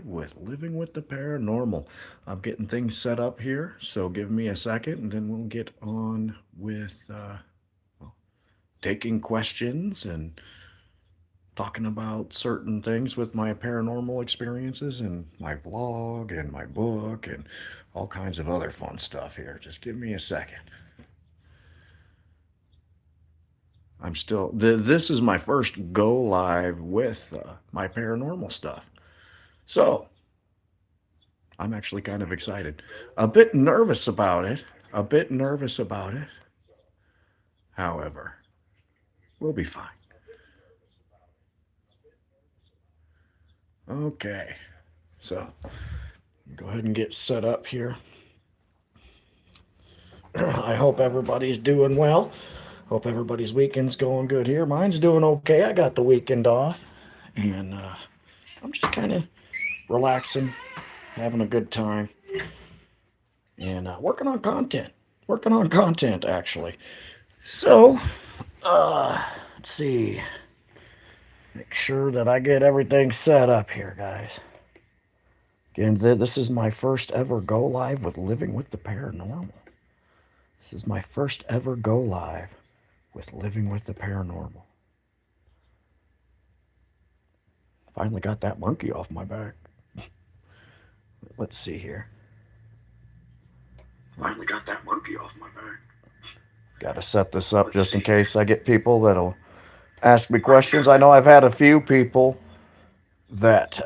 live with Living with the Paranormal. I'm getting things set up here, so give me a second and then we'll get on with well, taking questions and talking about certain things with my paranormal experiences and my vlog and my book and all kinds of other fun stuff here. Just give me a second. This is my first go live with my paranormal stuff. So, I'm actually kind of excited. A bit nervous about it. A bit nervous about it. However, we'll be fine. Okay. So, go ahead and get set up here. I hope everybody's doing well. Hope everybody's weekend's going good here. Mine's doing okay. I got the weekend off. And I'm just kind of relaxing, having a good time, and working on content. Working on content, actually. So, let's see. Make sure that I get everything set up here, guys. Again, this is my first ever go live with Living with the Paranormal. This is my first ever go live with Living with the Paranormal. Finally got that monkey off my back. Let's see here. Finally got that monkey off my back. Got to set this up just in case I get people that'll ask me questions. I know I've had a few people that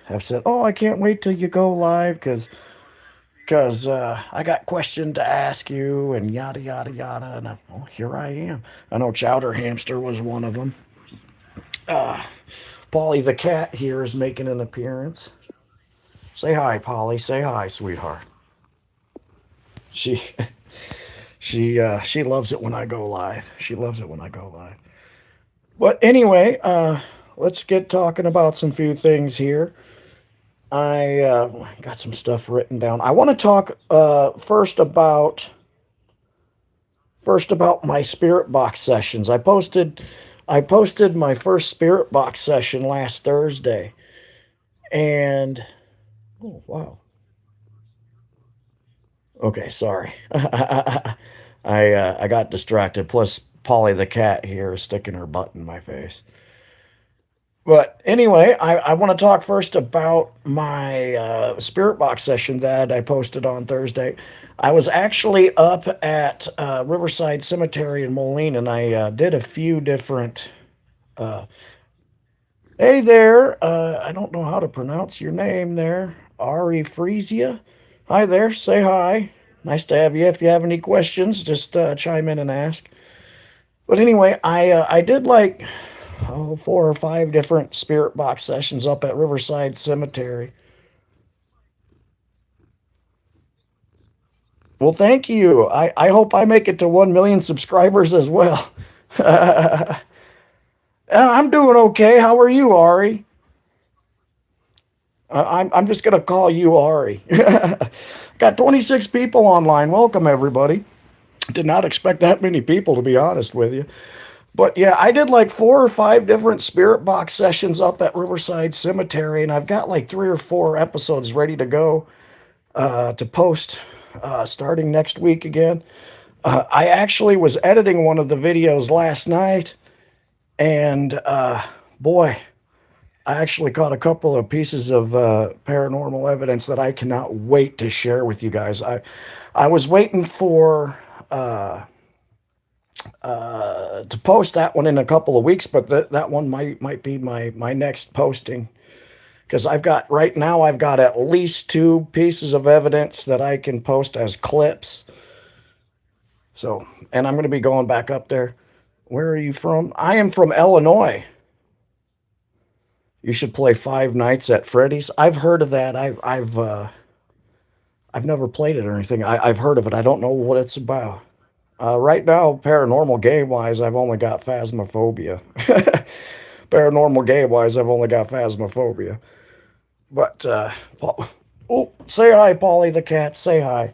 have said, "Oh, I can't wait till you go live because I got question to ask you and yada yada yada." And here I am. I know Chowder Hamster was one of them. Polly the cat here is making an appearance. Say hi, Polly. Say hi, sweetheart. She she loves it when I go live. She loves it when I go live. But anyway, let's get talking about some few things here. I got some stuff written down. I want to talk first about my spirit box sessions. I posted my first spirit box session last Thursday, and oh wow. Okay, sorry. I got distracted. Plus, Polly the cat here is sticking her butt in my face. But anyway, I want to talk first about my spirit box session that I posted on Thursday. I was actually up at Riverside Cemetery in Moline, and I did a few different. Uh, hey there, I don't know how to pronounce your name there, Ari Frisia. Hi there, say hi. Nice to have you. If you have any questions, just chime in and ask. But anyway, I did like 4 or 5 different spirit box sessions up at Riverside Cemetery. Well, thank you. I hope I make it to 1 million subscribers as well. I'm doing okay. How are you, Ari? I'm just going to call you Ari. Got 26 people online. Welcome, everybody. Did not expect that many people, to be honest with you. But yeah, I did like 4 or 5 different spirit box sessions up at Riverside Cemetery, and I've got like 3 or 4 episodes ready to go to post starting next week again. I actually was editing one of the videos last night, and boy, I actually caught a couple of pieces of paranormal evidence that I cannot wait to share with you guys. I was waiting for to post that one in a couple of weeks, but that one might be my next posting, because I've got at least 2 pieces of evidence that I can post as clips. So, and I'm going to be going back up there. Where are you from? I am from Illinois. You should play Five Nights at Freddy's. I've heard of that. I've never played it or anything. I've heard of it. I don't know what it's about. Right now, paranormal game wise, I've only got phasmophobia. Paranormal game wise, I've only got phasmophobia. But oh, say hi, Polly the cat. Say hi.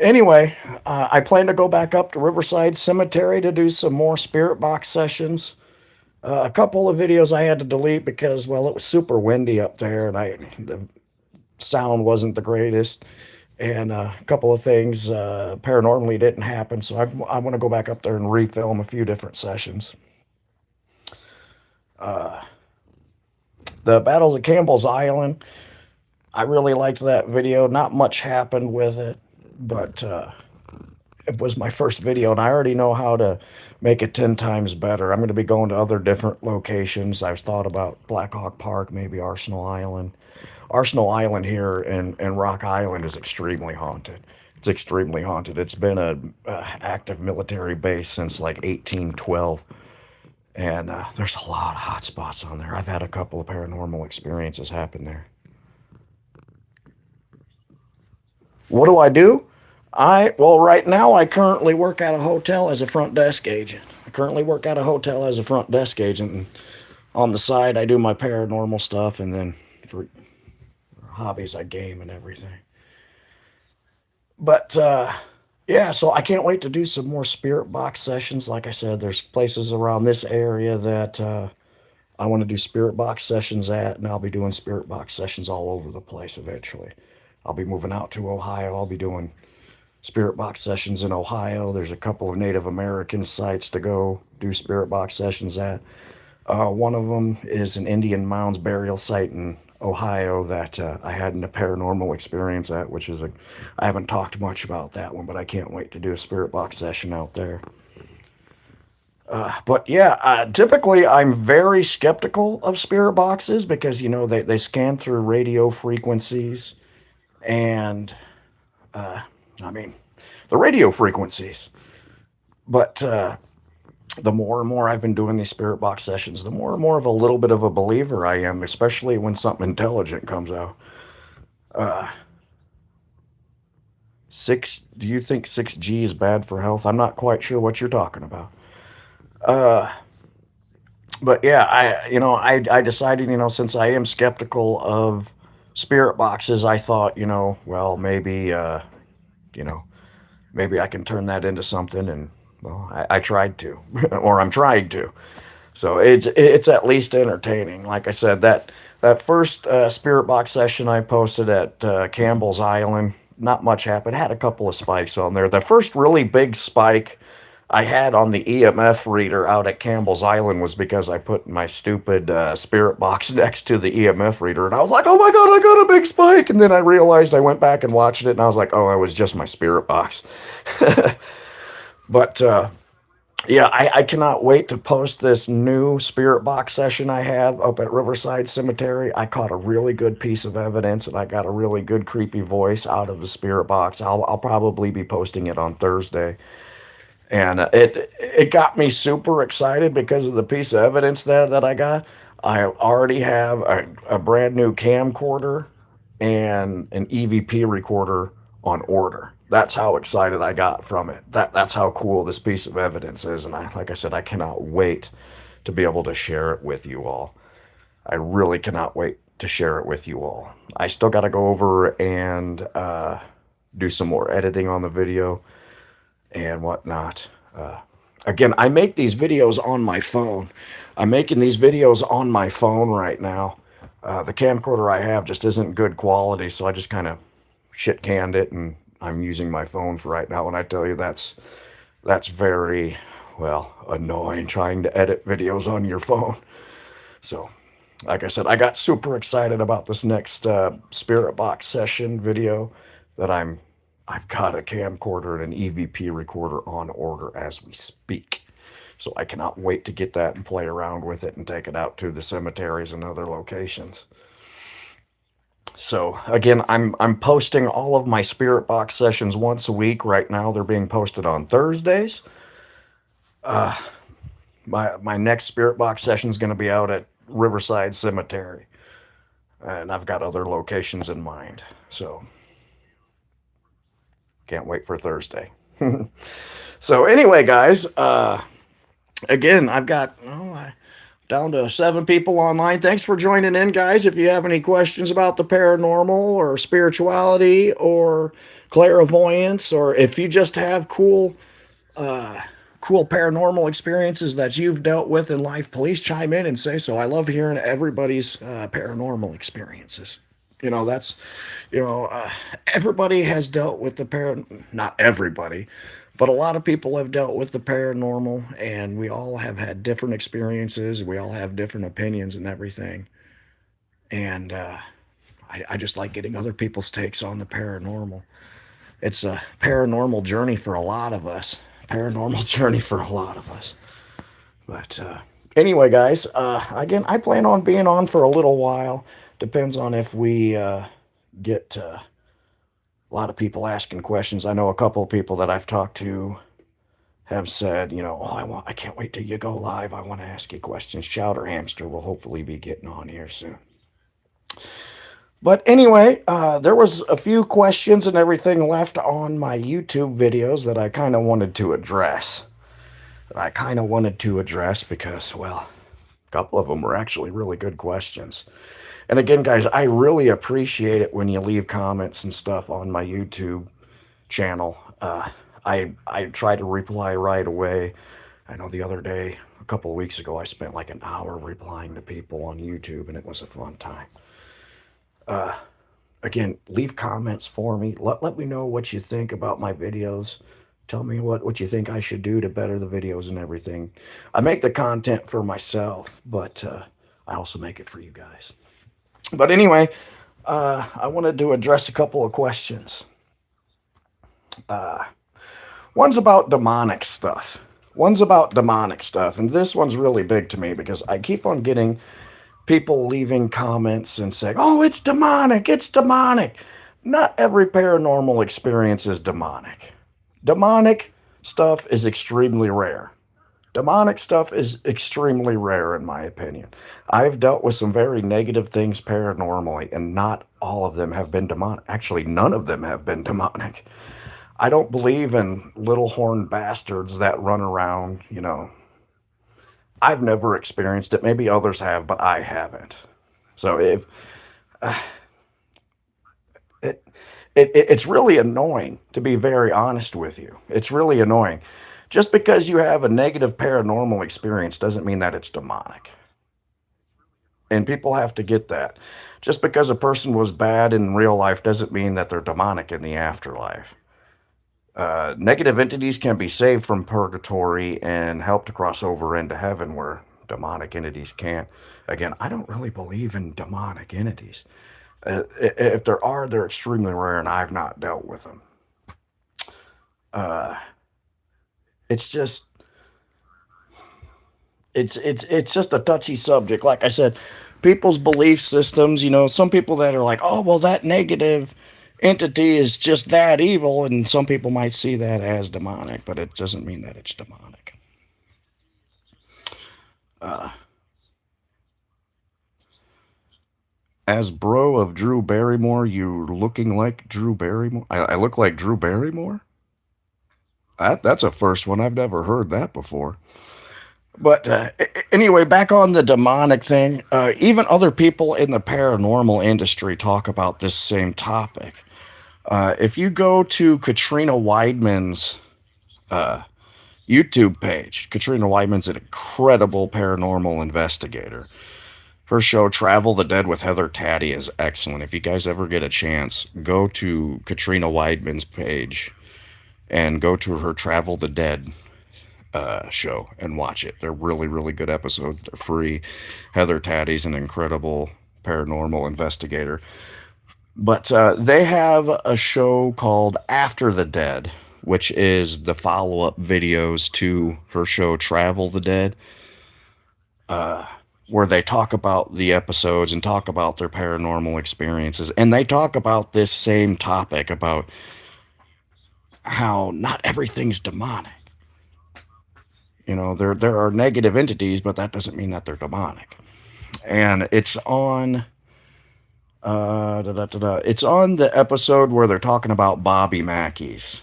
Anyway, I plan to go back up to Riverside Cemetery to do some more spirit box sessions. A couple of videos I had to delete because, well, it was super windy up there and the sound wasn't the greatest. And a couple of things paranormally didn't happen. So I want to go back up there and refilm a few different sessions. The Battles of Campbell's Island, I really liked that video. Not much happened with it, but it was my first video, and I already know how to make it 10 times better. I'm going to be going to other different locations. I've thought about Black Hawk Park, maybe Arsenal Island. Arsenal Island here in Rock Island is extremely haunted. It's extremely haunted. It's been a active military base since like 1812, and there's a lot of hot spots on there. I've had a couple of paranormal experiences happen there. What do I do? Well, right now I currently work at a hotel as a front desk agent. I currently work at a hotel as a front desk agent, and on the side I do my paranormal stuff, and then for hobbies I game and everything. But yeah, so I can't wait to do some more spirit box sessions. Like I said, there's places around this area that I want to do spirit box sessions at, and I'll be doing spirit box sessions all over the place eventually. I'll be moving out to Ohio. I'll be doing spirit box sessions in Ohio. There's a couple of Native American sites to go do spirit box sessions at. One of them is an Indian Mounds burial site in Ohio that I had a paranormal experience at, I haven't talked much about that one, but I can't wait to do a spirit box session out there. But yeah, typically I'm very skeptical of spirit boxes because, they scan through radio frequencies and, I mean, the radio frequencies. But the more and more I've been doing these spirit box sessions, the more and more of a little bit of a believer I am, especially when something intelligent comes out. Do you think 6G is bad for health? I'm not quite sure what you're talking about. But yeah, I decided, since I am skeptical of spirit boxes, I thought, well, you know, maybe I can turn that into something. And well, I tried to, or I'm trying to. So it's at least entertaining. Like I said, that first spirit box session I posted at Campbell's Island, not much happened. Had a couple of spikes on there. The first really big spike I had on the EMF reader out at Campbell's Island was because I put my stupid spirit box next to the EMF reader, and I was like, "Oh my god, I got a big spike!" And then I realized I went back and watched it, and I was like, "Oh, that was just my spirit box." But yeah, I cannot wait to post this new spirit box session I have up at Riverside Cemetery. I caught a really good piece of evidence, and I got a really good creepy voice out of the spirit box. I'll probably be posting it on Thursday. And it got me super excited because of the piece of evidence that I got. I already have a brand new camcorder and an EVP recorder on order. That's how excited I got from it. That's how cool this piece of evidence is. And like I said, I cannot wait to be able to share it with you all. I really cannot wait to share it with you all. I still got to go over and do some more editing on the video and whatnot. Again, I make these videos on my phone. I'm making these videos on my phone right now. The camcorder I have just isn't good quality, so I just kind of shit canned it, and I'm using my phone for right now. And I tell you, that's very, well, annoying trying to edit videos on your phone. So, like I said, I got super excited about this next spirit box session video that I've got a camcorder and an EVP recorder on order as we speak. So I cannot wait to get that and play around with it and take it out to the cemeteries and other locations. So again, I'm posting all of my spirit box sessions once a week right now. They're being posted on Thursdays. My next spirit box session is going to be out at Riverside Cemetery, and I've got other locations in mind. So can't wait for Thursday. So anyway, guys, again, I've got down to 7 people online. Thanks for joining in, guys. If you have any questions about the paranormal or spirituality or clairvoyance, or if you just have cool cool paranormal experiences that you've dealt with in life, please chime in and say so. I love hearing everybody's paranormal experiences. You know, that's, you know, everybody has dealt with the not everybody, but a lot of people have dealt with the paranormal, and we all have had different experiences. We all have different opinions and everything. And I just like getting other people's takes on the paranormal. It's a paranormal journey for a lot of us. Paranormal journey for a lot of us. But anyway, guys, again, I plan on being on for a little while. Depends on if we get a lot of people asking questions. I know a couple of people that I've talked to have said, you know, oh, I can't wait till you go live. I want to ask you questions. Chowder Hamster will hopefully be getting on here soon. But anyway, there was a few questions and everything left on my YouTube videos that I kind of wanted to address. Because, well, a couple of them were actually really good questions. And again, guys, I really appreciate it when you leave comments and stuff on my YouTube channel. I try to reply right away. I know the other day, a couple of weeks ago, I spent like an hour replying to people on YouTube, and it was a fun time. Again, leave comments for me. Let me know what you think about my videos. Tell me what you think I should do to better the videos and everything. I make the content for myself, but I also make it for you guys. But anyway, I wanted to address a couple of questions. One's about demonic stuff. And this one's really big to me because I keep on getting people leaving comments and saying, oh, it's demonic. Not every paranormal experience is demonic. Demonic stuff is extremely rare. In my opinion. I've dealt with some very negative things paranormally, and not all of them have been demonic. Actually, none of them have been demonic. I don't believe in little horned bastards that run around, you know. I've never experienced it. Maybe others have, but I haven't. So if it's really annoying, to be very honest with you. It's really annoying. Just because you have a negative paranormal experience doesn't mean that it's demonic. And people have to get that. Just because a person was bad in real life doesn't mean that they're demonic in the afterlife. Negative entities can be saved from purgatory and helped to cross over into heaven, where demonic entities can't. Again, I don't really believe in demonic entities. If there are, they're extremely rare, and I've not dealt with them. It's just it's just a touchy subject. Like I said, people's belief systems, you know, some people that are like, oh, well, that negative entity is just that evil, and some people might see that as demonic, but it doesn't mean that it's demonic. As bro of Drew Barrymore, you looking like Drew Barrymore? I look like Drew Barrymore? That's a first one. I've never heard that before. But anyway, back on the demonic thing, even other people in the paranormal industry talk about this same topic. If you go to Katrina Weidman's YouTube page, Katrina Weidman's an incredible paranormal investigator. Her show, Travel the Dead with Heather Taddy, is excellent. If you guys ever get a chance, go to Katrina Weidman's page and go to her Travel the Dead show and watch it. They're really, really good episodes. They're free. Heather Taddy's an incredible paranormal investigator. But they have a show called After the Dead, which is the follow-up videos to her show Travel the Dead, where they talk about the episodes and talk about their paranormal experiences. And they talk about this same topic about how not everything's demonic. You know, there are negative entities, but that doesn't mean that they're demonic. And it's on it's on the episode where they're talking about Bobby Mackey's.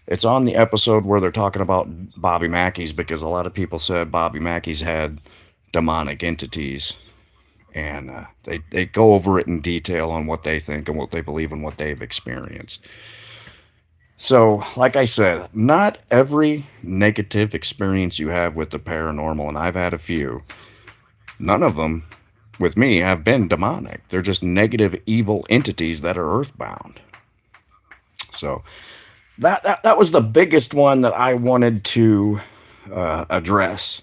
It's on the episode where they're talking about Bobby Mackey's, because a lot of people said Bobby Mackey's had demonic entities. And they go over it in detail on what they think and what they believe and what they've experienced. So, like I said, not every negative experience you have with the paranormal, and I've had a few, none of them with me have been demonic. They're just negative, evil entities that are earthbound. So, that was the biggest one that I wanted to address.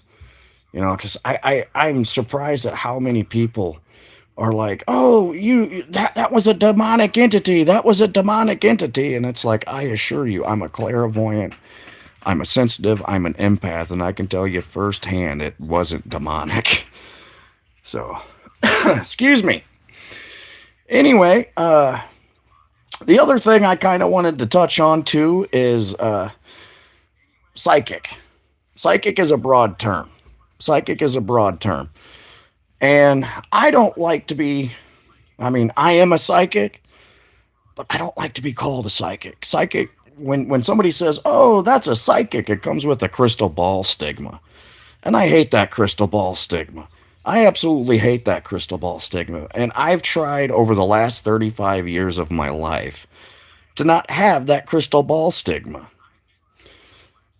You know, because I'm surprised at how many people are like, oh, that was a demonic entity. That was a demonic entity. And it's like, I assure you, I'm a clairvoyant. I'm a sensitive. I'm an empath. And I can tell you firsthand it wasn't demonic. So, excuse me. Anyway, the other thing I kind of wanted to touch on too is psychic. Psychic is a broad term. Psychic is a broad term. And I don't like to be, I mean, I am a psychic, but I don't like to be called a psychic. Psychic, when somebody says, oh, that's a psychic, it comes with a crystal ball stigma. And I hate that crystal ball stigma. I absolutely hate that crystal ball stigma. And I've tried over the last 35 years of my life to not have that crystal ball stigma.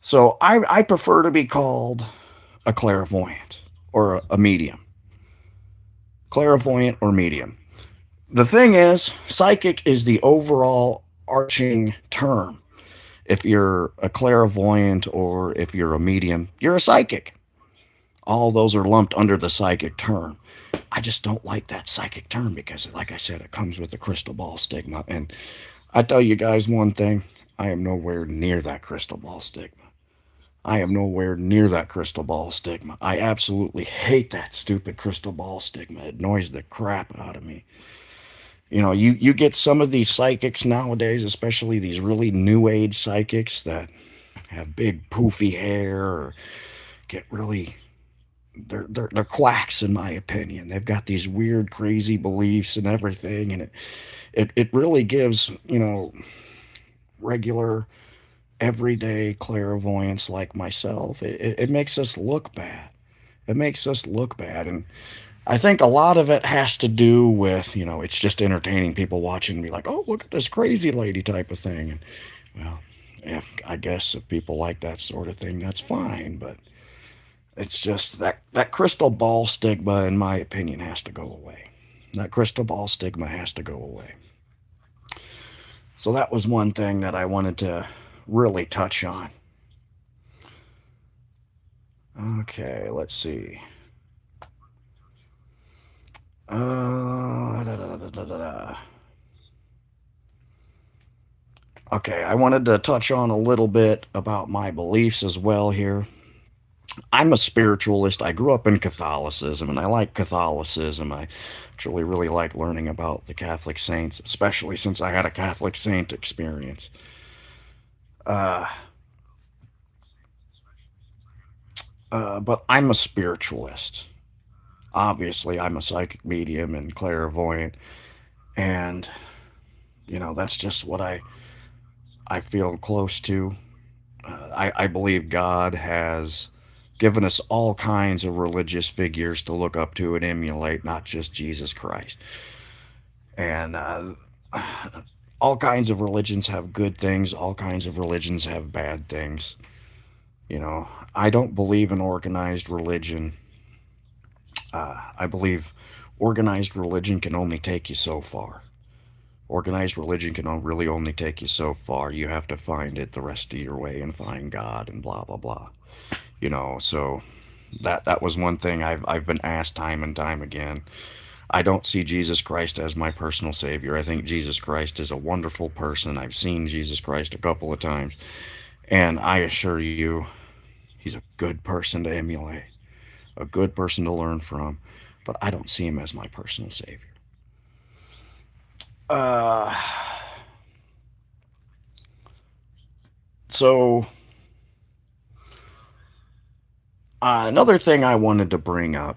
So I prefer to be called a clairvoyant or a medium. Clairvoyant or medium. The thing is, psychic is the overall arching term. If you're a clairvoyant or if you're a medium, you're a psychic. All those are lumped under the psychic term. I just don't like that psychic term because, like I said, it comes with the crystal ball stigma. And I tell you guys one thing, I am nowhere near that crystal ball stigma. I am nowhere near that crystal ball stigma. I absolutely hate that stupid crystal ball stigma. It annoys the crap out of me. You know, you get some of these psychics nowadays, especially these really new age psychics that have big poofy hair or get really they're quacks in my opinion. They've got these weird crazy beliefs and everything, and it really gives, you know, regular everyday clairvoyants like myself, it makes us look bad. It makes us look bad. And I think a lot of it has to do with, you know, it's just entertaining people watching and be like, oh, look at this crazy lady type of thing. And, well, yeah, I guess if people like that sort of thing, that's fine. But it's just that crystal ball stigma, in my opinion, has to go away. That crystal ball stigma has to go away. So that was one thing that I wanted to really touch on. Okay, let's see. Da, da, da, da, da, da. Okay, I wanted to touch on a little bit about my beliefs as well here. I'm a spiritualist. I grew up in Catholicism, and I like Catholicism. I actually really like learning about the Catholic saints, especially since I had a Catholic saint experience. Uh, but I'm a spiritualist. Obviously, I'm a psychic medium and clairvoyant, and you know that's just what I feel close to. I believe God has given us all kinds of religious figures to look up to and emulate, not just Jesus Christ. And all kinds of religions have good things, all kinds of religions have bad things. You know, I don't believe in organized religion. I believe organized religion can only take you so far. Organized religion can really only take you so far. You have to find it the rest of your way and find God and blah blah blah. You know, so that was one thing I've been asked time and time again. I don't see Jesus Christ as my personal savior. I think Jesus Christ is a wonderful person. I've seen Jesus Christ a couple of times, and I assure you, he's a good person to emulate, a good person to learn from, but I don't see him as my personal savior. Uh, so another thing I wanted to bring up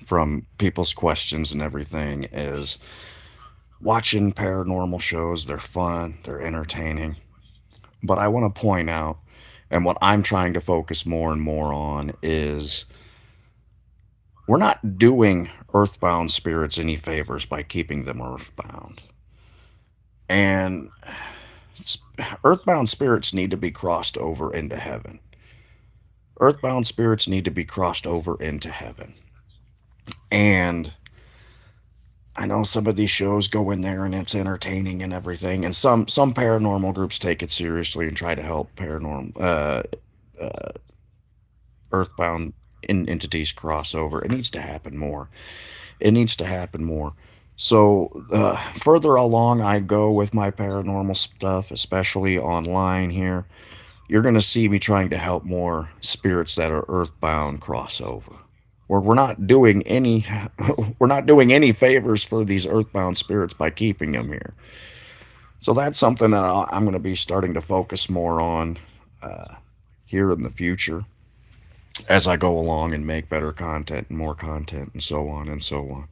from people's questions and everything is watching paranormal shows. They're fun, they're entertaining. But I want to point out, and what I'm trying to focus more and more on is we're not doing earthbound spirits any favors by keeping them earthbound. And Earthbound spirits need to be crossed over into heaven. Earthbound spirits need to be crossed over into heaven. And I know some of these shows go in there and it's entertaining and everything, and some paranormal groups take it seriously and try to help paranormal earthbound entities cross over. It needs to happen more. It needs to happen more. So further along I go with my paranormal stuff, especially online here, you're going to see me trying to help more spirits that are earthbound cross over. Or we're not doing any favors for these earthbound spirits by keeping them here. So that's something that I'm going to be starting to focus more on here in the future as I go along and make better content and more content and so on and so on.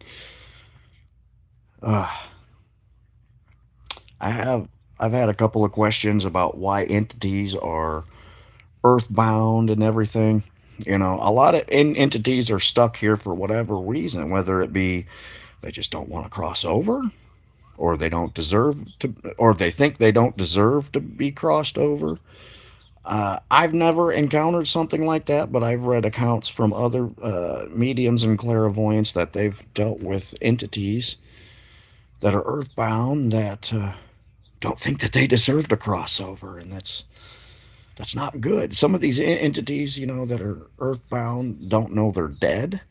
Uh, I have I've had a couple of questions about why entities are earthbound and everything. A lot of entities are stuck here for whatever reason, whether it be they just don't want to cross over, or they don't deserve to, or they think they don't deserve to be crossed over. I've never encountered something like that, but I've read accounts from other mediums and clairvoyants that they've dealt with entities that are earthbound that don't think that they deserve to cross over, and that's not good. Some of these entities, that are earthbound don't know they're dead.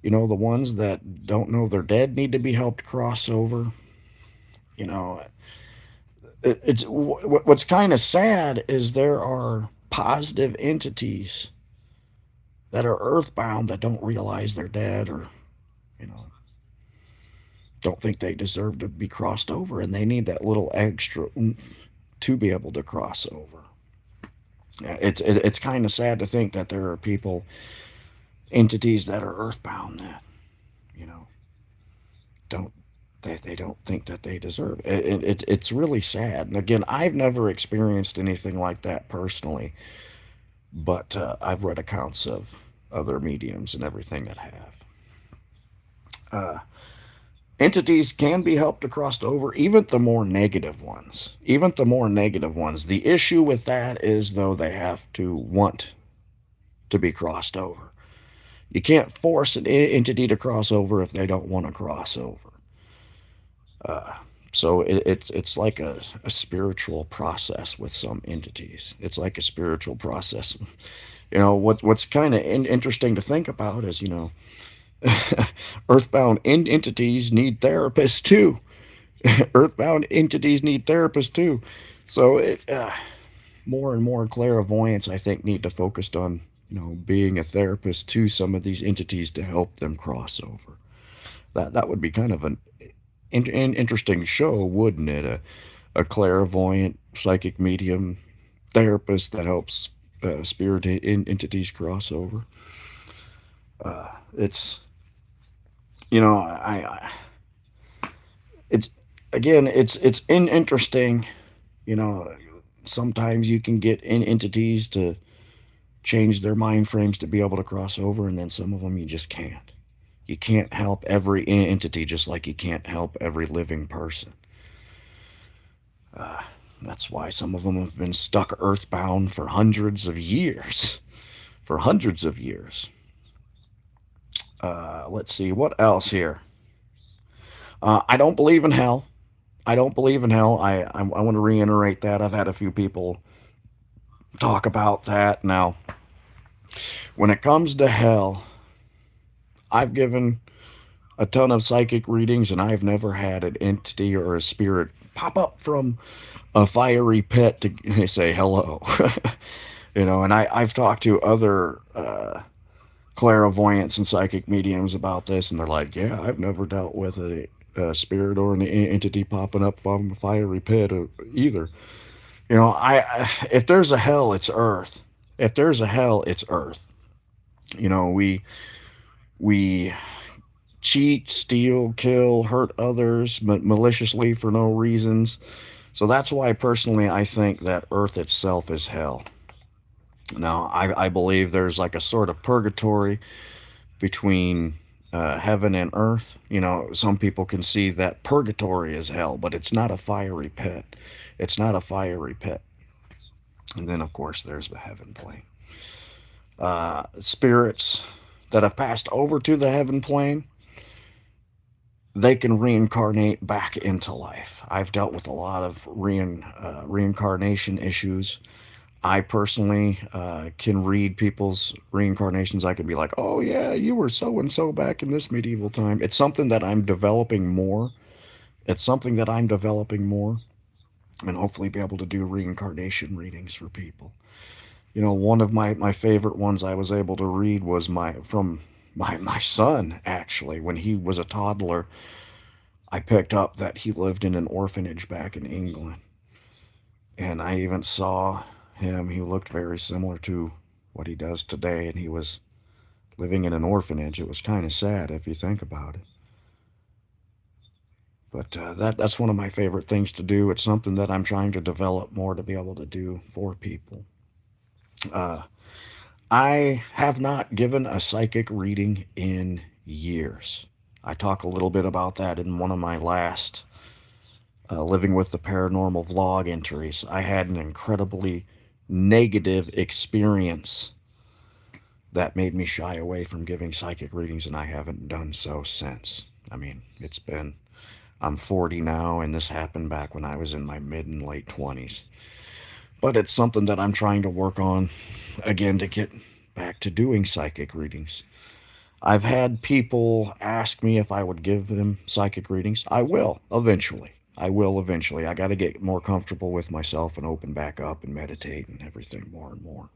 The ones that don't know they're dead need to be helped cross over. You know, it's what's kind of sad is there are positive entities that are earthbound that don't realize they're dead, or you know don't think they deserve to be crossed over, and they need that little extra oomph to be able to cross over. It's kind of sad to think that there are people, entities that are earthbound that you know don't they don't think that they deserve it's really sad. And again, I've never experienced anything like that personally, but I've read accounts of other mediums and everything that have. Entities can be helped to cross over, even the more negative ones. Even the more negative ones. The issue with that is, though, they have to want to be crossed over. You can't force an entity to cross over if they don't want to cross over. So it's like a spiritual process with some entities. It's like a spiritual process. What's kind of interesting to think about is, earthbound entities need therapists too. Earthbound entities need therapists too. So more and more clairvoyants, I think, need to focus on being a therapist to some of these entities to help them cross over. That would be kind of an interesting show, wouldn't it? A clairvoyant, psychic medium therapist that helps spirit entities cross over. It's it's again, it's interesting. You know, Sometimes you can get entities to change their mind frames to be able to cross over, and then some of them you just can't. You can't help every entity, just like you can't help every living person. That's why some of them have been stuck earthbound for hundreds of years. For hundreds of years. Let's see, what else here? I don't believe in hell. I don't believe in hell. I want to reiterate that. I've had a few people talk about that. Now, when it comes to hell, I've given a ton of psychic readings, and I've never had an entity or a spirit pop up from a fiery pit to say hello. And I've talked to other clairvoyants and psychic mediums about this, and they're like, yeah, I've never dealt with a spirit or an entity popping up from a fiery pit either. If there's a hell, it's Earth. If there's a hell, it's Earth. We cheat, steal, kill, hurt others maliciously for no reasons. So that's why, personally, I think that Earth itself is hell. Now, I believe there's like a sort of purgatory between heaven and earth. You know, some people can see that purgatory is hell, but it's not a fiery pit. It's not a fiery pit. And then, of course, there's the heaven plane. Spirits that have passed over to the heaven plane, they can reincarnate back into life. I've dealt with a lot of reincarnation issues. I personally can read people's reincarnations. I can be like, oh, yeah, you were so and so back in this medieval time. It's something that I'm developing more. It's something that I'm developing more, and hopefully be able to do reincarnation readings for people. You know, one of my favorite ones I was able to read was my son, actually. When he was a toddler, I picked up that he lived in an orphanage back in England. And I even saw him. He looked very similar to what he does today, and he was living in an orphanage. It was kind of sad if you think about it. But that's one of my favorite things to do. It's something that I'm trying to develop more to be able to do for people. Uh, I have not given a psychic reading in years. I talk a little bit about that in one of my last Living with the Paranormal vlog entries. I had an incredibly negative experience that made me shy away from giving psychic readings, and I haven't done so since. I mean, I'm 40 now, and this happened back when I was in my mid and late 20s. But it's something that I'm trying to work on again to get back to doing psychic readings. I've had people ask me if I would give them psychic readings. I will eventually. I will eventually. I got to get more comfortable with myself and open back up and meditate and everything more and more.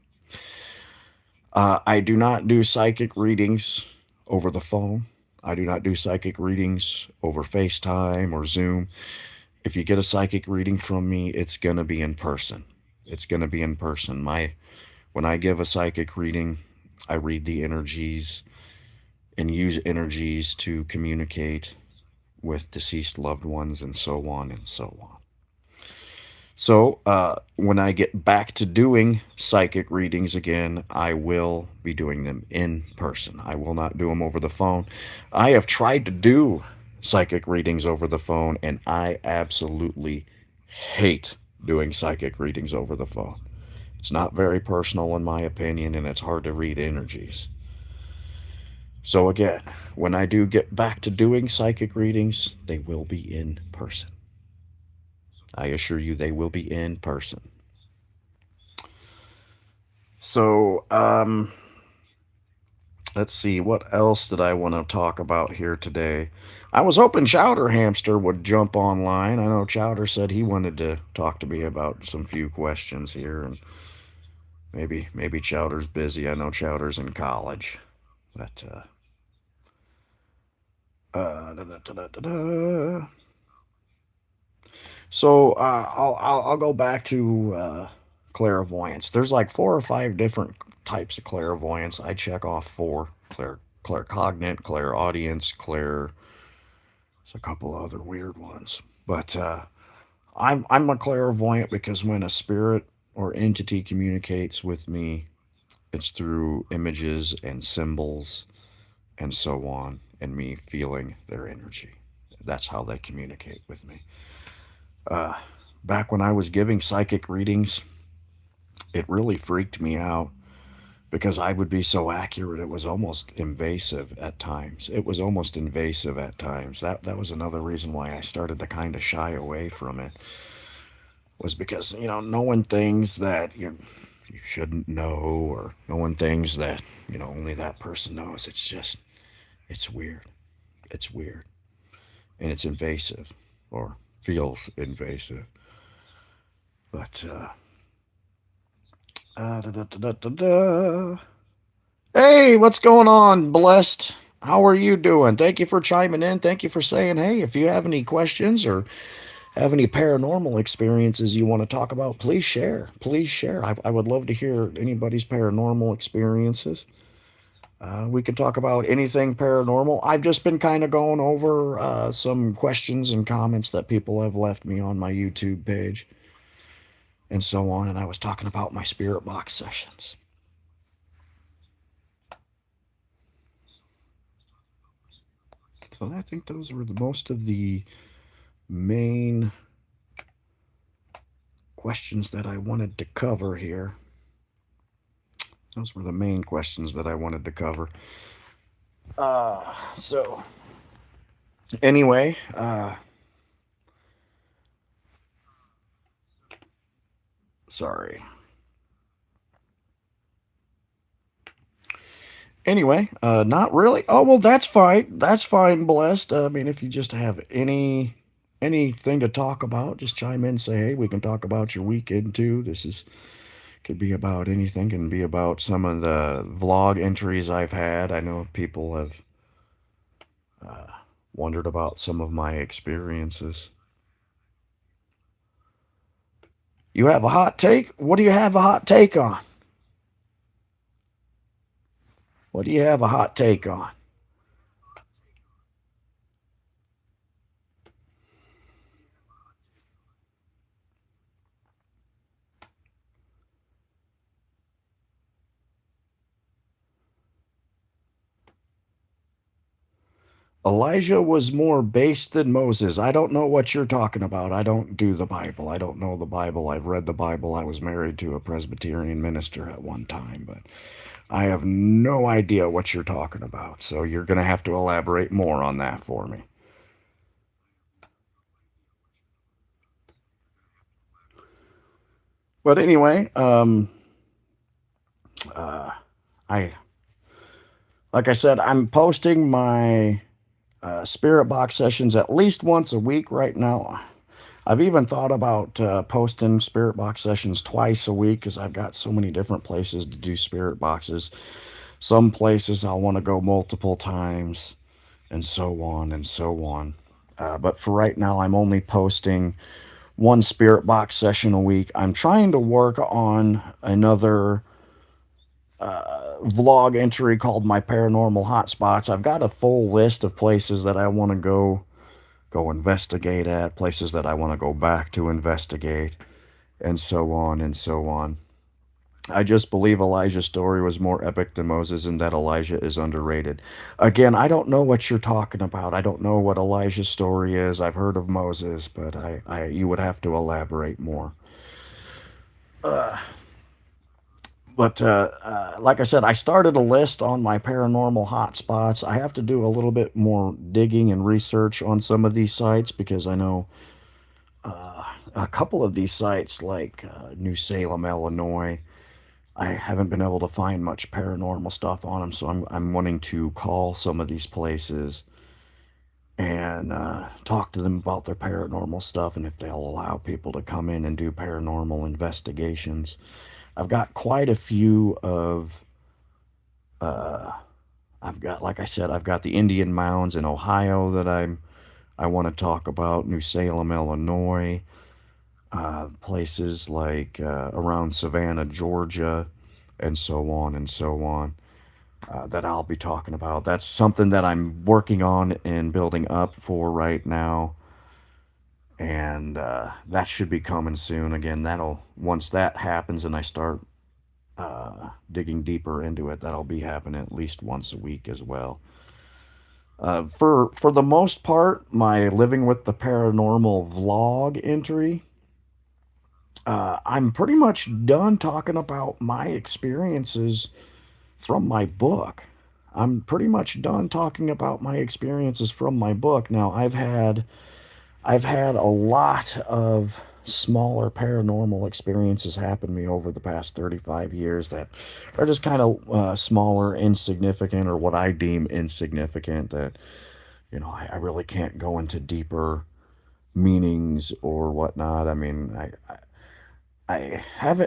I do not do psychic readings over the phone. I do not do psychic readings over FaceTime or Zoom. If you get a psychic reading from me, it's going to be in person. It's going to be in person. When I give a psychic reading, I read the energies and use energies to communicate with deceased loved ones and so on and so on. So, when I get back to doing psychic readings again, I will be doing them in person. I will not do them over the phone. I have tried to do psychic readings over the phone, and I absolutely hate doing psychic readings over the phone. It's not very personal, in my opinion, and it's hard to read energies. So, again, when I do get back to doing psychic readings, they will be in person. I assure you, they will be in person. So, let's see, what else did I want to talk about here today? I was hoping Chowder Hamster would jump online. I know Chowder said he wanted to talk to me about some few questions here, and maybe Chowder's busy. I know Chowder's in college, but da, da, da, da, da, da. So I'll go back to clairvoyance. There's like 4 or 5 different types of clairvoyance. I check off 4: claircognate, clairaudience, clair. There's a couple other weird ones, but I'm a clairvoyant because when a spirit or entity communicates with me, it's through images and symbols and so on, and me feeling their energy. That's how they communicate with me. Uh, Back when I was giving psychic readings, it really freaked me out because I would be so accurate. It was almost invasive at times. It was almost invasive at times. That was another reason why I started to kind of shy away from it. Was because knowing things that you shouldn't know, or knowing things that only that person knows. It's weird. It's weird, and it's invasive, or feels invasive. But da, da, da, da, da. Hey, what's going on, Blessed? How are you doing? Thank you for chiming in. Thank you for saying hey. If you have any questions or have any paranormal experiences you want to talk about, please share. Please share. I would love to hear anybody's paranormal experiences. We can talk about anything paranormal. I've just been kind of going over some questions and comments that people have left me on my YouTube page and so on, and I was talking about my spirit box sessions. So I think those were the most of the main questions that I wanted to cover here. Those were the main questions that I wanted to cover. So anyway, sorry. Anyway, not really. Oh well, that's fine. That's fine, blessed. I mean, if you just have anything to talk about, just chime in. Say, hey, we can talk about your weekend too. This is could be about anything. Can be about some of the vlog entries I've had. I know people have uh, wondered about some of my experiences. You have a hot take? What do you have a hot take on? What do you have a hot take on? Elijah was more based than Moses. I don't know what you're talking about. I don't do the Bible. I don't know the Bible. I've read the Bible. I was married to a Presbyterian minister at one time, but I have no idea what you're talking about. So you're going to have to elaborate more on that for me. But anyway, uh, I like I said, I'm posting my spirit box sessions at least once a week right now. I've even thought about posting spirit box sessions twice a week because I've got so many different places to do spirit boxes. Some places I'll want to go multiple times, and so on and so on. But for right now, I'm only posting one spirit box session a week. I'm trying to work on another vlog entry called My Paranormal Hotspots. I've got a full list of places that I want to go investigate at, places that I want to go back to investigate, and so on and so on. I just believe Elijah's story was more epic than Moses and that Elijah is underrated. Again, I don't know what you're talking about. I don't know what Elijah's story is. I've heard of Moses, but you would have to elaborate more. But like I said, I started a list on my paranormal hotspots. I have to do a little bit more digging and research on some of these sites because I know a couple of these sites, like New Salem, Illinois, I haven't been able to find much paranormal stuff on them. So I'm wanting to call some of these places and talk to them about their paranormal stuff and if they'll allow people to come in and do paranormal investigations. I've got quite a few of I've got, like I said, I've got the Indian mounds in Ohio that I want to talk about, New Salem, Illinois, places like around Savannah, Georgia, and so on and so on, that I'll be talking about. That's something that I'm working on and building up for right now, and that should be coming soon. Again, that'll once that happens and I start digging deeper into it, that'll be happening at least once a week as well. For the most part, my living with the paranormal vlog entry, I'm pretty much done talking about my experiences from my book. I'm pretty much done talking about my experiences from my book. Now, I've had a lot of smaller paranormal experiences happen to me over the past 35 years that are just kind of smaller, insignificant, or what I deem insignificant, that, I really can't go into deeper meanings or whatnot. I mean, I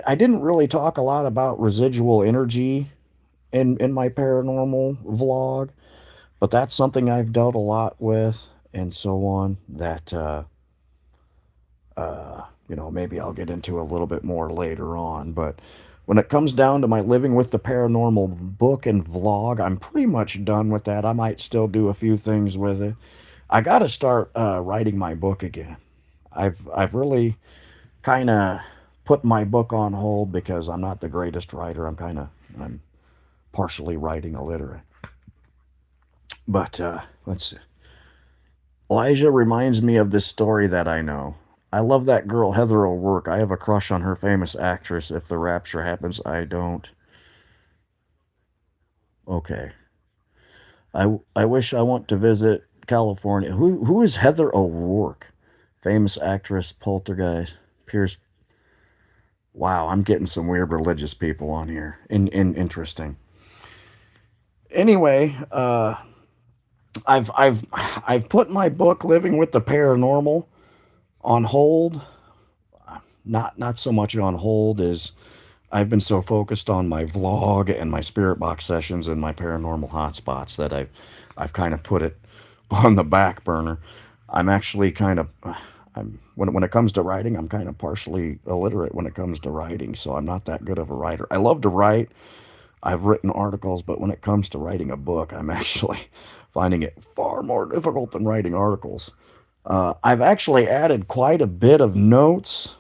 didn't really talk a lot about residual energy in my paranormal vlog, but that's something I've dealt a lot with and so on that maybe I'll get into a little bit more later on. But when it comes down to my living with the paranormal book and vlog, I'm pretty much done with that. I might still do a few things with it. I got to start writing my book again. I've really kind of put my book on hold because I'm not the greatest writer. I'm partially writing illiterate. But let's see. Elijah reminds me of this story that I know. I love that girl Heather O'Rourke. I have a crush on her famous actress. If the rapture happens, I don't. Okay. I wish I want to visit California. Who is Heather O'Rourke? Famous actress, poltergeist, Pierce. Wow, I'm getting some weird religious people on here. Interesting. Anyway, I've put my book Living with the Paranormal on hold. Not so much on hold as I've been so focused on my vlog and my spirit box sessions and my paranormal hotspots that I've kind of put it on the back burner. I'm actually kind of I'm when it comes to writing, I'm kind of partially illiterate when it comes to writing, so I'm not that good of a writer. I love to write. I've written articles, but when it comes to writing a book, I'm actually finding it far more difficult than writing articles. I've actually added quite a bit of notes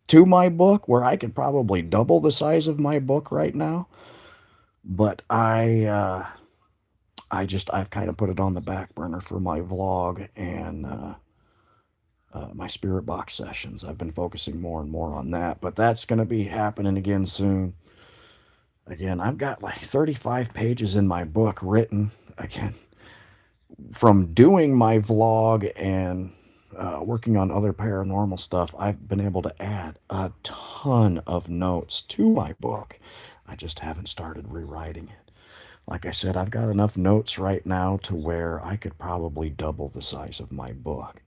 to my book where I could probably double the size of my book right now. But I've kind of put it on the back burner for my vlog and my spirit box sessions. I've been focusing more and more on that, but that's going to be happening again soon. Again, I've got like 35 pages in my book written. Again, from doing my vlog and working on other paranormal stuff, I've been able to add a ton of notes to my book. I just haven't started rewriting it. Like I said, I've got enough notes right now to where I could probably double the size of my book.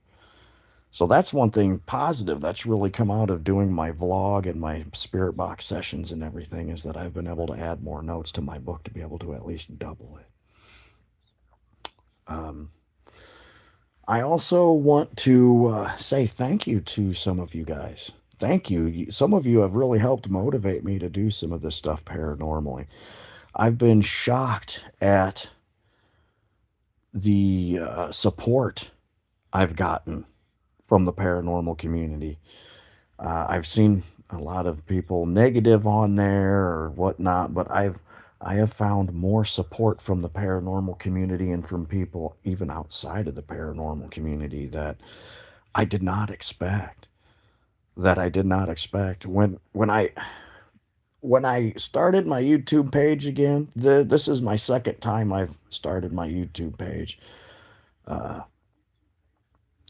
So that's one thing positive that's really come out of doing my vlog and my spirit box sessions and everything is that I've been able to add more notes to my book to be able to at least double it. Um, I also want to say thank you to some of you guys. Thank you. Some of you have really helped motivate me to do some of this stuff paranormally. I've been shocked at the support I've gotten from the paranormal community. I've seen a lot of people negative on there or whatnot, but I have found more support from the paranormal community and from people even outside of the paranormal community that I did not expect. That I did not expect when I started my YouTube page again. This is my second time I've started my YouTube page. Uh,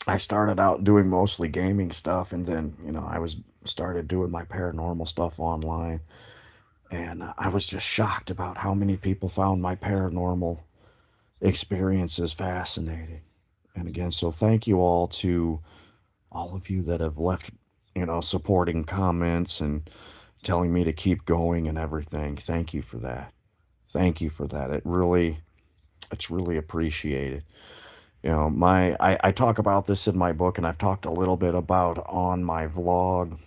I started out doing mostly gaming stuff, and then I was started doing my paranormal stuff online, and I was just shocked about how many people found my paranormal experiences fascinating. And again, so thank you all to all of you that have left, supporting comments and telling me to keep going and everything. Thank you for that. Thank you for that. It's really appreciated. I talk about this in my book, and I've talked a little bit about on my vlog.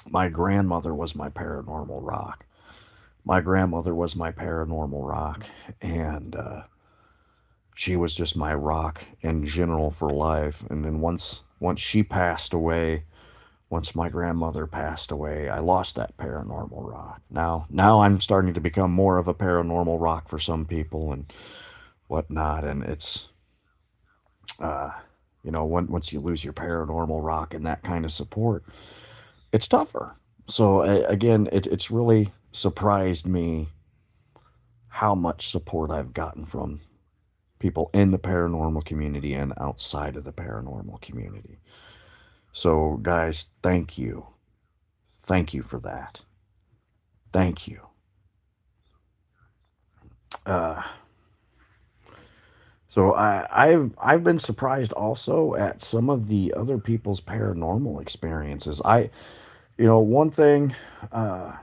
My grandmother was my paranormal rock. My grandmother was my paranormal rock, and she was just my rock in general for life. And then once she passed away, once my grandmother passed away, I lost that paranormal rock. Now I'm starting to become more of a paranormal rock for some people and whatnot, and it's uh, once you lose your paranormal rock and that kind of support, it's tougher. So again, it's really surprised me how much support I've gotten from people in the paranormal community and outside of the paranormal community. So guys, thank you for that. Thank you. Uh, so I've been surprised also at some of the other people's paranormal experiences. One thing, uh,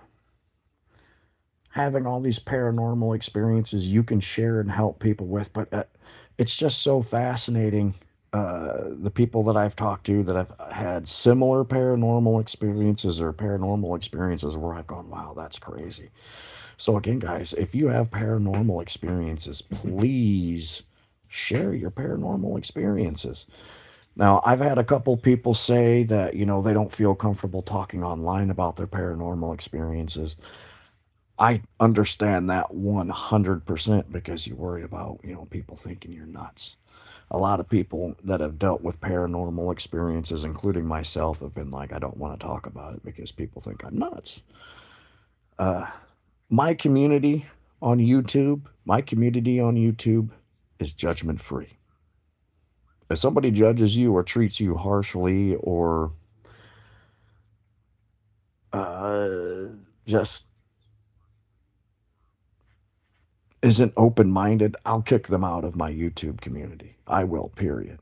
having all these paranormal experiences you can share and help people with, but it's just so fascinating. The people that I've talked to that have had similar paranormal experiences or paranormal experiences where I've gone, wow, that's crazy. So, again, guys, if you have paranormal experiences, please share your paranormal experiences. Now, I've had a couple people say that, they don't feel comfortable talking online about their paranormal experiences. I understand that 100% because you worry about, people thinking you're nuts. A lot of people that have dealt with paranormal experiences, including myself, have been like, I don't want to talk about it because people think I'm nuts. My community my community on YouTube is judgment free. If somebody judges you or treats you harshly or uh, just isn't open minded, I'll kick them out of my YouTube community. I will, period.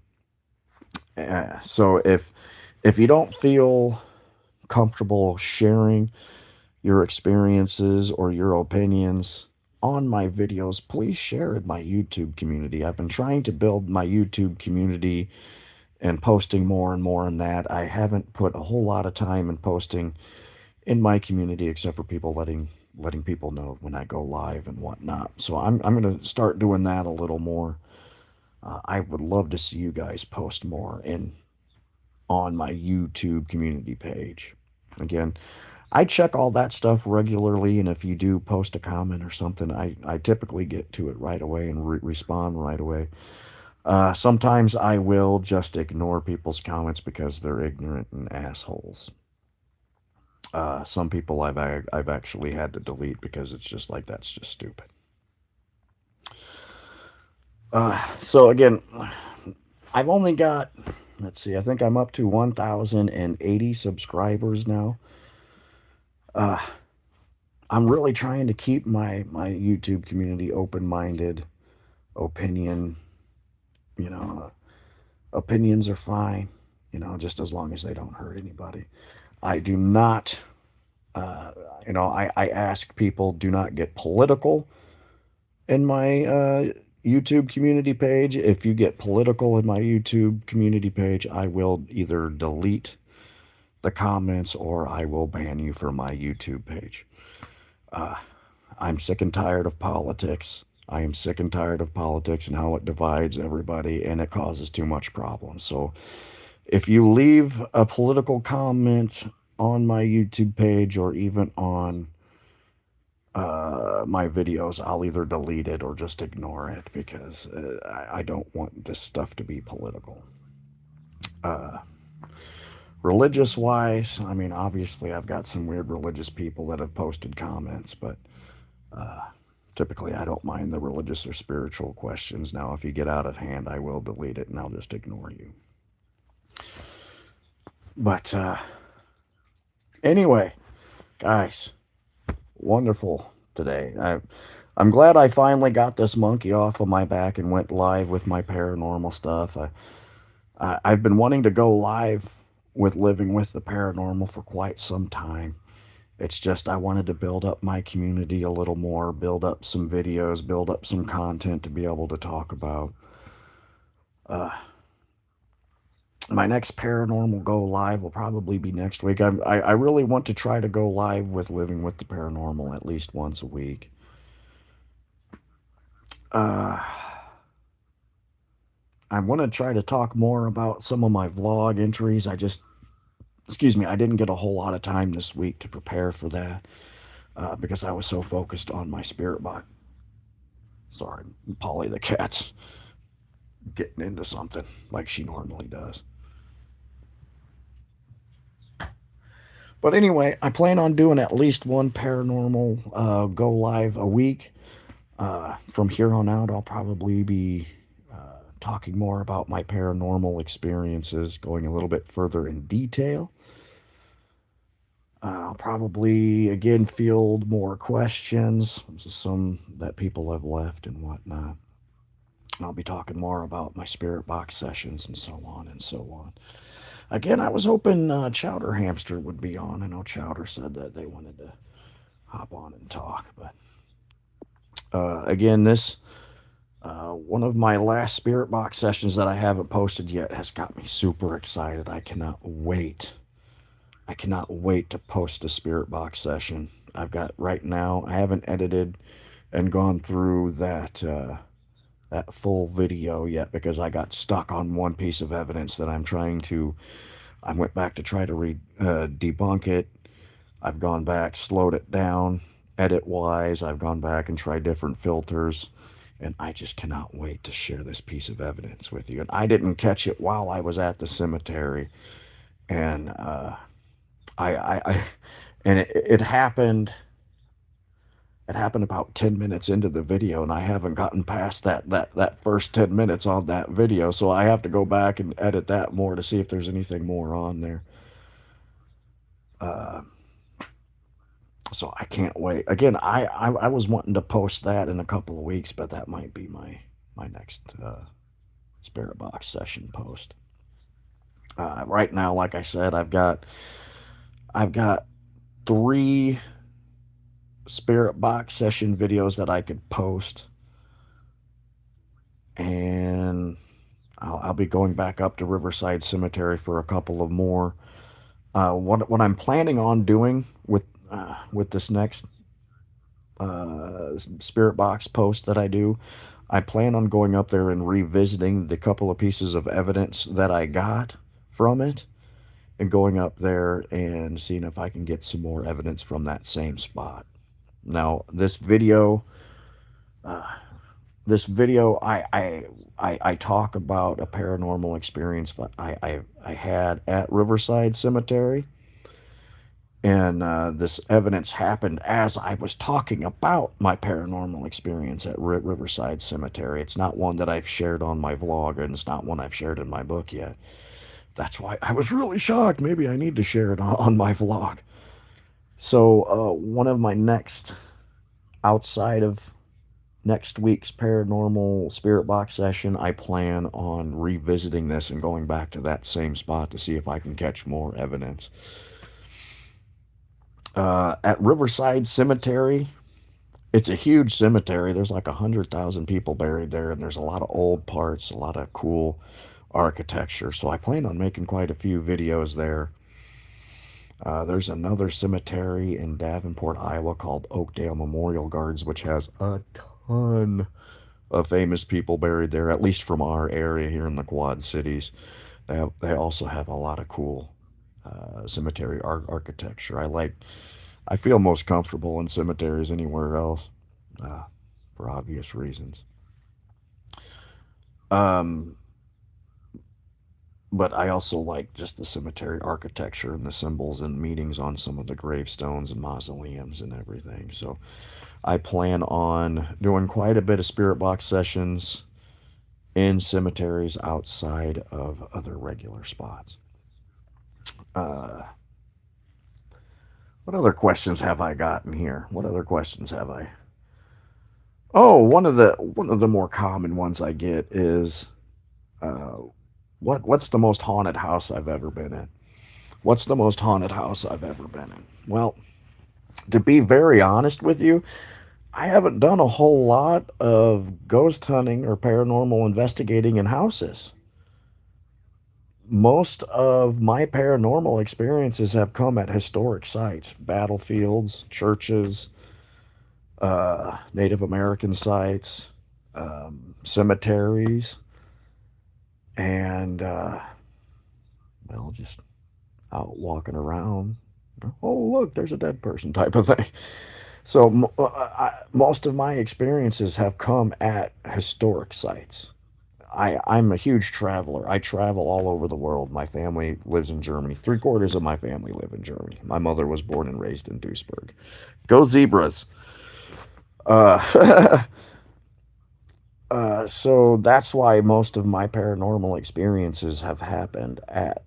So if you don't feel comfortable sharing your experiences or your opinions on my videos, please share in my YouTube community. I've been trying to build my YouTube community and posting more and more in that. I haven't put a whole lot of time in posting in my community except for people letting people know when I go live and whatnot. So I'm going to start doing that a little more. I would love to see you guys post more in on my YouTube community page. Again, I check all that stuff regularly, and if you do post a comment or something, I typically get to it right away and respond right away. Sometimes I will just ignore people's comments because they're ignorant and assholes. Some people I've actually had to delete because it's just like that's just stupid. So again, I've only got, let's see, I think I'm up to 1,080 subscribers now. I'm really trying to keep my YouTube community open minded. Opinion, you know, opinions are fine, just as long as they don't hurt anybody. I do not, uh, I ask people do not get political in my YouTube community page. If you get political in my YouTube community page, I will either delete the comments or I will ban you from my YouTube page. I'm sick and tired of politics. I am sick and tired of politics and how it divides everybody and it causes too much problems. So if you leave a political comment on my YouTube page or even on my videos, I'll either delete it or just ignore it because I don't want this stuff to be political. Religious wise, I mean, obviously, I've got some weird religious people that have posted comments, but typically I don't mind the religious or spiritual questions. Now, if you get out of hand, I will delete it and I'll just ignore you. But anyway, guys, wonderful today. I'm glad I finally got this monkey off of my back and went live with my paranormal stuff. I've been wanting to go live with Living with the Paranormal for quite some time. It's just I wanted to build up my community a little more, build up some videos, build up some content to be able to talk about. My next paranormal go live will probably be next week. I really want to try to go live with Living with the Paranormal at least once a week. I want to try to talk more about some of my vlog entries. I didn't get a whole lot of time this week to prepare for that because I was so focused on my spirit box. Sorry, Polly the cat's getting into something like she normally does. But anyway, I plan on doing at least one paranormal go live a week. From here on out, I'll probably be talking more about my paranormal experiences, going a little bit further in detail. I'll probably again field more questions, some that people have left and whatnot. I'll be talking more about my spirit box sessions and so on and so on. Again, I was hoping Chowder Hamster would be on. I know Chowder said that they wanted to hop on and talk, but again, this one of my last spirit box sessions that I haven't posted yet has got me super excited. I cannot wait. I cannot wait to post the spirit box session. I've got right now, I haven't edited and gone through that full video yet because I got stuck on one piece of evidence that I went back to try to debunk it. I've gone back, slowed it down, edit wise. I've gone back and tried different filters. And I just cannot wait to share this piece of evidence with you. And I didn't catch it while I was at the cemetery. And I and it happened. It happened about 10 minutes into the video, and I haven't gotten past that first 10 minutes on that video. So I have to go back and edit that more to see if there's anything more on there. Uh, so I can't wait. Again, I was wanting to post that in a couple of weeks, but that might be my next spirit box session post. Right now, like I said, I've got 3 spirit box session videos that I could post, and I'll be going back up to Riverside Cemetery for a couple of more. What I'm planning on doing with this next spirit box post that I do, I plan on going up there and revisiting the couple of pieces of evidence that I got from it, and going up there and seeing if I can get some more evidence from that same spot. Now, this video, I talk about a paranormal experience that I had at Riverside Cemetery, and this evidence happened as I was talking about my paranormal experience at Riverside Cemetery. It's not one that I've shared on my vlog, and it's not one I've shared in my book yet. That's why I was really shocked. Maybe I need to share it on my vlog. So one of my next, outside of next week's paranormal spirit box session, I plan on revisiting this and going back to that same spot to see if I can catch more evidence. At Riverside Cemetery, it's a huge cemetery. There's like 100,000 people buried there, and there's a lot of old parts, a lot of cool architecture. So I plan on making quite a few videos there. There's another cemetery in Davenport, Iowa called Oakdale Memorial Gardens, which has a ton of famous people buried there, at least from our area here in the Quad Cities. They also have a lot of cool cemetery architecture. I feel most comfortable in cemeteries anywhere else, for obvious reasons. Um, but I also like just the cemetery architecture and the symbols and meanings on some of the gravestones and mausoleums and everything. So I plan on doing quite a bit of spirit box sessions in cemeteries outside of other regular spots. Uh, what other questions have I gotten here? What other questions have I? Oh, one of the more common ones I get is, uh, what's the most haunted house I've ever been in? What's the most haunted house I've ever been in? Well, to be very honest with you, I haven't done a whole lot of ghost hunting or paranormal investigating in houses. Most of my paranormal experiences have come at historic sites, battlefields, churches, Native American sites, cemeteries, and, well, just out walking around. Oh, look, there's a dead person type of thing. So most of my experiences have come at historic sites. I'm a huge traveler. I travel all over the world. My family lives in Germany. 3/4 of my family live in Germany. My mother was born and raised in Duisburg. Go Zebras! Uh, so that's why most of my paranormal experiences have happened at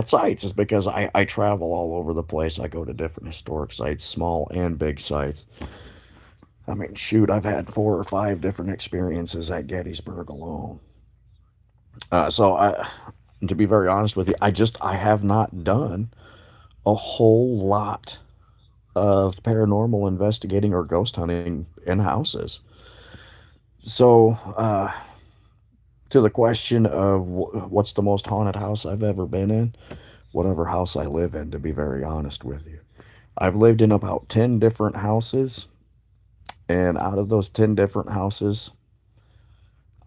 sites, is because I travel all over the place. I go to different historic sites, small and big sites. I mean, shoot, I've had 4 or 5 different experiences at Gettysburg alone. So to be very honest with you, I have not done a whole lot of paranormal investigating or ghost hunting in houses. So, to the question of what's the most haunted house I've ever been in, whatever house I live in, to be very honest with you. I've lived in about 10 different houses, and out of those 10 different houses,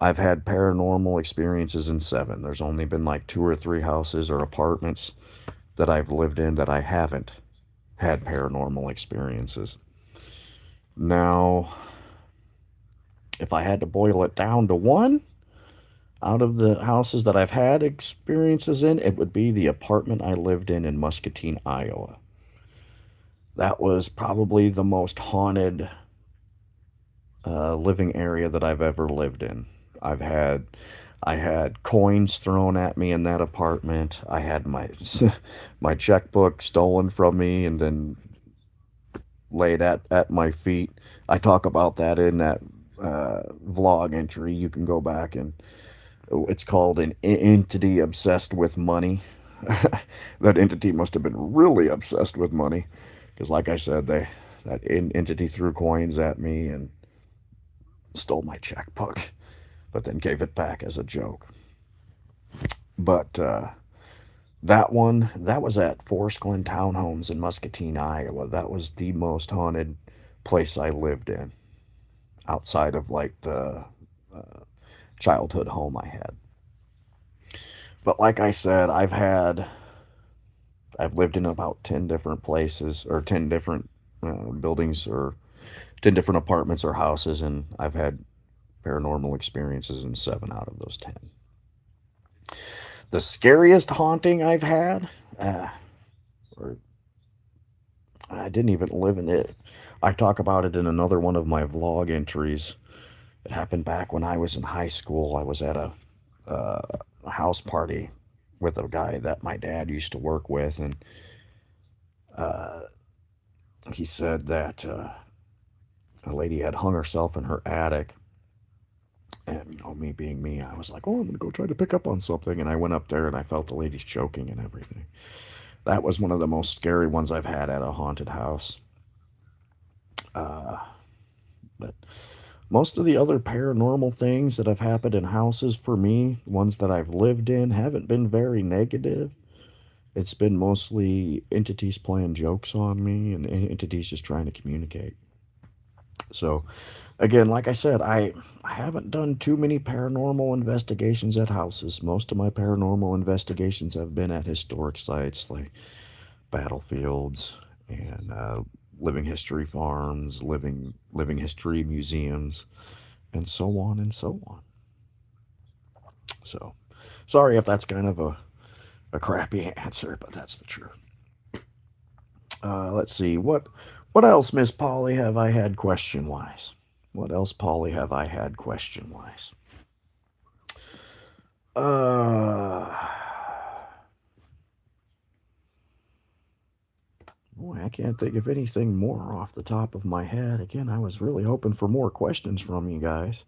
I've had paranormal experiences in 7. There's only been like 2 or 3 houses or apartments that I've lived in that I haven't had paranormal experiences. Now, If I had to boil it down to one out of the houses that I've had experiences in, it would be the apartment I lived in Muscatine, Iowa. That was probably the most haunted living area that I've ever lived in. I've had I had coins thrown at me in that apartment. I had my my checkbook stolen from me and then laid at my feet. I talk about that in that vlog entry. You can go back and it's called an entity obsessed with money. That entity must have been really obsessed with money because, like I said, that entity threw coins at me and stole my checkbook, but then gave it back as a joke. But that was at Forest Glen Townhomes in Muscatine, Iowa. That was the most haunted place I lived in, outside of like the childhood home I had. But like I said, I've lived in about 10 different places or 10 different buildings or 10 different apartments or houses, and I've had paranormal experiences in 7 out of those 10. The scariest haunting I've had, or I didn't even live in it. I talk about it in another one of my vlog entries. It happened back when I was in high school. I was at a house party with a guy that my dad used to work with, and uh, he said that a lady had hung herself in her attic. And, me being me, I was like, oh, I'm going to go try to pick up on something. And I went up there and I felt the lady's choking and everything. That was one of the most scary ones I've had at a haunted house. Uh, but most of the other paranormal things that have happened in houses for me, ones that I've lived in, haven't been very negative. It's been mostly entities playing jokes on me and entities just trying to communicate. So, again, like I said, I haven't done too many paranormal investigations at houses. Most of my paranormal investigations have been at historic sites like battlefields and living history farms, living history museums, and so on and so on. So, sorry if that's kind of a crappy answer, but that's the truth. Let's see what else, Miss Polly, have I had question wise? What else, Polly, have I had question wise? Boy, I can't think of anything more off the top of my head. Again, I was really hoping for more questions from you guys.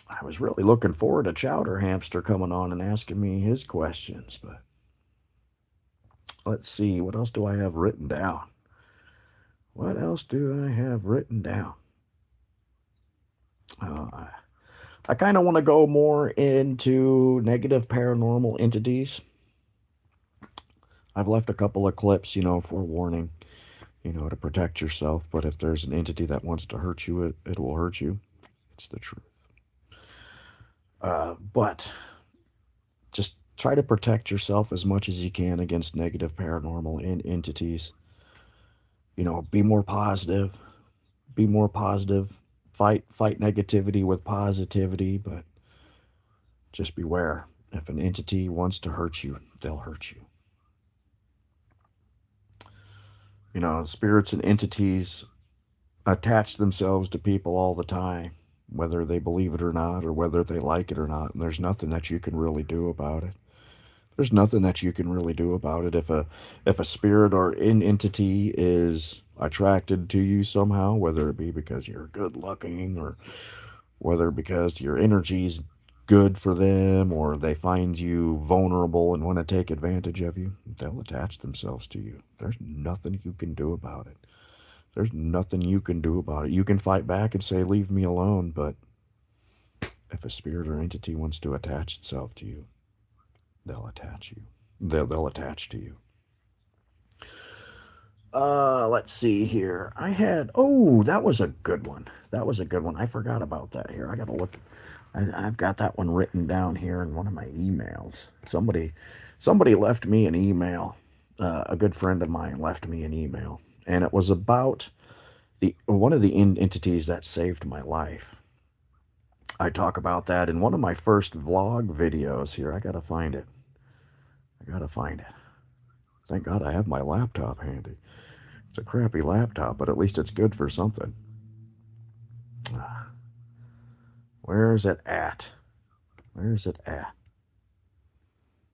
I was really looking forward to Chowder Hamster coming on and asking me his questions, but let's see, what else do I have written down? What else do I have written down? Uh, I kind of want to go more into negative paranormal entities. I've left a couple of clips, for warning, to protect yourself. But if there's an entity that wants to hurt you, it will hurt you. It's the truth. But just try to protect yourself as much as you can against negative paranormal entities. Be more positive. Be more positive. Fight negativity with positivity, but just beware. If an entity wants to hurt you, they'll hurt you. Spirits and entities attach themselves to people all the time, whether they believe it or not, or whether they like it or not. And there's nothing that you can really do about it. There's nothing that you can really do about it. If a spirit or an entity is attracted to you somehow, whether it be because you're good looking or whether because your energy's good for them or they find you vulnerable and want to take advantage of you, they'll attach themselves to you. There's nothing you can do about it. There's nothing you can do about it. You can fight back and say, leave me alone, but if a spirit or entity wants to attach itself to you, they'll attach you. They'll attach to you. Let's see here. That was a good one. That was a good one. I forgot about that here. I gotta look. I've got that one written down here in one of my emails. Somebody left me an email. A good friend of mine left me an email, and it was about The one of the entities that saved my life. I talk about that in one of my first vlog videos here. I gotta find it. I gotta find it. Thank God I have my laptop handy. It's a crappy laptop, but at least it's good for something. Ah, where's it at? Where's it at?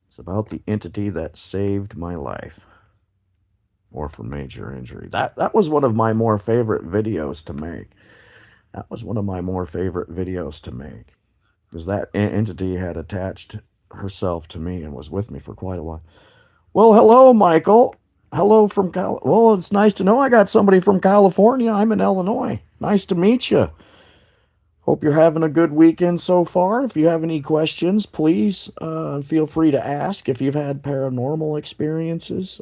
It's about the entity that saved my life, or from major injury. That was one of my more favorite videos to make. That was one of my more favorite videos to make. Because that entity had attached herself to me and was with me for quite a while. Well, hello, Michael. Hello from Cal. Well, it's nice to know I got somebody from California. I'm in Illinois. Nice to meet you. Hope you're having a good weekend so far. If you have any questions, please feel free to ask. If you've had paranormal experiences,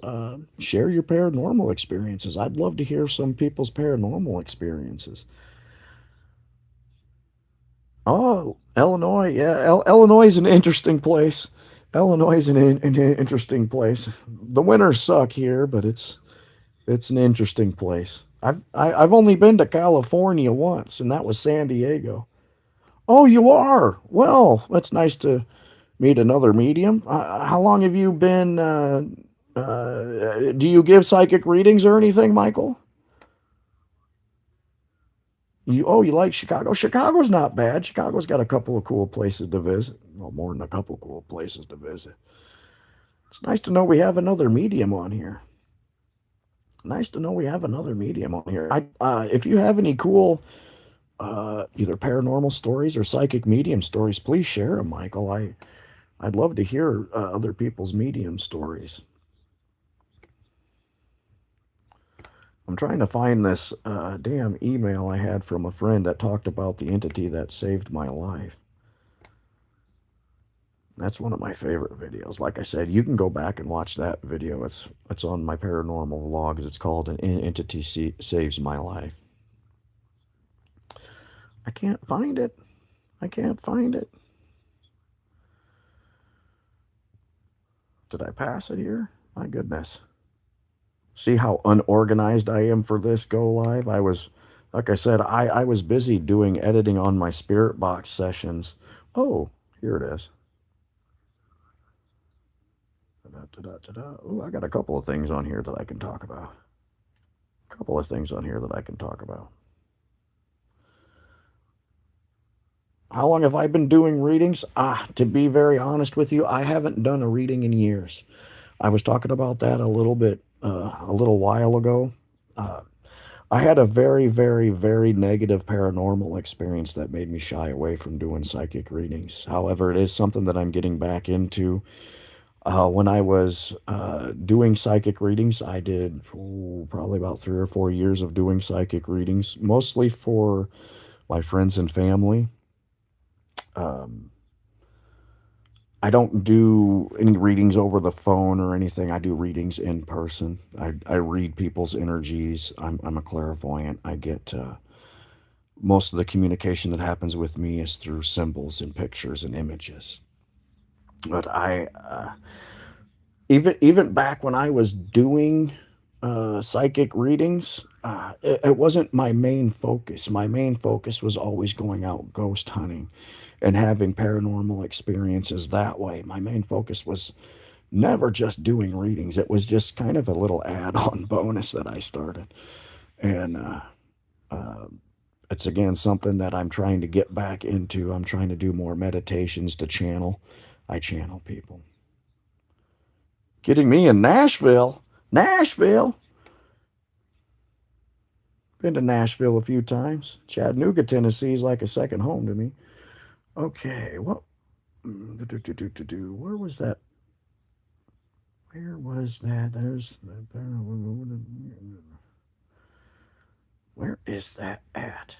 share your paranormal experiences. I'd love to hear some people's paranormal experiences. Oh, Illinois. Yeah, Illinois is an interesting place. Illinois is an interesting place. The winters suck here, but it's an interesting place. I've only been to California once, and that was San Diego. Oh, you are? Well, it's nice to meet another medium. How long have you been? Do you give psychic readings or anything, Michael? You like Chicago? Chicago's not bad. Chicago's got a couple of cool places to visit. Well, more than a couple of cool places to visit. It's nice to know we have another medium on here. Nice to know we have another medium on here. If you have any cool either paranormal stories or psychic medium stories, please share them, Michael. I'd love to hear other people's medium stories. I'm trying to find this damn email I had from a friend that talked about the entity that saved my life. That's one of my favorite videos. Like I said, you can go back and watch that video. It's on my paranormal vlogs. It's called "An Entity Saves My Life." I can't find it. I can't find it. Did I pass it here? My goodness. See how unorganized I am for this go live? Like I said, I was busy doing editing on my spirit box sessions. Oh, here it is. Oh, I got a couple of things on here that I can talk about. A couple of things on here that I can talk about. How long have I been doing readings? To be very honest with you, I haven't done a reading in years. I was talking about that a little while ago. Uh, I had a very, very, very negative paranormal experience that made me shy away from doing psychic readings. However, it is something that I'm getting back into. When I was doing psychic readings, I did probably about 3 or 4 years of doing psychic readings, mostly for my friends and family. Um, I don't do any readings over the phone or anything. I do readings in person. I read people's energies. I'm a clairvoyant. I get most of the communication that happens with me is through symbols and pictures and images. But even back when I was doing psychic readings, it wasn't my main focus. My main focus was always going out ghost hunting and having paranormal experiences that way. My main focus was never just doing readings. It was just kind of a little add-on bonus that I started. And uh, it's again something that I'm trying to get back into. I'm trying to do more meditations to channel. I channel people. Getting me in Nashville. Nashville. Been to Nashville a few times. Chattanooga, Tennessee is like a second home to me. Okay, what? Where was that? Where was that? Where is that at?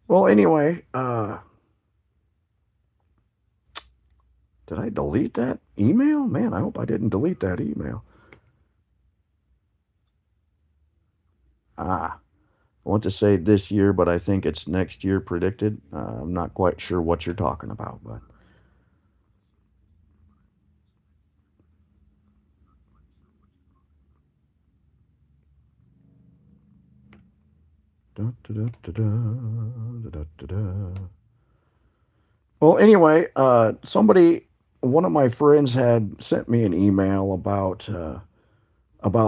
Well, anyway, did I delete that email? Man, I hope I didn't delete that email. I want to say this year, but I think it's next year predicted. I'm not quite sure what you're talking about, Well, anyway, one of my friends had sent me an email about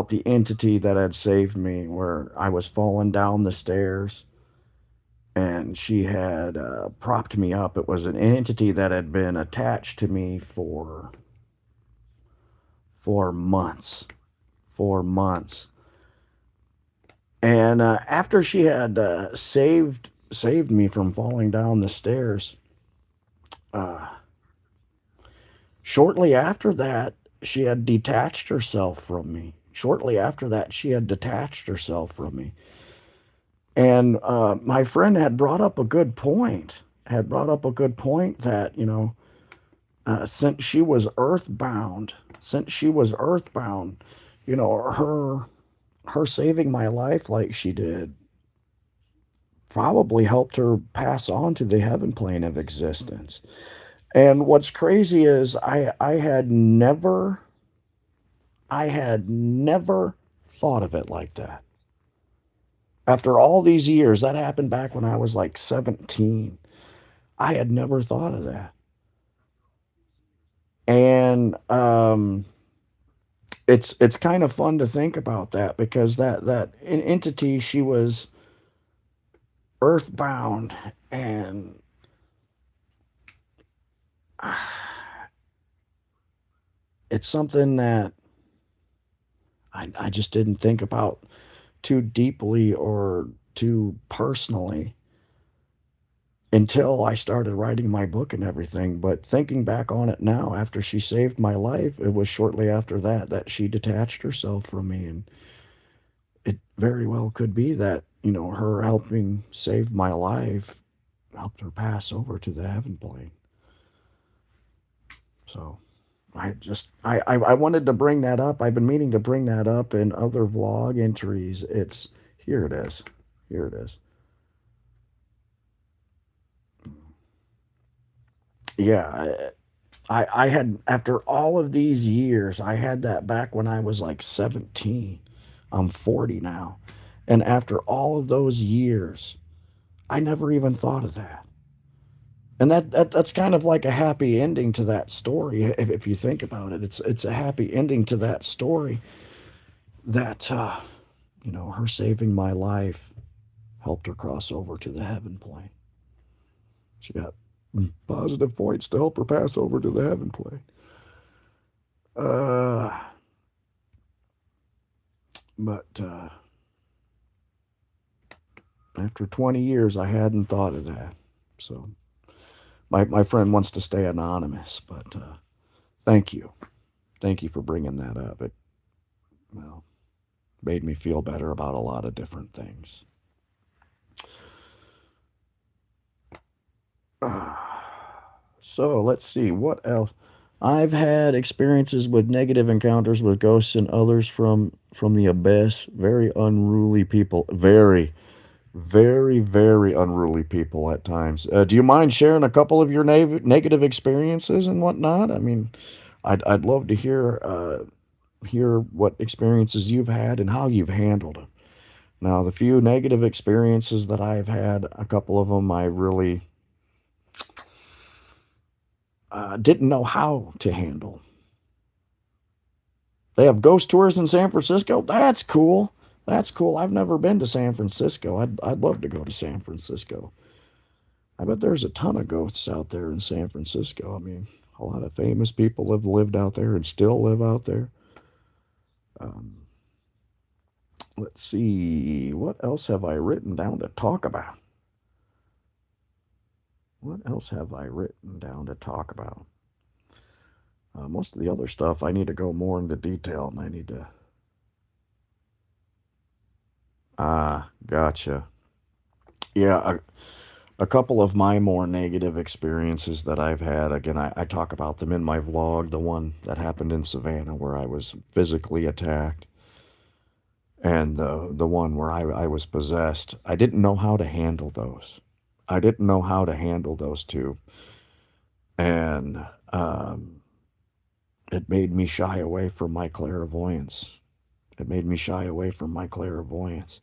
the entity that had saved me, where I was falling down the stairs, and she had propped me up. It was an entity that had been attached to me for months, 4 months. And after she had saved me from falling down the stairs, uh, shortly after that, she had detached herself from me. Shortly after that, she had detached herself from me. And my friend had brought up a good point. Had brought up a good point that, since she was earthbound, her saving my life like she did probably helped her pass on to the heaven plane of existence. And what's crazy is I had never thought of it like that. After all these years, that happened back when I was like 17. I had never thought of that. And it's kind of fun to think about that, because that entity, she was earthbound, and it's something that I just didn't think about too deeply or too personally until I started writing my book and everything. But thinking back on it now, after she saved my life, it was shortly after that she detached herself from me. And it very well could be that, her helping save my life helped her pass over to the heaven plane. So I wanted to bring that up. I've been meaning to bring that up in other vlog entries. It's Here it is. Here it is. Yeah, I had, after all of these years, I had that back when I was like 17. I'm 40 now. And after all of those years, I never even thought of that. And that's kind of like a happy ending to that story. If you think about it, it's a happy ending to that story, that her saving my life helped her cross over to the heaven plane. She got positive points to help her pass over to the heaven plane. Uh, but after 20 years, I hadn't thought of that. So my friend wants to stay anonymous, but thank you. Thank you for bringing that up. It, well, made me feel better about a lot of different things. So let's see, what else. I've had experiences with negative encounters with ghosts and others from the abyss. Very unruly people. Very, very, very unruly people at times. Do you mind sharing a couple of your negative experiences and whatnot? I mean, I'd love to hear what experiences you've had and how you've handled them. Now, the few negative experiences that I've had, a couple of them I really didn't know how to handle. They have ghost tours in San Francisco. That's cool. That's cool. I've never been to San Francisco. I'd love to go to San Francisco. I bet there's a ton of ghosts out there in San Francisco. I mean, a lot of famous people have lived out there and still live out there. Um, let's see. What else have I written down to talk about? What else have I written down to talk about? Most of the other stuff, I need to go more into detail, and I need to. Gotcha. Yeah, a couple of my more negative experiences that I've had. Again, I talk about them in my vlog. The one that happened in Savannah, where I was physically attacked, and the one where I was possessed. I didn't know how to handle those. I didn't know how to handle those two, and it made me shy away from my clairvoyance. It made me shy away from my clairvoyance.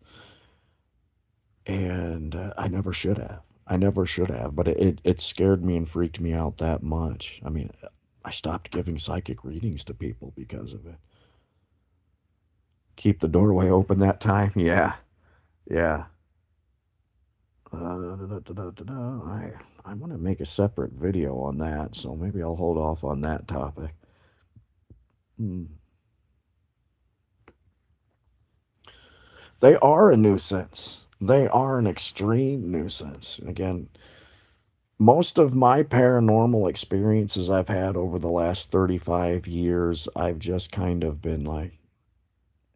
and I never should have. I never should have, but it scared me and freaked me out that much. I mean, I stopped giving psychic readings to people because of it. Keep the doorway open that time. Yeah, yeah. I want to make a separate video on that, so maybe I'll hold off on that topic. Hmm. They are a nuisance. They are an extreme nuisance. Again, most of my paranormal experiences I've had over the last 35 years, I've just kind of been like,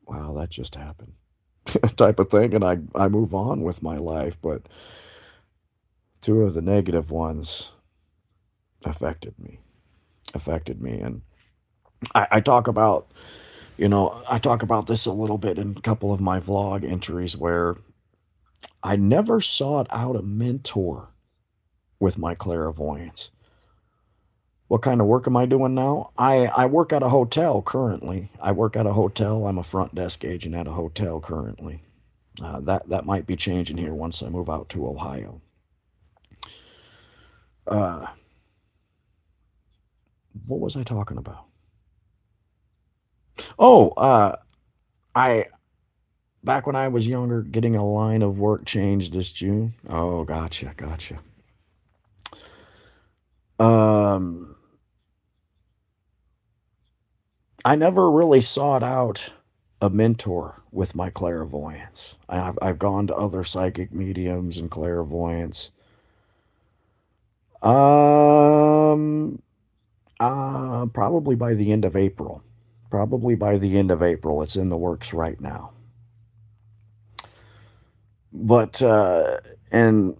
wow, that just happened type of thing. And I move on with my life. But two of the negative ones affected me, affected me. And I talk about, I talk about this a little bit in a couple of my vlog entries where I never sought out a mentor with my clairvoyance. What kind of work am I doing now? I work at a hotel currently. I work at a hotel. I'm a front desk agent at a hotel currently. That might be changing here once I move out to Ohio. Uh, what was I talking about? Oh, I back when I was younger, getting a line of work changed this June. Oh, gotcha, gotcha. Um, I never really sought out a mentor with my clairvoyance. I've gone to other psychic mediums and clairvoyants. Um, Probably by the end of April. Probably by the end of April. It's in the works right now. But and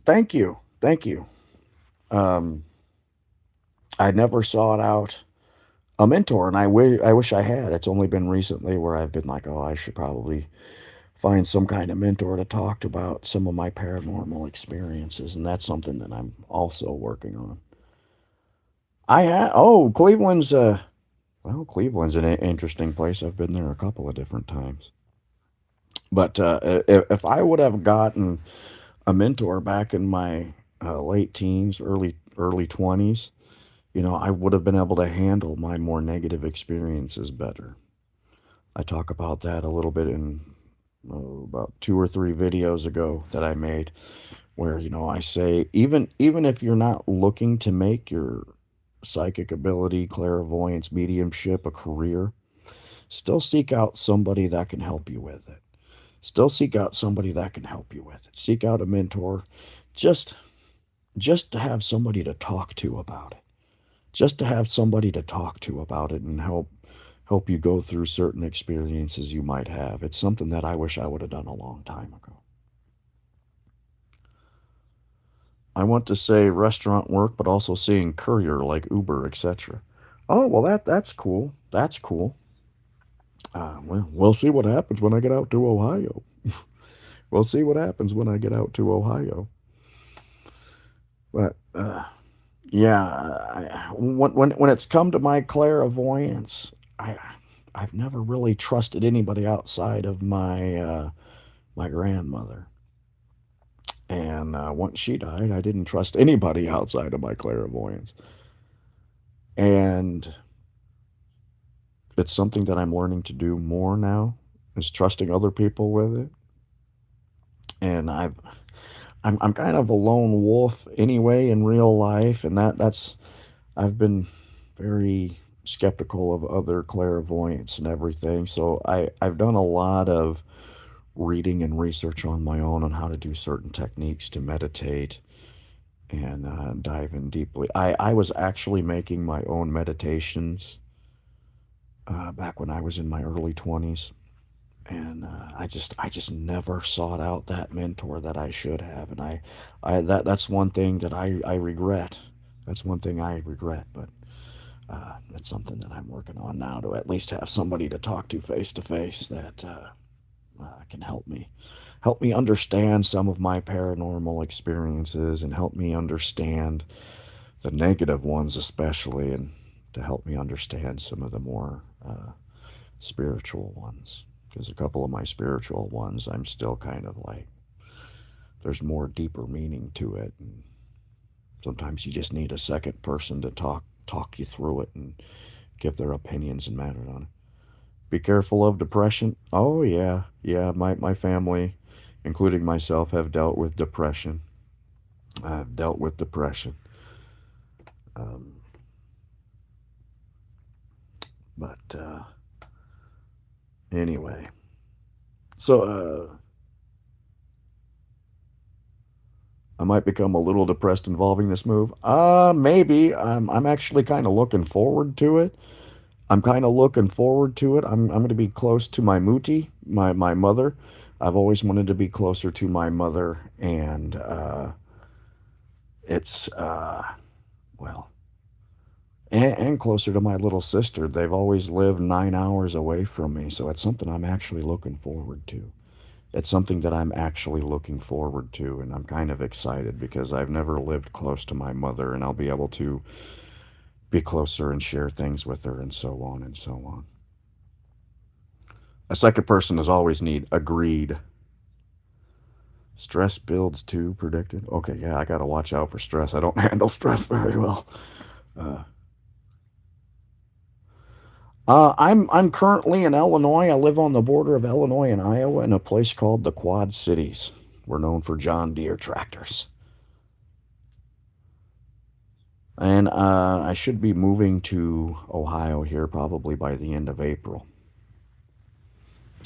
thank you. Um, I never sought out a mentor, and I wish I had. It's only been recently where I've been like, oh, I should probably find some kind of mentor to talk to about some of my paranormal experiences, and that's something that I'm also working on. Cleveland's well, Cleveland's an interesting place. I've been there a couple of different times. But if I would have gotten a mentor back in my late teens, early 20s, I would have been able to handle my more negative experiences better. I talk about that a little bit in about two or three videos ago that I made, where I say even if you're not looking to make your psychic ability, clairvoyance, mediumship a career, still seek out somebody that can help you with it. Still seek out somebody that can help you with it. Seek out a mentor, just just to have somebody to talk to about it. Just to have somebody to talk to about it and help you go through certain experiences you might have. It's something that I wish I would have done a long time ago. I want to say restaurant work, but also seeing courier like Uber, etc. Oh, well, that's cool. That's cool. Well, we'll see what happens when I get out to Ohio. We'll see what happens when I get out to Ohio. But yeah, when it's come to my clairvoyance, I've never really trusted anybody outside of my grandmother. And once she died, I didn't trust anybody outside of my clairvoyance. And it's something that I'm learning to do more now, is trusting other people with it. And I'm kind of a lone wolf anyway in real life, and that's I've been very skeptical of other clairvoyants and everything. So I've done a lot of reading and research on my own on how to do certain techniques to meditate and dive in deeply. I was actually making my own meditations back when I was in my early 20s. And I just never sought out that mentor that I should have, and that's one thing that I regret. That's one thing I regret, but that's something that I'm working on now, to at least have somebody to face that can help me understand some of my paranormal experiences and help me understand the negative ones, especially, and to help me understand some of the more spiritual ones. Because a couple of my spiritual ones, I'm still kind of like, there's more deeper meaning to it. And sometimes you just need a second person to talk you through it and give their opinions and matter on it. Be careful of depression. Oh yeah, yeah. My family, including myself, have dealt with depression. I've dealt with depression. Um, but anyway, so I might become a little depressed involving this move. Maybe. I'm actually kind of looking forward to it. I'm kind of looking forward to it. I'm going to be close to my muti, my mother. I've always wanted to be closer to my mother, and it's well, and closer to my little sister. They've always lived 9 hours away from me, so it's something I'm actually looking forward to. It's something that I'm actually looking forward to, and I'm kind of excited because I've never lived close to my mother, and I'll be able to be closer and share things with her, and so on and so on. A second person is always need. Agreed. Stress builds too, predicted. Okay, yeah, I gotta watch out for stress. I don't handle stress very well. Uh, I'm currently in Illinois. I live on the border of Illinois and Iowa in a place called the Quad Cities. We're known for John Deere tractors. And I should be moving to Ohio here probably by the end of April.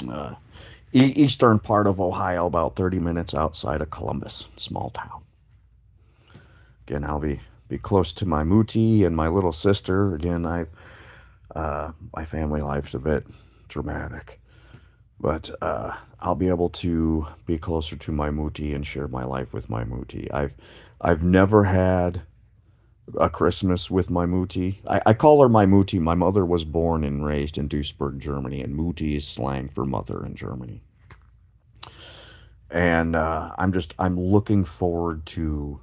Uh, Eastern part of Ohio, about 30 minutes outside of Columbus, small town. Again, I'll be close to my muti and my little sister. Again, my family life's a bit dramatic, but I'll be able to be closer to my muti and share my life with my muti. I've never had a Christmas with my muti. I call her my muti. My mother was born and raised in Duisburg, Germany, and muti is slang for mother in Germany. And I'm looking forward to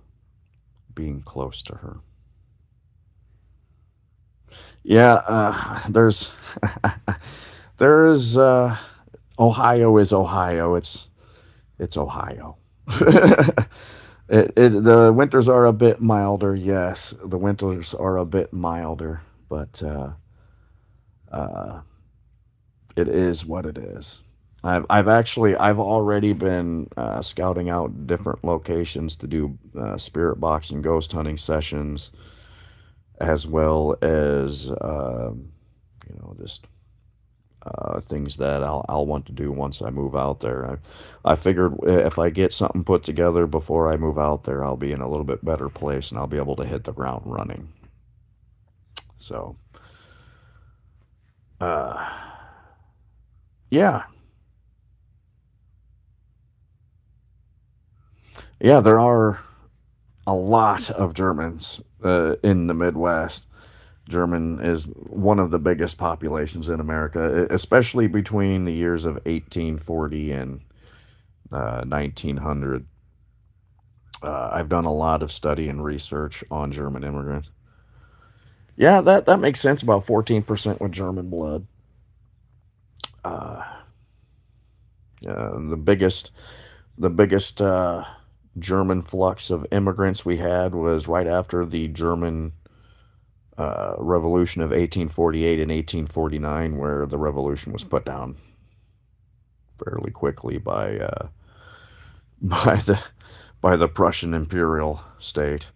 being close to her. Yeah, there's Ohio is Ohio. It's Ohio. The winters are a bit milder. Yes, the winters are a bit milder, but uh, it is what it is. I've already been scouting out different locations to do spirit box and ghost hunting sessions, as well as just things that I'll want to do once I move out there. I figured if I get something put together before I move out there, I'll be in a little bit better place and I'll be able to hit the ground running. So, uh, yeah, yeah, there are a lot of Germans in the Midwest. German is one of the biggest populations in America, especially between the years of 1840 and 1900. I've done a lot of study and research on German immigrants. Yeah, that makes sense. About 14% with German blood. Uh, the biggest German flux of immigrants we had was right after the German Revolution of 1848 and 1849, where the revolution was put down fairly quickly by the by the Prussian imperial state.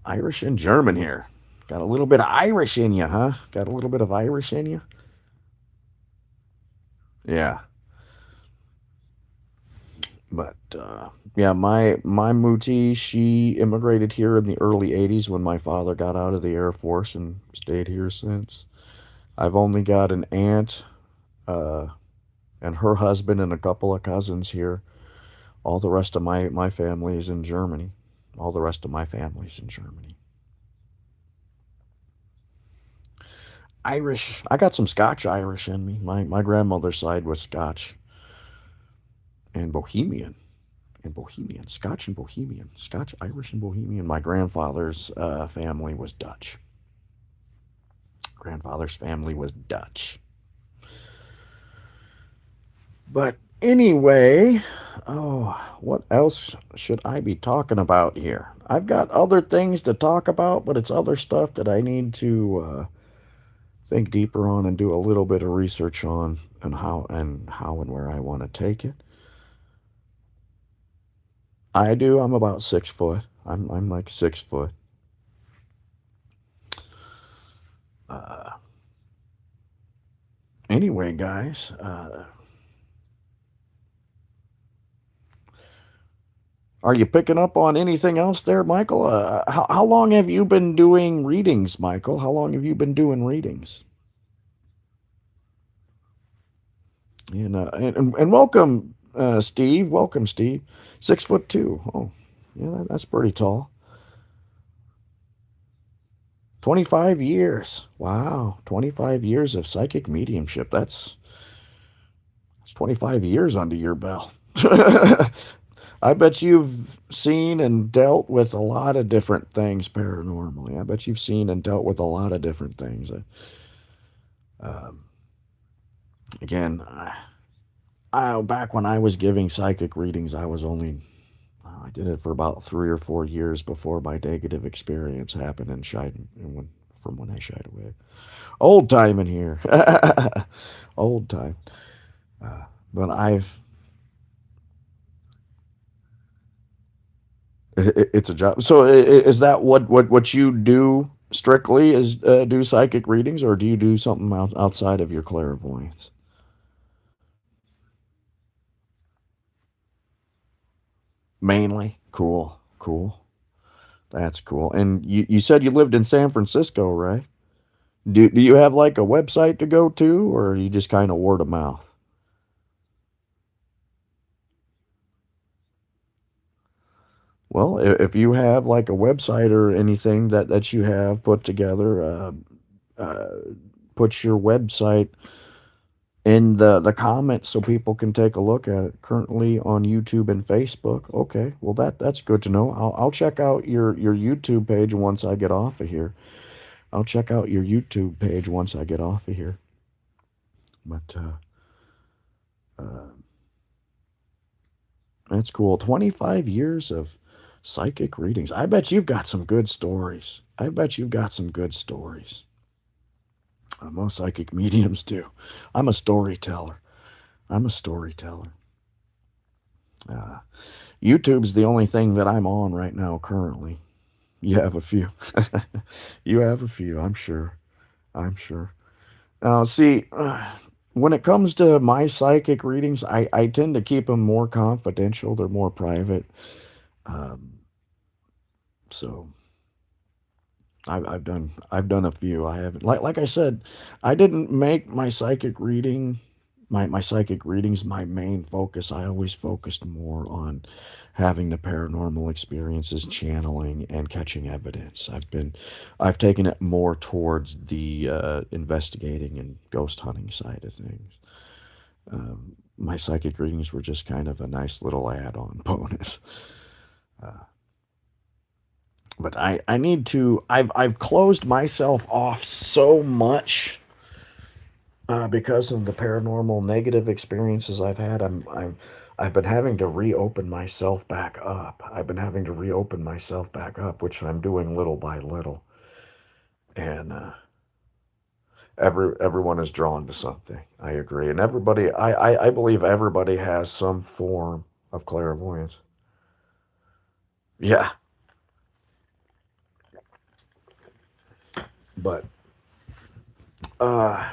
Irish and German here. Got a little bit of Irish in you, huh? Got a little bit of Irish in you? Yeah. But yeah, my Muti, she immigrated here in the early 80s when my father got out of the Air Force and stayed here since. I've only got an aunt uh, and her husband and a couple of cousins here. All the rest of my family is in Germany. All the rest of my family's in Germany. Irish. I got some Scotch Irish in me. My grandmother's side was Scotch and Bohemian. And Bohemian. Scotch and Bohemian. Scotch, Irish, and Bohemian. My grandfather's family was Dutch. Grandfather's family was Dutch. But anyway, Oh, what else should I be talking about here? I've got other things to talk about, but it's other stuff that I need to think deeper on and do a little bit of research on, and how and where I want to take it. I do. I'm about 6 foot. I'm like 6 foot. Uh, anyway, guys, are you picking up on anything else there, Michael? How long have you been doing readings, Michael? How long have you been doing readings? And welcome, Steve. Welcome, Steve. 6 foot two. Oh, yeah, that's pretty tall. 25 years. Wow, 25 years of psychic mediumship. That's 25 years under your belt. I bet you've seen and dealt with a lot of different things paranormally. I bet you've seen and dealt with a lot of different things. Um, again, back when I was giving psychic readings, I did it for about 3 or 4 years before my negative experience happened and from when I shied away. Old time in here, old time. Uh, but it's a job. So is that what you do strictly? Is do psychic readings, or do you do something outside of your clairvoyance? Mainly, cool, cool. That's cool. And you said you lived in San Francisco, right? Do you have like a website to go to, or are you just kind of word of mouth? Well, if you have like a website or anything that you have put together, uh, put your website in the comments so people can take a look at it. Currently on YouTube and Facebook. Okay, well that's good to know. I'll check out your YouTube page once I get off of here. I'll check out your YouTube page once I get off of here. But uh, that's cool. 25 years of psychic readings. I bet you've got some good stories. I bet you've got some good stories. Most psychic mediums do. I'm a storyteller. I'm a storyteller. Uh, YouTube's the only thing that I'm on right now currently. You have a few. You have a few, I'm sure. I'm sure. Now, see, when it comes to my psychic readings, I tend to keep them more confidential. They're more private. Um, so I've done a few. I haven't like I said, I didn't make my psychic readings my main focus. I always focused more on having the paranormal experiences, channeling, and catching evidence. I've taken it more towards the investigating and ghost hunting side of things. My psychic readings were just kind of a nice little add-on bonus. Uh, but I need to. I've closed myself off so much because of the paranormal negative experiences I've had. I've been having to reopen myself back up. I've been having to reopen myself back up, which I'm doing little by little. And everyone is drawn to something. I agree, and I believe everybody has some form of clairvoyance. Yeah, but uh,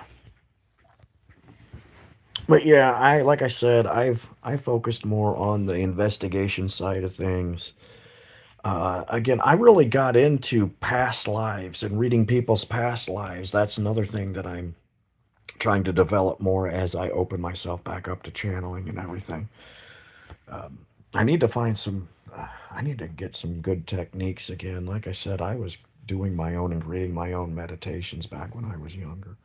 but yeah, I like I said, I focused more on the investigation side of things. Again, I really got into past lives and reading people's past lives. That's another thing that I'm trying to develop more as I open myself back up to channeling and everything. I need to find some, I need to get some good techniques again. Like I said, I was doing my own and reading my own meditations back when I was younger.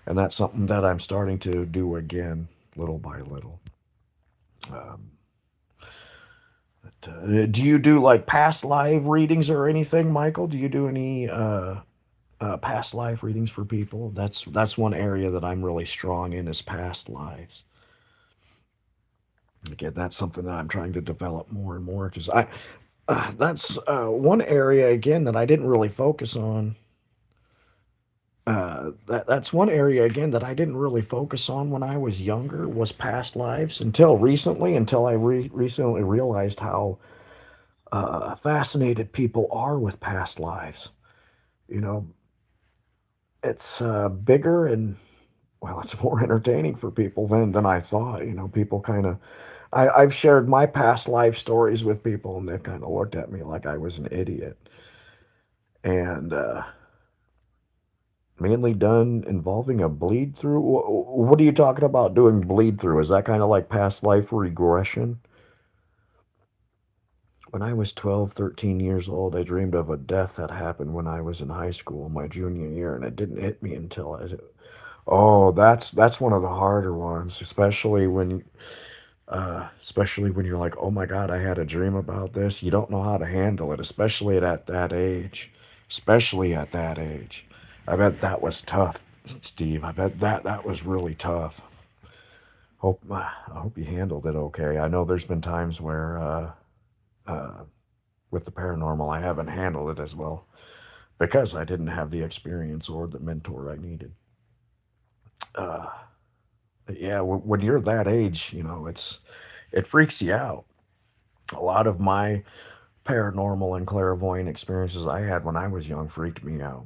And that's something that I'm starting to do again, little by little. Um, do you do like past live readings or anything, Michael? Do you do any past life readings for people? That's one area that I'm really strong in is past lives. Again, that's something that I'm trying to develop more and more because I that's one area again that I didn't really focus on. That's one area again that I didn't really focus on when I was younger was past lives until recently, until I recently realized how fascinated people are with past lives. You know, it's bigger and well, it's more entertaining for people than I thought. You know, people kind of I've shared my past life stories with people, and they've kind of looked at me like I was an idiot. And mainly done involving a bleed through. What are you talking about doing bleed through? Is that kind of like past life regression? When I was 12, 13 years old, I dreamed of a death that happened when I was in high school, my junior year, and it didn't hit me until I. Oh, that's one of the harder ones, especially when you're like, oh my God, I had a dream about this. You don't know how to handle it, especially at that age. Especially at that age. I bet that was tough, Steve. I bet that was really tough. I hope you handled it okay. I know there's been times where with the paranormal I haven't handled it as well because I didn't have the experience or the mentor I needed. Yeah, when you're that age, it freaks you out. A lot of my paranormal and clairvoyant experiences I had when I was young freaked me out.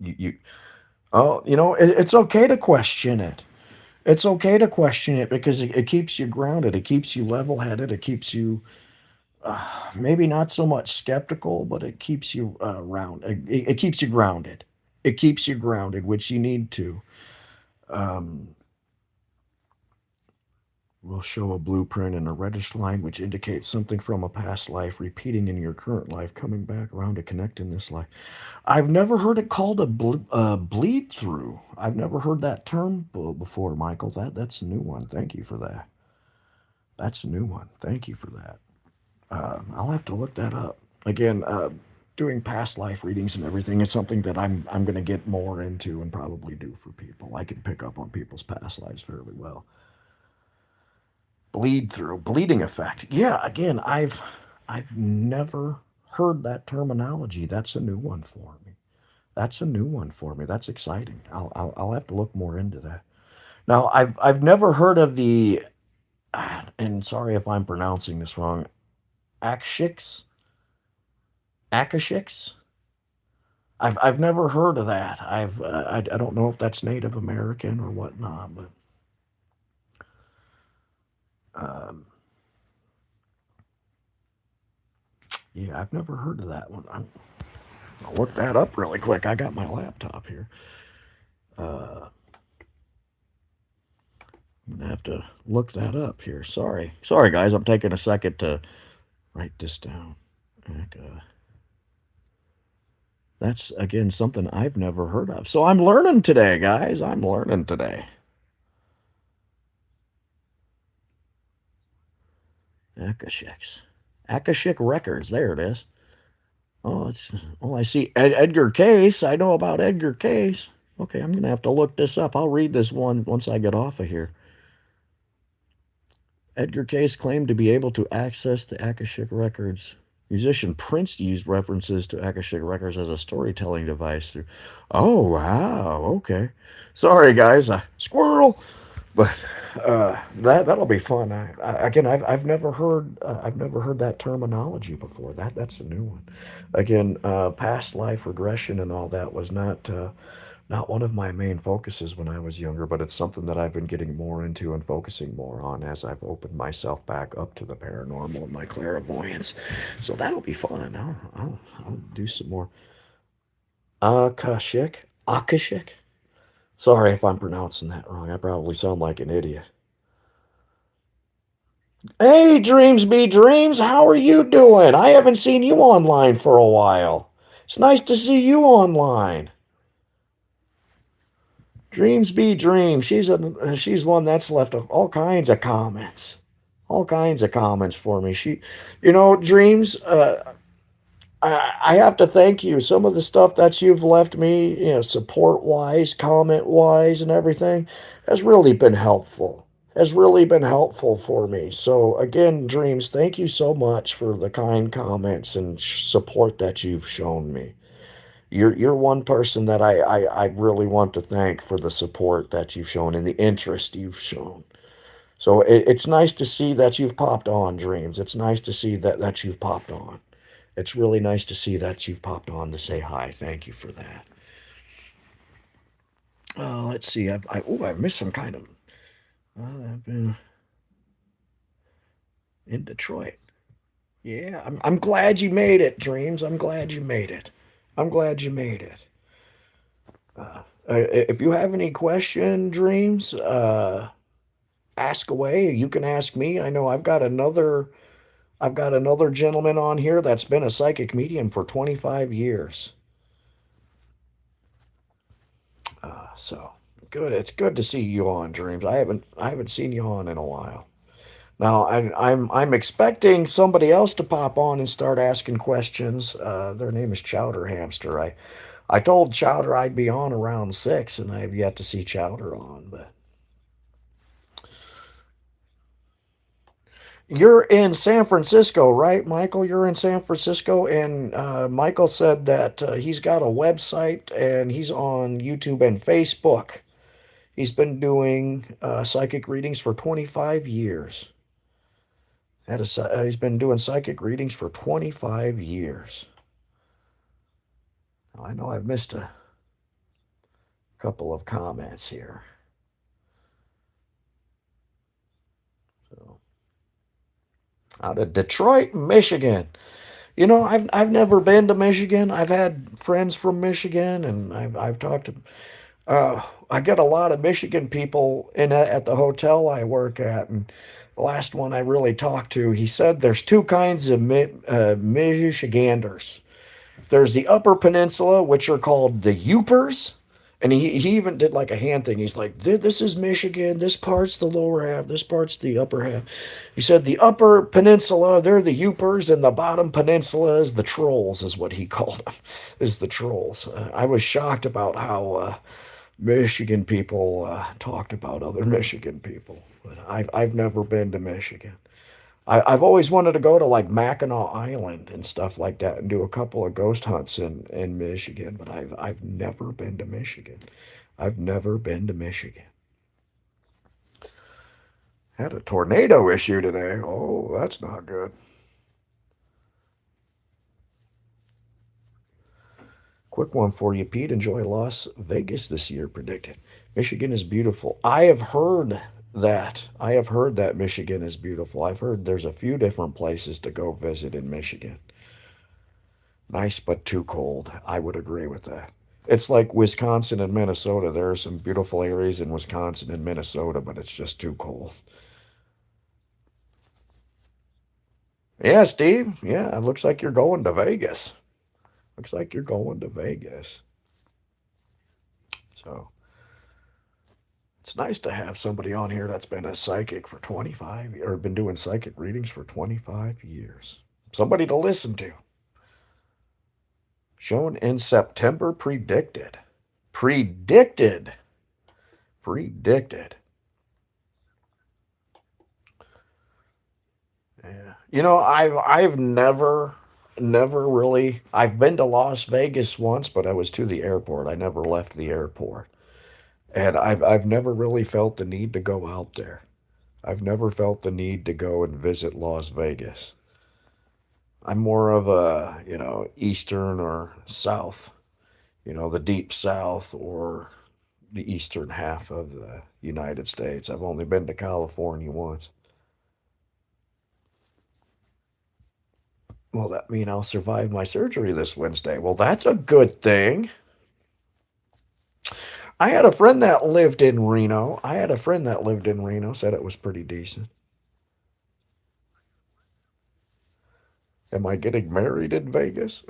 You oh, it's okay to question it. It's okay to question it because it keeps you grounded. It keeps you level headed. It keeps you maybe not so much skeptical, but it keeps you it keeps you grounded. It keeps you grounded, which you need to. Um, will show a blueprint and a reddish line which indicates something from a past life repeating in your current life, coming back around to connect in this life. I've never heard it called a bleed through. I've never heard that term before, Michael. That's a new one. Thank you for that. That's a new one. Thank you for that. I'll have to look that up. Again, doing past life readings and everything is something that I'm going to get more into and probably do for people. I can pick up on people's past lives fairly well. Bleed through, bleeding effect. Yeah, again, I've never heard that terminology. That's a new one for me. That's a new one for me. That's exciting. I'll have to look more into that. Now, I've never heard of the and sorry if I'm pronouncing this wrong. Akashiks, Akashiks. I've never heard of that. I don't know if that's Native American or whatnot, but um, yeah, I've never heard of that one. I'll look that up really quick. I got my laptop here. Uh, I'm gonna have to look that up here. Sorry, guys. I'm taking a second to write this down. That's again something I've never heard of. So I'm learning today, guys. I'm learning today. Akashiks. Akashic Records. There it is. I see Edgar Case. I know about Edgar Case. Okay, I'm gonna have to look this up. I'll read this one once I get off of here. Edgar Case claimed to be able to access the Akashic Records. Musician Prince used references to Akashic Records as a storytelling device through. Oh wow, okay. Sorry guys, squirrel. But that'll be fun. Again, I've never heard that terminology before. That's a new one. Again, past life regression and all that was not one of my main focuses when I was younger, but it's something that I've been getting more into and focusing more on as I've opened myself back up to the paranormal and my clairvoyance. So that'll be fun. I'll do some more Akashic. Sorry if I'm pronouncing that wrong. I probably sound like an idiot. Hey, Dreams Be Dreams, how are you doing? I haven't seen you online for a while. It's nice to see you online. Dreams Be Dreams. She's one that's left all kinds of comments. All kinds of comments for me. Dreams, I have to thank you. Some of the stuff that you've left me, support wise, comment wise, and everything has really been helpful. has really been helpful for me. So again, Dreams, thank you so much for the kind comments and support that you've shown me. You're one person that I really want to thank for the support that you've shown and the interest you've shown. So it's nice to see that you've popped on, Dreams. It's nice to see that you've popped on. It's really nice to see that you've popped on to say hi. Thank you for that. Let's see. I missed some kind of. I've been in Detroit. Yeah, I'm glad you made it, Dreams. I'm glad you made it. I'm glad you made it. If you have any question, Dreams, ask away. You can ask me. I know I've got another gentleman on here that's been a psychic medium for 25 years. So good. It's good to see you on, Dreams. I haven't seen you on in a while. Now I'm expecting somebody else to pop on and start asking questions. Their name is Chowder Hamster. I told Chowder I'd be on around 6, and I have yet to see Chowder on. But you're in San Francisco, right, Michael? You're in San Francisco, and Michael said that he's got a website and he's on YouTube and Facebook. He's been doing psychic readings for 25 years. He's been doing psychic readings for 25 years. Now, I know I've missed a couple of comments here. So, out of Detroit, Michigan. I've never been to Michigan. I've had friends from Michigan, and I've talked to. I get a lot of Michigan people at the hotel I work at, and the last one I really talked to, he said there's two kinds of Michiganders. There's the Upper Peninsula, which are called the Upers. And he even did like a hand thing. He's like, this is Michigan. This part's the lower half. This part's the upper half. He said the Upper Peninsula, they're the Upers, and the bottom peninsula is the Trolls, is what he called them, is the Trolls. I was shocked about how Michigan people talked about other Michigan people. But I've never been to Michigan. I've always wanted to go to like Mackinac Island and stuff like that and do a couple of ghost hunts in Michigan, but I've never been to Michigan. I've never been to Michigan. Had a tornado issue today. Oh, that's not good. Quick one for you, Pete. Enjoy Las Vegas this year, predicted. Michigan is beautiful. I have heard that. I have heard that Michigan is beautiful. I've heard there's a few different places to go visit in Michigan. Nice, but too cold. I would agree with that. It's like Wisconsin and Minnesota. There are some beautiful areas in Wisconsin and Minnesota, but it's just too cold. Yeah, Steve. Yeah, it looks like you're going to Vegas. Looks like you're going to Vegas. So it's nice to have somebody on here that's been a psychic for 25 or been doing psychic readings for 25 years. Somebody to listen to. Shown in September, predicted. Predicted. Predicted. Yeah. I've never really. I've been to Las Vegas once, but I was to the airport. I never left the airport. And I've never really felt the need to go out there. I've never felt the need to go and visit Las Vegas. I'm more of a, eastern or south, the deep south or the eastern half of the United States. I've only been to California once. Well, that mean I'll survive my surgery this Wednesday. Well, that's a good thing. I had a friend that lived in Reno. Said it was pretty decent. Am I getting married in Vegas?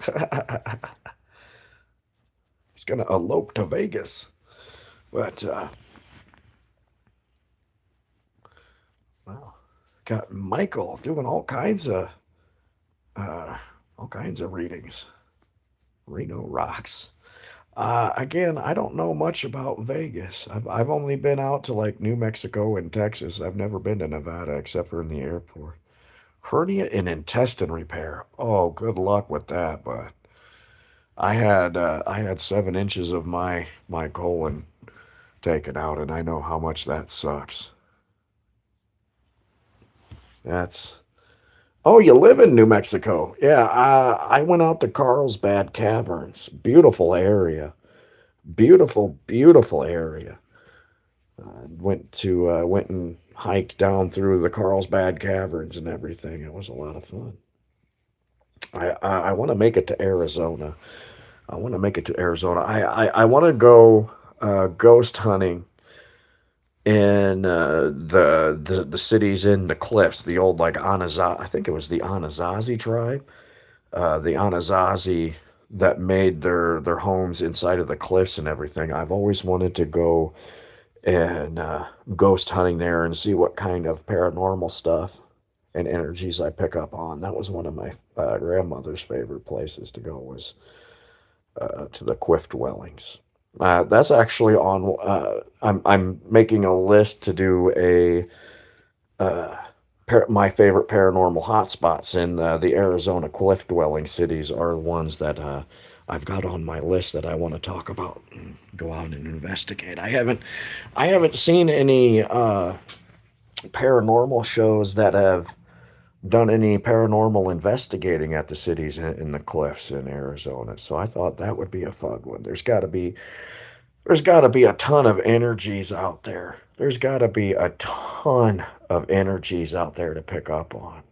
He's going to elope to Vegas. But, well, got Michael doing all kinds of readings. Reno rocks. Again, I don't know much about Vegas. I've only been out to like New Mexico and Texas. I've never been to Nevada except for in the airport. Hernia and intestine repair. Oh, good luck with that. But I had 7 inches of my colon taken out, and I know how much that sucks. That's Oh, you live in New Mexico? Yeah, I went out to Carlsbad Caverns. Beautiful area. Beautiful, beautiful area. Went and hiked down through the Carlsbad Caverns and everything. It was a lot of fun. I want to make it to Arizona. I want to make it to Arizona. I want to go ghost hunting in the cities in the cliffs, the old like Anasazi. I think it was the Anasazi tribe, the Anasazi that made their homes inside of the cliffs and everything. I've always wanted to go and ghost hunting there and see what kind of paranormal stuff and energies I pick up on. That was one of my grandmother's favorite places to go was to the cliff dwellings. That's actually on. I'm making a list to do my favorite paranormal hotspots in the Arizona cliff dwelling cities are the ones that I've got on my list that I want to talk about and go out and investigate. I haven't seen any paranormal shows that have done any paranormal investigating at the cities in the cliffs in Arizona. So I thought that would be a fun one. There's got to be a ton of energies out there. There's got to be a ton of energies out there to pick up on.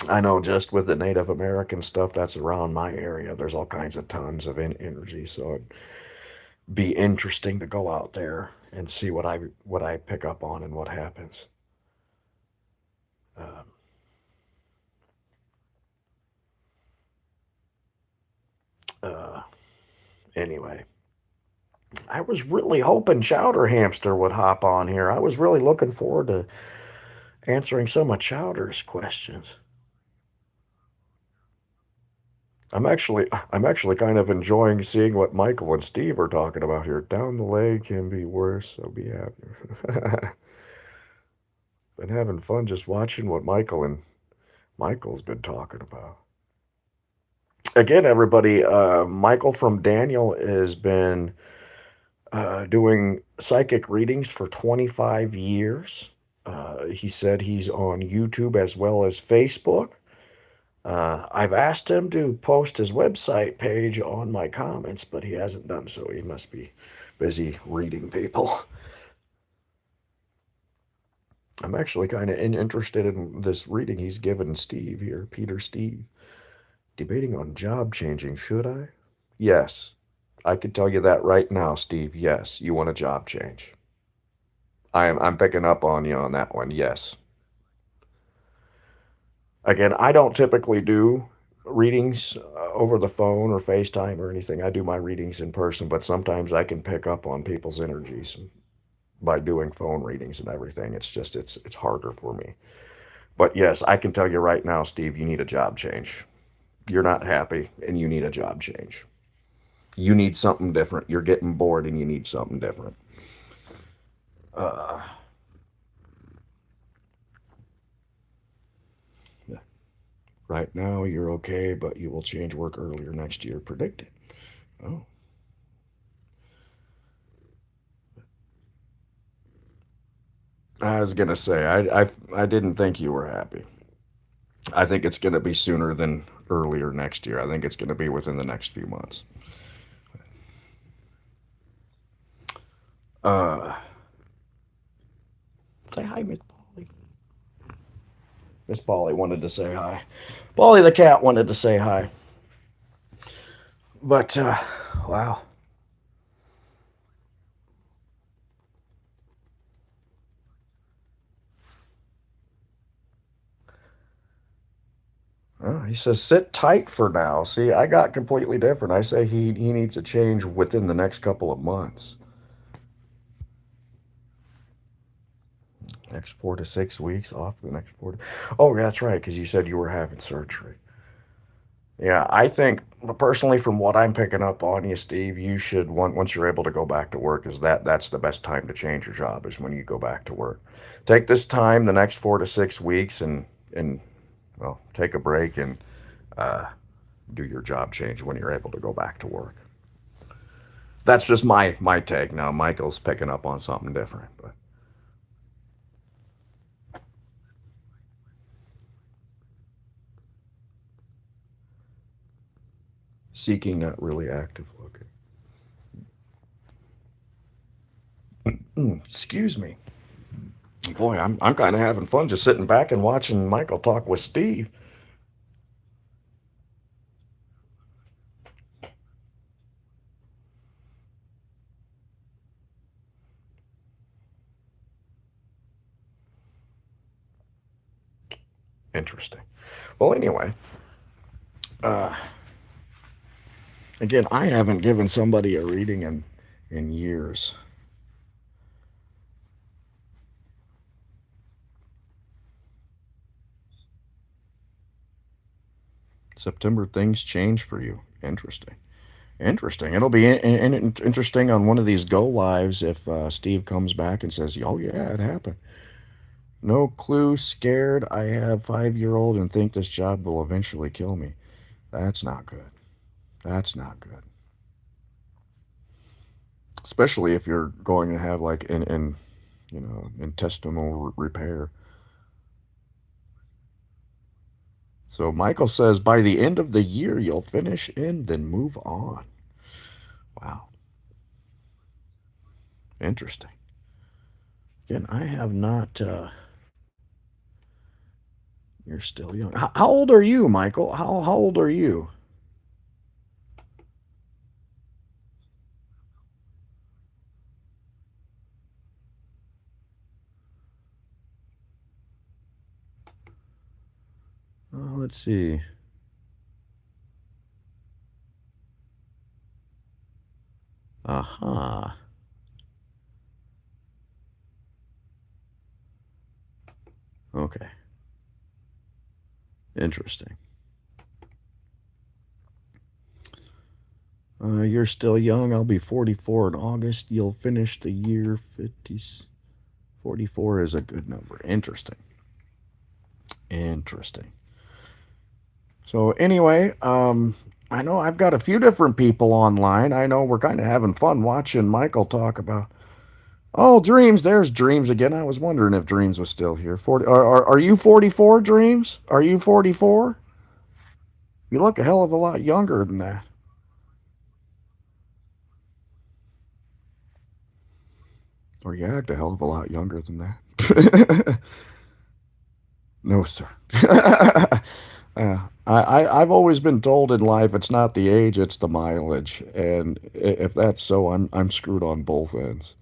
I know just with the Native American stuff that's around my area, there's all kinds of tons of energy. So it'd be interesting to go out there and see what I pick up on and what happens. Um, uh, anyway, I was really hoping Chowder Hamster would hop on here. I was really looking forward to answering some of Chowder's questions. I'm actually kind of enjoying seeing what Michael and Steve are talking about here. Down the leg can be worse, so be happy. Been having fun just watching what Michael's been talking about. Again, everybody, Michael from Daniel has been doing psychic readings for 25 years. He said he's on YouTube as well as Facebook. I've asked him to post his website page on my comments, but he hasn't done so. He must be busy reading people. I'm actually kind of interested in this reading he's given Steve here, Peter Steve. Debating on job changing, should I? Yes. I can tell you that right now, Steve. Yes, you want a job change. I'm picking up on you on that one. Yes. Again, I don't typically do readings over the phone or FaceTime or anything. I do my readings in person, but sometimes I can pick up on people's energies by doing phone readings and everything. It's harder for me. But yes, I can tell you right now, Steve, you need a job change. You're not happy and you need a job change. You need something different. You're getting bored and you need something different. Uh, right now, you're okay, but you will change work earlier next year, predicted. Oh, I was gonna say I didn't think you were happy. I think it's gonna be sooner than earlier next year. I think it's gonna be within the next few months. Uh, say hi, Miss Polly. Miss Polly wanted to say hi. Polly the cat wanted to say hi. But wow. He says sit tight for now. See, I got completely different. I say he needs a change within the next couple of months. Next 4 to 6 weeks off the next 4 to... Oh, that's right, because you said you were having surgery. Yeah, I think personally, from what I'm picking up on you, Steve, you should once you're able to go back to work, is that's the best time to change your job is when you go back to work. Take this time, the next 4 to 6 weeks, and well, take a break and uh, do your job change when you're able to go back to work. That's just my take. Now, Michael's picking up on something different, but seeking not really active looking. Excuse me. Boy, I'm kind of having fun just sitting back and watching Michael talk with Steve. Interesting. Well, anyway, uh, again, I haven't given somebody a reading in years. September, things change for you. Interesting. Interesting. It'll be interesting on one of these go lives if Steve comes back and says, "Oh yeah, it happened." No clue. Scared. I have 5-year old and think this job will eventually kill me. That's not good. That's not good. Especially if you're going to have like in intestinal repair. So Michael says by the end of the year you'll finish and then move on. Wow, interesting. Again, I have not. You're still young. How old are you, Michael? How old are you? Let's see. Aha. Okay. Interesting. You're still young. I'll be 44 in August. You'll finish the year 50. 44 is a good number. Interesting. Interesting. So anyway, I know I've got a few different people online. I know we're kind of having fun watching Michael talk about. Oh, Dreams. There's Dreams again. I was wondering if Dreams was still here. 40. Are you 44, Dreams? Are you 44? You look a hell of a lot younger than that. Or you act a hell of a lot younger than that. No, sir. I've always been told in life it's not the age, it's the mileage, and if that's so, I'm screwed on both ends.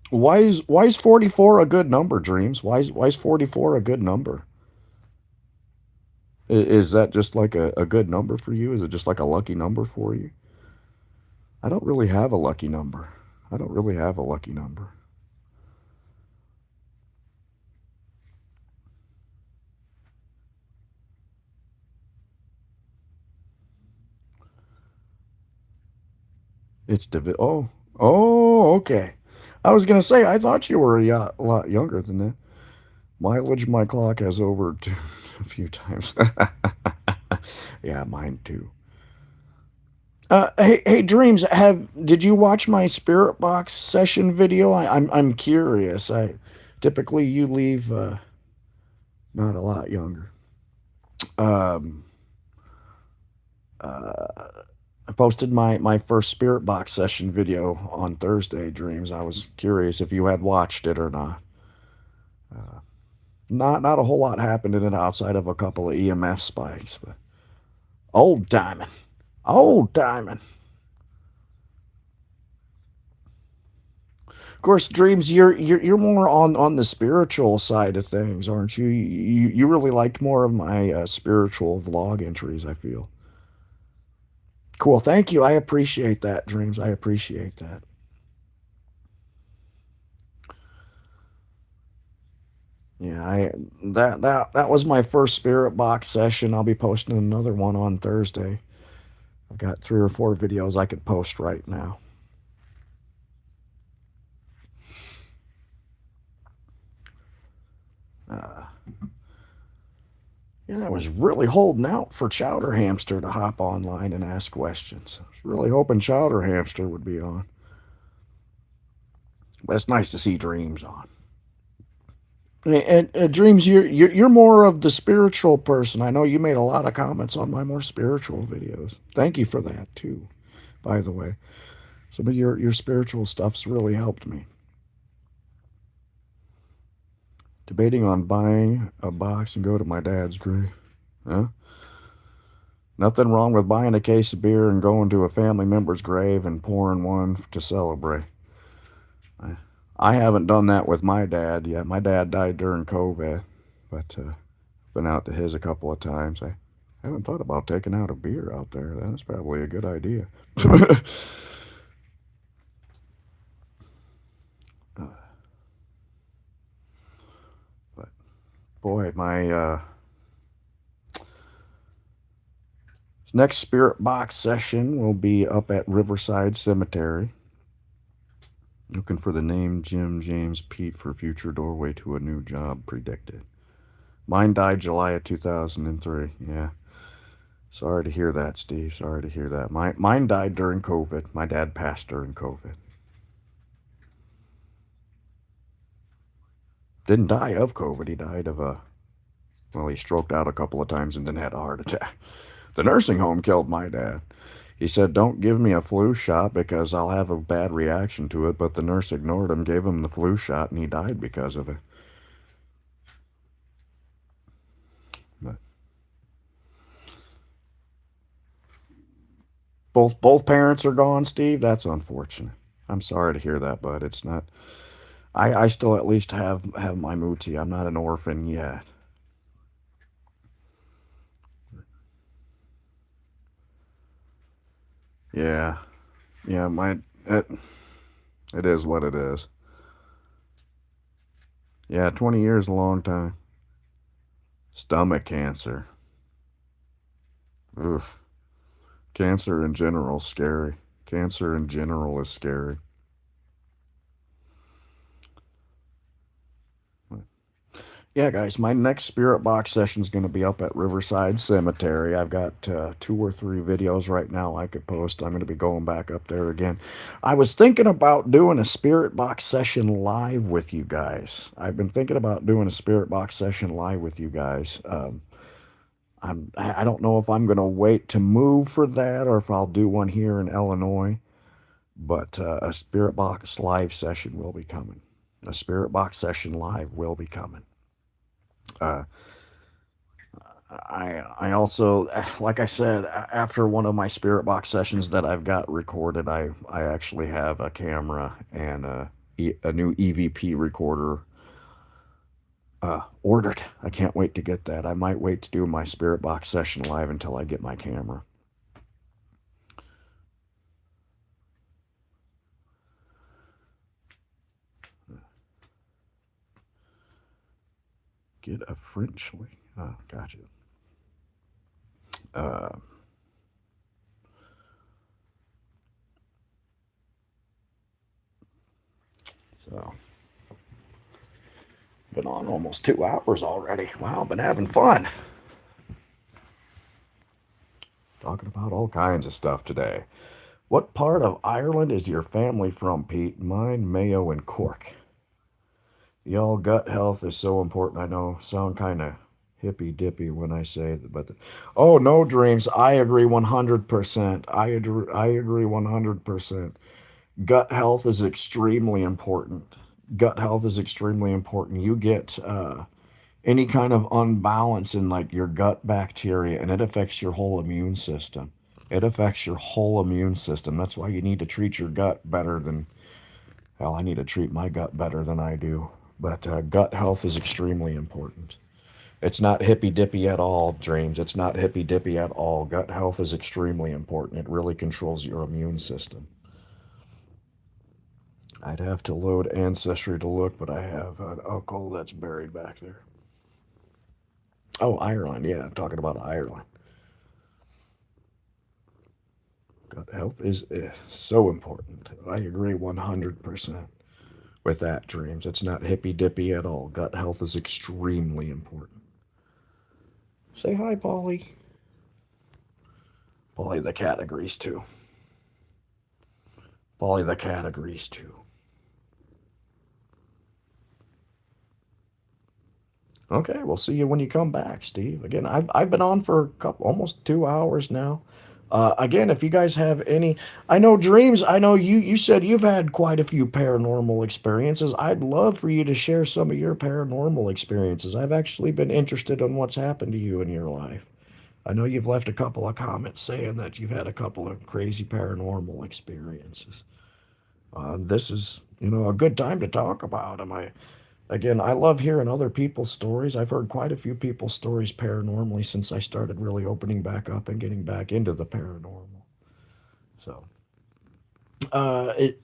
Why is 44 a good number, Dreams? Why is 44 a good number? Is that just like a good number for you? Is it just like a lucky number for you? I don't really have a lucky number. I don't really have a lucky number. It's oh, okay. I was gonna say I thought you were a lot younger than that. Mileage my clock has over a few times. Yeah, mine too. Hey, Dreams, have did you watch my spirit box session video? I'm curious. I typically you leave not a lot younger. Um, I posted my first spirit box session video on Thursday. Dreams. I was curious if you had watched it or not. Not a whole lot happened in it outside of a couple of EMF spikes, but old diamond, old diamond. Of course, Dreams, you're more on the spiritual side of things, aren't you? You really liked more of my spiritual vlog entries, I feel. Cool, thank you. I appreciate that, Dreams. I appreciate that. Yeah, that was my first spirit box session. I'll be posting another one on Thursday. I've got 3 or 4 videos I could post right now. Uh, yeah, I was really holding out for Chowder Hamster to hop online and ask questions. I was really hoping Chowder Hamster would be on. But it's nice to see Dreams on. And Dreams, you're more of the spiritual person. I know you made a lot of comments on my more spiritual videos. Thank you for that too, by the way. Some of your spiritual stuff's really helped me. Debating on buying a box and go to my dad's grave. Huh? Nothing wrong with buying a case of beer and going to a family member's grave and pouring one to celebrate. I, I haven't done that with my dad yet. My dad died during COVID, but been out to his a couple of times. I haven't thought about taking out a beer out there. That's probably a good idea. Uh, but boy, my next spirit box session will be up at Riverside Cemetery. Looking for the name Jim James Pete for future doorway to a new job predicted. Mine died July of 2003. Yeah. Sorry to hear that, Steve. Sorry to hear that. Mine died during COVID. My dad passed during COVID. Didn't die of COVID. He died of a, well, he stroked out a couple of times and then had a heart attack. The nursing home killed my dad. He said, "Don't give me a flu shot because I'll have a bad reaction to it." But the nurse ignored him, gave him the flu shot, and he died because of it. But both parents are gone, Steve. That's unfortunate. I'm sorry to hear that, but it's not. I still at least have my Moochie. I'm not an orphan yet. Yeah, yeah. It is what it is. Yeah, 20 years is a long time. Stomach cancer. Oof. Cancer in general is scary. Cancer in general is scary. Yeah, guys, my next spirit box session is going to be up at Riverside Cemetery. I've got 2 or 3 videos right now I could post. I'm going to be going back up there again. I was thinking about doing a spirit box session live with you guys. I've been thinking about doing a spirit box session live with you guys. I don't know if I'm going to wait to move for that or if I'll do one here in Illinois, but a spirit box live session will be coming. A spirit box session live will be coming. Uh, I also, like I said, after one of my spirit box sessions that I've got recorded, I actually have a camera and a new EVP recorder ordered. I can't wait to get that. I might wait to do my spirit box session live until I get my camera. Get a Frenchly. Oh, gotcha. Uh, so, been on almost 2 hours already. Wow, been having fun. Talking about all kinds of stuff today. What part of Ireland is your family from, Pete? Mine, Mayo, and Cork. Y'all, gut health is so important. I know, sound kind of hippy dippy when I say that, but oh no, Dreams. I agree 100%. I agree 100%. Gut health is extremely important. Gut health is extremely important. You get any kind of unbalance in like your gut bacteria, and it affects your whole immune system. It affects your whole immune system. That's why you need to treat your gut better than, hell, I need to treat my gut better than I do. But gut health is extremely important. It's not hippy dippy at all, Dreams. It's not hippy dippy at all. Gut health is extremely important. It really controls your immune system. I'd have to load Ancestry to look, but I have an uncle that's buried back there. Oh, Ireland. Yeah, I'm talking about Ireland. Gut health is so important. I agree 100% with that, Dreams. It's not hippy dippy at all. Gut health is extremely important. Say hi, Polly. Polly the cat agrees too. Polly the cat agrees too. Okay, we'll see you when you come back, Steve. Again, I've been on for a couple, almost 2 hours now. Again, if you guys have any, I know Dreams. I know you said you've had quite a few paranormal experiences. I'd love for you to share some of your paranormal experiences. I've actually been interested in what's happened to you in your life. I know you've left a couple of comments saying that you've had a couple of crazy paranormal experiences. This is, a good time to talk about them. Again, I love hearing other people's stories. I've heard quite a few people's stories paranormally since I started really opening back up and getting back into the paranormal. So, I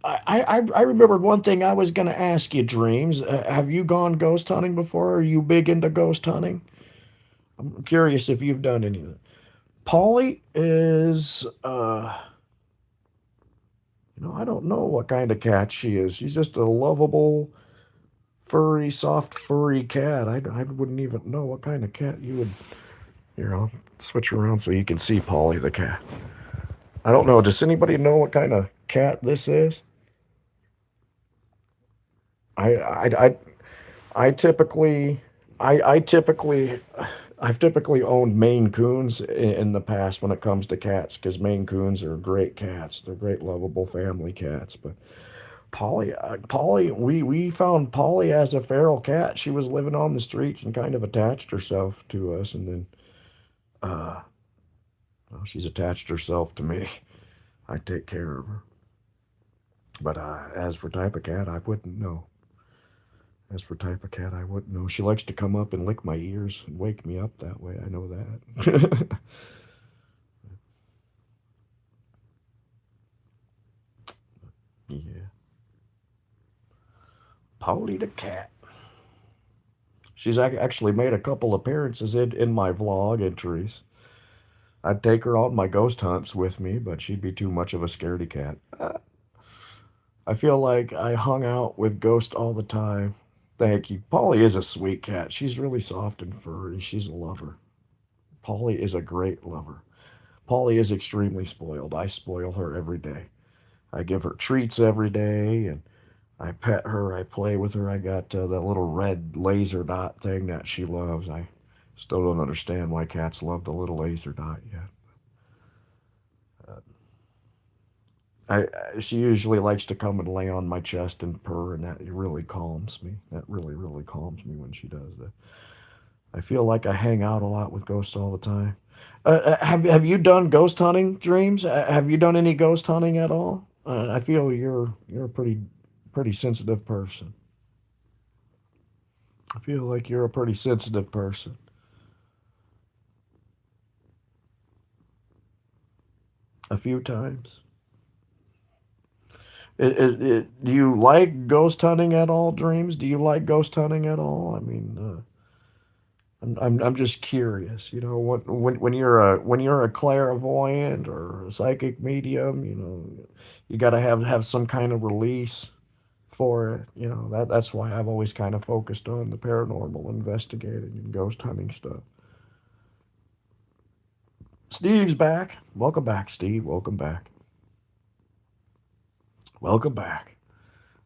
remembered one thing I was going to ask you, Dreams. Have you gone ghost hunting before? Are you big into ghost hunting? I'm curious if you've done any of that. Polly is, I don't know what kind of cat she is. She's just a lovable, furry, soft, furry cat. I wouldn't even know what kind of cat you would, switch around so you can see Polly the cat. I don't know. Does anybody know what kind of cat this is? I, I, I, I typically, I typically, I've typically owned Maine Coons in the past when it comes to cats because Maine Coons are great cats. They're great, lovable family cats. But Polly, we found Polly as a feral cat. She was living on the streets and kind of attached herself to us, and then uh, well, she's attached herself to me. I take care of her. But as for type of cat, I wouldn't know. As for type of cat, I wouldn't know. She likes to come up and lick my ears and wake me up that way. I know that. Yeah. Polly the cat. She's actually made a couple appearances in my vlog entries. I'd take her on my ghost hunts with me, but she'd be too much of a scaredy cat. I feel like I hung out with Ghost all the time. Thank you. Polly is a sweet cat. She's really soft and furry. She's a lover. Polly is a great lover. Polly is extremely spoiled. I spoil her every day. I give her treats every day, and I pet her. I play with her. I got that little red laser dot thing that she loves. I still don't understand why cats love the little laser dot yet. She usually likes to come and lay on my chest and purr, and that really calms me. That really, really calms me when she does that. I feel like I hang out a lot with ghosts all the time. Have you done ghost hunting, Dreams? Have you done any ghost hunting at all? I feel you're a pretty sensitive person. I feel like you're a pretty sensitive person. A few times. Do you like ghost hunting at all, Dreams? Do you like ghost hunting at all? I mean, I'm just curious. What when you're a clairvoyant or a psychic medium, you got to have some kind of release for it. That's why I've always kind of focused on the paranormal investigating and ghost hunting stuff. Steve's back. Welcome back, Steve. Welcome back. Welcome back.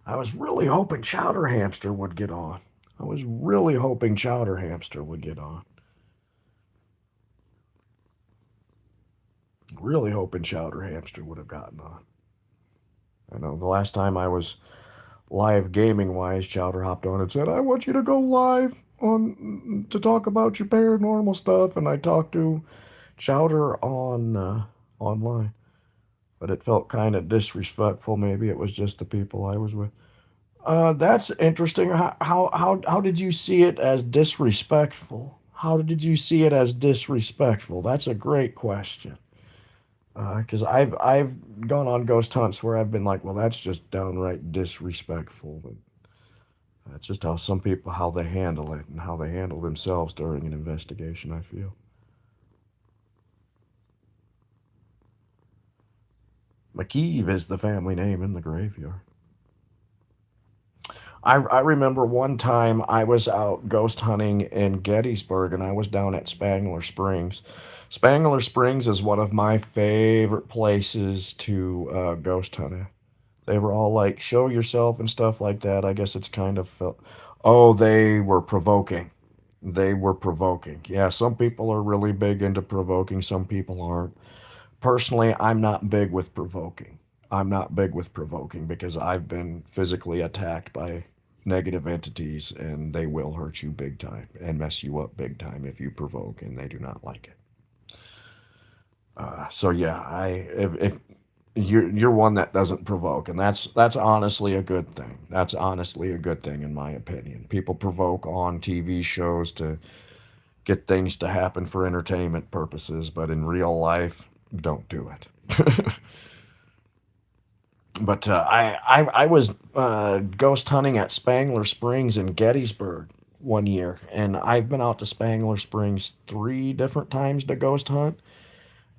I was really hoping Chowder Hamster would get on. I was really hoping Chowder Hamster would get on. Really hoping Chowder Hamster would have gotten on. I know the last time I was live gaming wise, Chowder hopped on and said, "I want you to go live on to talk about your paranormal stuff," and I talked to Chowder on online, but it felt kind of disrespectful. Maybe it was just the people I was with. That's interesting. How did you see it as disrespectful? How did you see it as disrespectful? That's a great question. Because I've gone on ghost hunts where I've been like, well, that's just downright disrespectful. But that's just how some people how they handle it and how they handle themselves during an investigation. I feel McKeeve is the family name in the graveyard. I remember one time I was out ghost hunting in Gettysburg and I was down at Spangler Springs. Spangler Springs is one of my favorite places to ghost hunt at. They were all like, show yourself and stuff like that. I guess it's kind of felt, oh, they were provoking. They were provoking. Yeah, some people are really big into provoking, some people aren't. Personally, I'm not big with provoking. I'm not big with provoking because I've been physically attacked by negative entities and they will hurt you big time and mess you up big time if you provoke and they do not like it. So yeah, I if you're one that doesn't provoke, and that's honestly a good thing. That's honestly a good thing in my opinion. People provoke on TV shows to get things to happen for entertainment purposes, but in real life, don't do it. But I was ghost hunting at Spangler Springs in Gettysburg one year, and I've been out to Spangler Springs 3 different times to ghost hunt.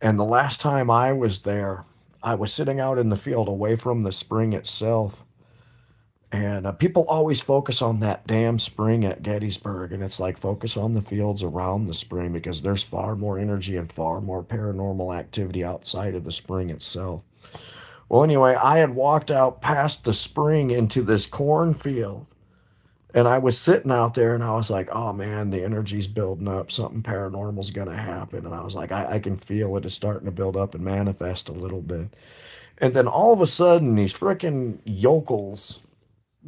And the last time I was there, I was sitting out in the field away from the spring itself. And people always focus on that damn spring at Gettysburg. And it's like, focus on the fields around the spring because there's far more energy and far more paranormal activity outside of the spring itself. Well, anyway, I had walked out past the spring into this cornfield. And I was sitting out there and I was like, oh man, the energy's building up. Something paranormal's going to happen. And I was like, I can feel it. It's starting to build up and manifest a little bit. And then all of a sudden, these freaking yokels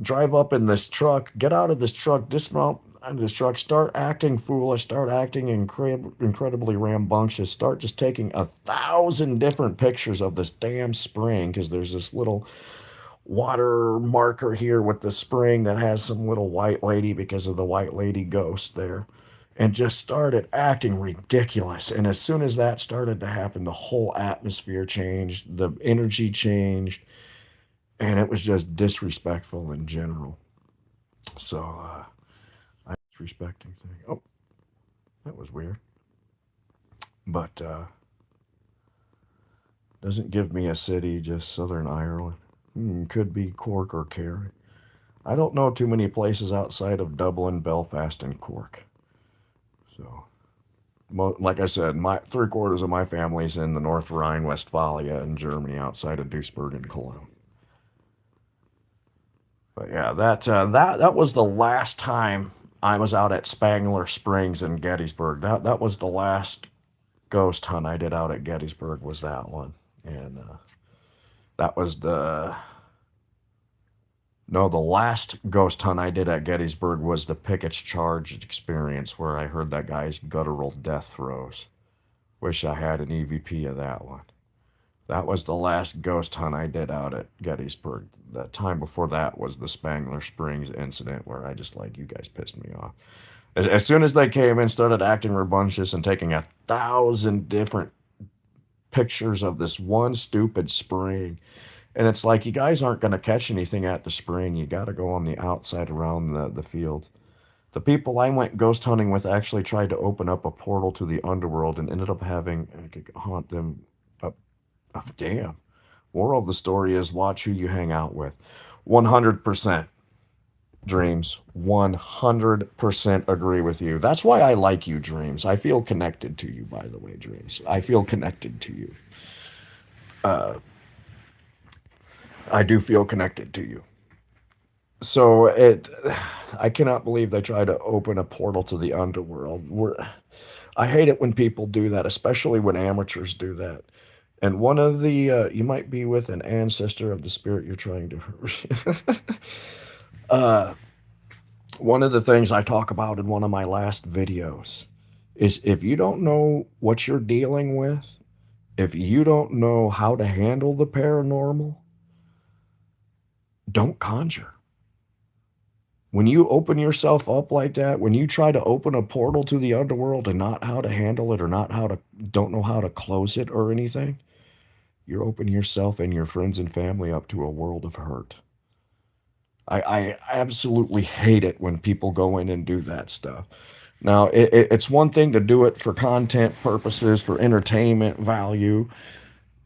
drive up in this truck, get out of this truck, dismount out of this truck, start acting foolish, start acting incredibly rambunctious, start just taking 1,000 different pictures of this damn spring because there's this little water marker here with the spring that has some little white lady because of the white lady ghost there. And just started acting ridiculous. And as soon as that started to happen, the whole atmosphere changed, the energy changed, and it was just disrespectful in general. So, I disrespecting thing. Oh, that was weird. But doesn't give me a city, just Southern Ireland. Could be Cork or Kerry. I don't know too many places outside of Dublin, Belfast, and Cork. So, like I said, my 3/4 of my family's in the North Rhine-Westphalia in Germany, outside of Duisburg and Cologne. But yeah, that was the last time I was out at Spangler Springs in Gettysburg. That was the last ghost hunt I did out at Gettysburg. Was that one? And that was the no, the last ghost hunt I did at Gettysburg was the Pickett's Charge experience, where I heard that guy's guttural death throes. Wish I had an EVP of that one. That was the last ghost hunt I did out at Gettysburg. The time before that was the Spangler Springs incident, where I just like, you guys pissed me off. As soon as they came in, started acting rambunctious and taking 1,000 different pictures of this one stupid spring. And it's like, you guys aren't going to catch anything at the spring. You got to go on the outside around the field. The people I went ghost hunting with actually tried to open up a portal to the underworld and ended up having I could haunt them up. Oh, damn. Moral of the story is, watch who you hang out with. 100% Dreams. 100% agree with you. That's why I like you, Dreams. I feel connected to you, by the way, Dreams. I feel connected to you. I do feel connected to you. So I cannot believe they try to open a portal to the underworld. I hate it when people do that, especially when amateurs do that. And one of the, you might be with an ancestor of the spirit you're trying to. One of the things I talk about in one of my last videos is, if you don't know what you're dealing with, if you don't know how to handle the paranormal, don't conjure. When you open yourself up like that, when you try to open a portal to the underworld and not how to handle it, or not how to, don't know how to close it or anything, You're opening yourself and your friends and family up to a world of hurt. I absolutely hate it when people go in and do that stuff. Now, it's one thing to do it for content purposes, for entertainment value,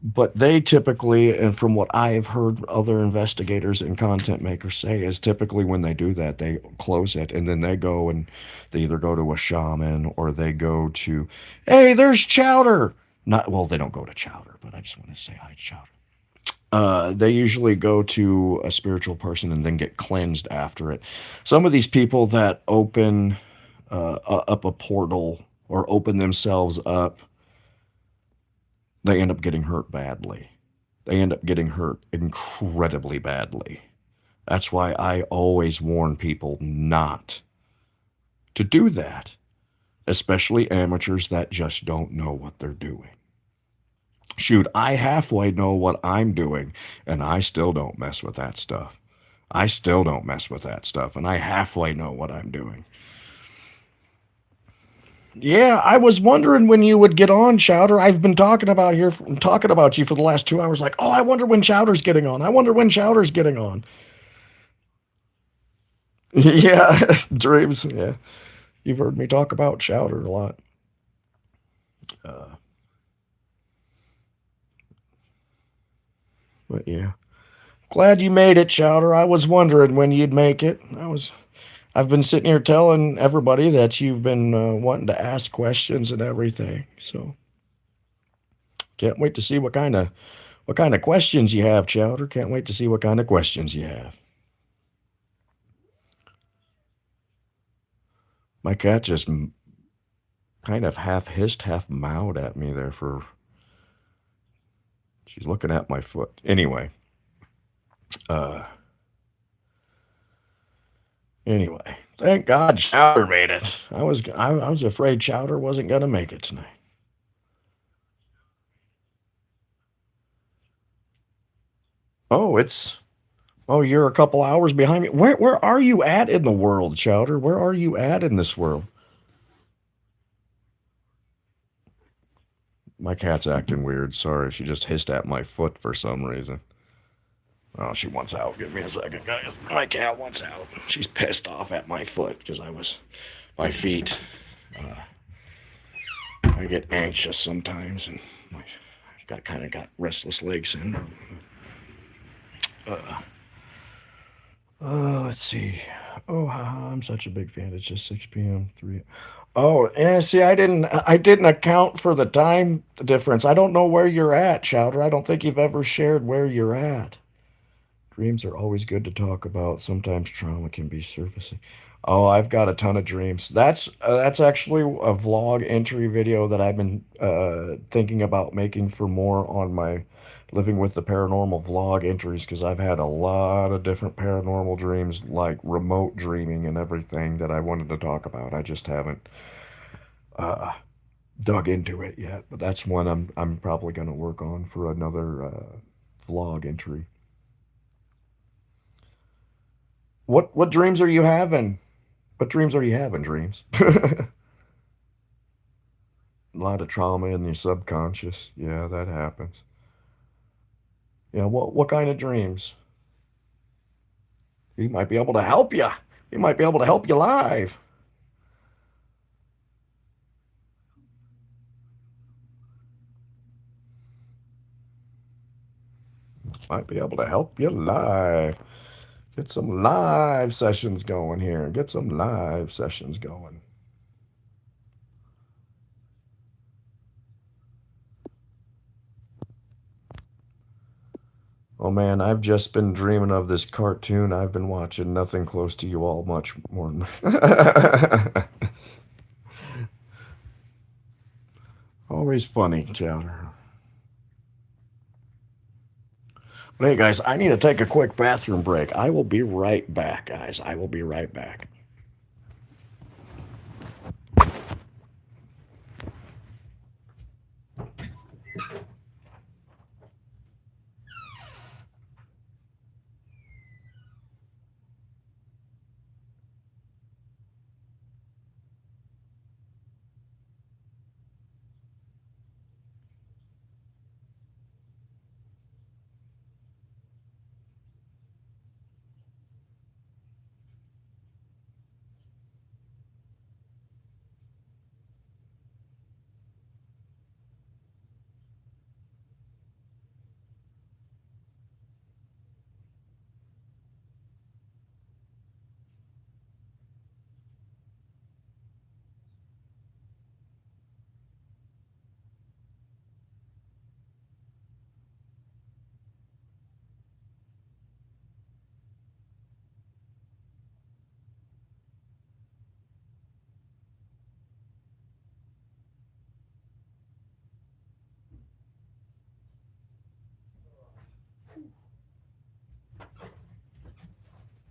but they typically, and from what I've heard other investigators and content makers say, is typically when they do that, they close it and then they go and they either go to a shaman or they go to, hey, there's Chowder. Not, well, they don't go to Chowder, but I just want to say hi, Chowder. They usually go to a spiritual person and then get cleansed after it. Some of these people that open up a portal or open themselves up, they end up getting hurt badly. They end up getting hurt incredibly badly. That's why I always warn people not to do that, especially amateurs that just don't know what they're doing. Shoot, I halfway know what I'm doing, and I still don't mess with that stuff. I still don't mess with that stuff, and I halfway know what I'm doing. Yeah, I was wondering when you would get on, Chowder. I've been talking about you for the last 2 hours. Like, oh, I wonder when Chowder's getting on. I wonder when Chowder's getting on. Yeah, dreams. Yeah, you've heard me talk about Chowder a lot. Uh, but yeah, glad you made it, Chowder. I was wondering when you'd make it. I've been sitting here telling everybody that you've been wanting to ask questions and everything. So can't wait to see what kind of questions you have, Chowder. Can't wait to see what kind of questions you have. My cat just kind of half hissed, half mowed at me there for. She's looking at my foot. Anyway, uh, anyway, thank God Chowder made it. I was afraid Chowder wasn't gonna make it tonight. Oh, you're a couple hours behind me. Where are you at in the world, Chowder? Where are you at in this world? My cat's acting weird. Sorry, she just hissed at my foot for some reason. Oh, she wants out. Give me a second, guys. My cat wants out. She's pissed off at my foot because my feet. Uh, I get anxious sometimes, and I got restless leg syndrome. Uh, let's see. Oh, I'm such a big fan. It's just 6 p.m. 3. Oh, yeah. See, I didn't account for the time difference. I don't know where you're at, Chowder. I don't think you've ever shared where you're at. Dreams are always good to talk about. Sometimes trauma can be surfacing. Oh, I've got a ton of dreams. That's actually a vlog entry video that I've been thinking about making for more on my Living with the Paranormal vlog entries because I've had a lot of different paranormal dreams, like remote dreaming and everything that I wanted to talk about. I just haven't uh, dug into it yet, but that's one I'm probably going to work on for another vlog entry. What dreams are you having? What dreams are you having? Dreams. A lot of trauma in your subconscious. Yeah, that happens. Yeah, what kind of dreams? He might be able to help you. He might be able to help you live. Might be able to help you live. Get some live sessions going here. Get some live sessions going. Oh man, I've just been dreaming of this cartoon I've been watching. Nothing close to you all much more. Always funny, Chowder. But hey, guys, I need to take a quick bathroom break. I will be right back, guys. I will be right back.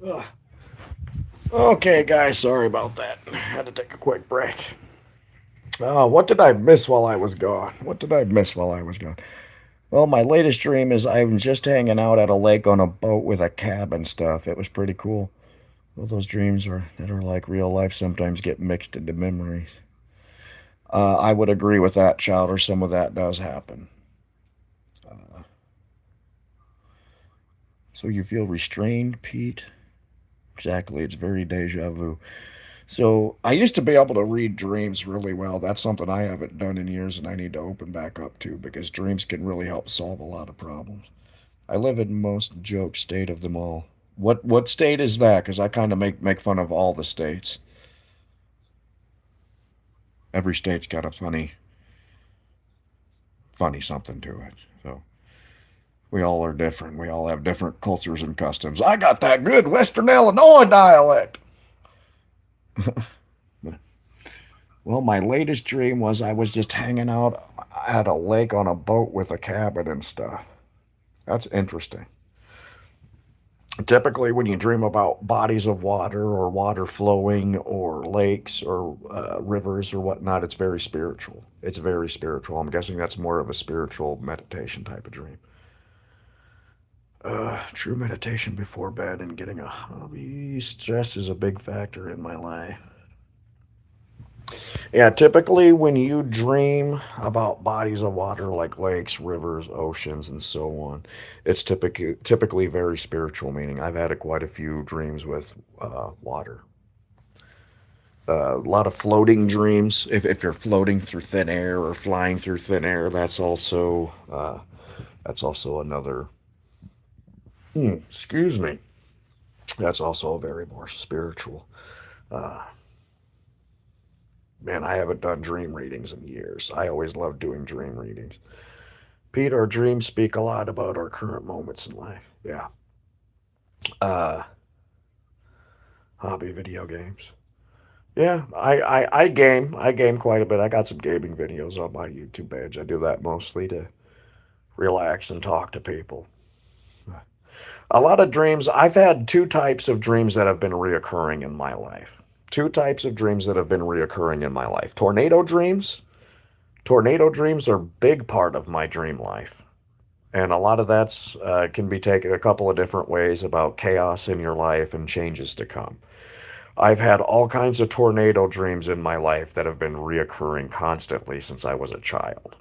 Ugh. Okay, guys, sorry about that. Had to take a quick break. What did I miss while I was gone? What did I miss while I was gone? Well, my latest dream is I'm just hanging out at a lake on a boat with a cab and stuff. It was pretty cool. Well, those dreams that are like real life sometimes get mixed into memories. I would agree with that, Chowder. Some of that does happen. Uh, so you feel restrained, Pete? Exactly. It's very deja vu. So I used to be able to read dreams really well. That's something I haven't done in years and I need to open back up to because dreams can really help solve a lot of problems. I live in most joke state of them all. What state is that? Because I kind of make fun of all the states. Every state's got a funny something to it. So we all are different. We all have different cultures and customs. I got that good Western Illinois dialect. Well, my latest dream was I was just hanging out at a lake on a boat with a cabin and stuff. That's interesting. Typically, when you dream about bodies of water or water flowing or lakes or rivers or whatnot, it's very spiritual. It's very spiritual. I'm guessing that's more of a spiritual meditation type of dream. True meditation before bed and getting a hobby. Stress is a big factor in my life. Yeah, typically when you dream about bodies of water like lakes, rivers, oceans, and so on, it's typically very spiritual meaning. I've had quite a few dreams with water. A lot of floating dreams. If you're floating through thin air or flying through thin air, that's also another. Excuse me. That's also a very more spiritual. Uh, Man, I haven't done dream readings in years. I always loved doing dream readings. Pete, our dreams speak a lot about our current moments in life. Yeah. Uh, Hobby video games. Yeah, I game. I game quite a bit. I got some gaming videos on my YouTube page. I do that mostly to relax and talk to people. A lot of dreams. I've had two types of dreams that have been reoccurring in my life. Two types of dreams that have been reoccurring in my life. Tornado dreams. Tornado dreams are a big part of my dream life. And a lot of that's can be taken a couple of different ways about chaos in your life and changes to come. I've had all kinds of tornado dreams in my life that have been reoccurring constantly since I was a child.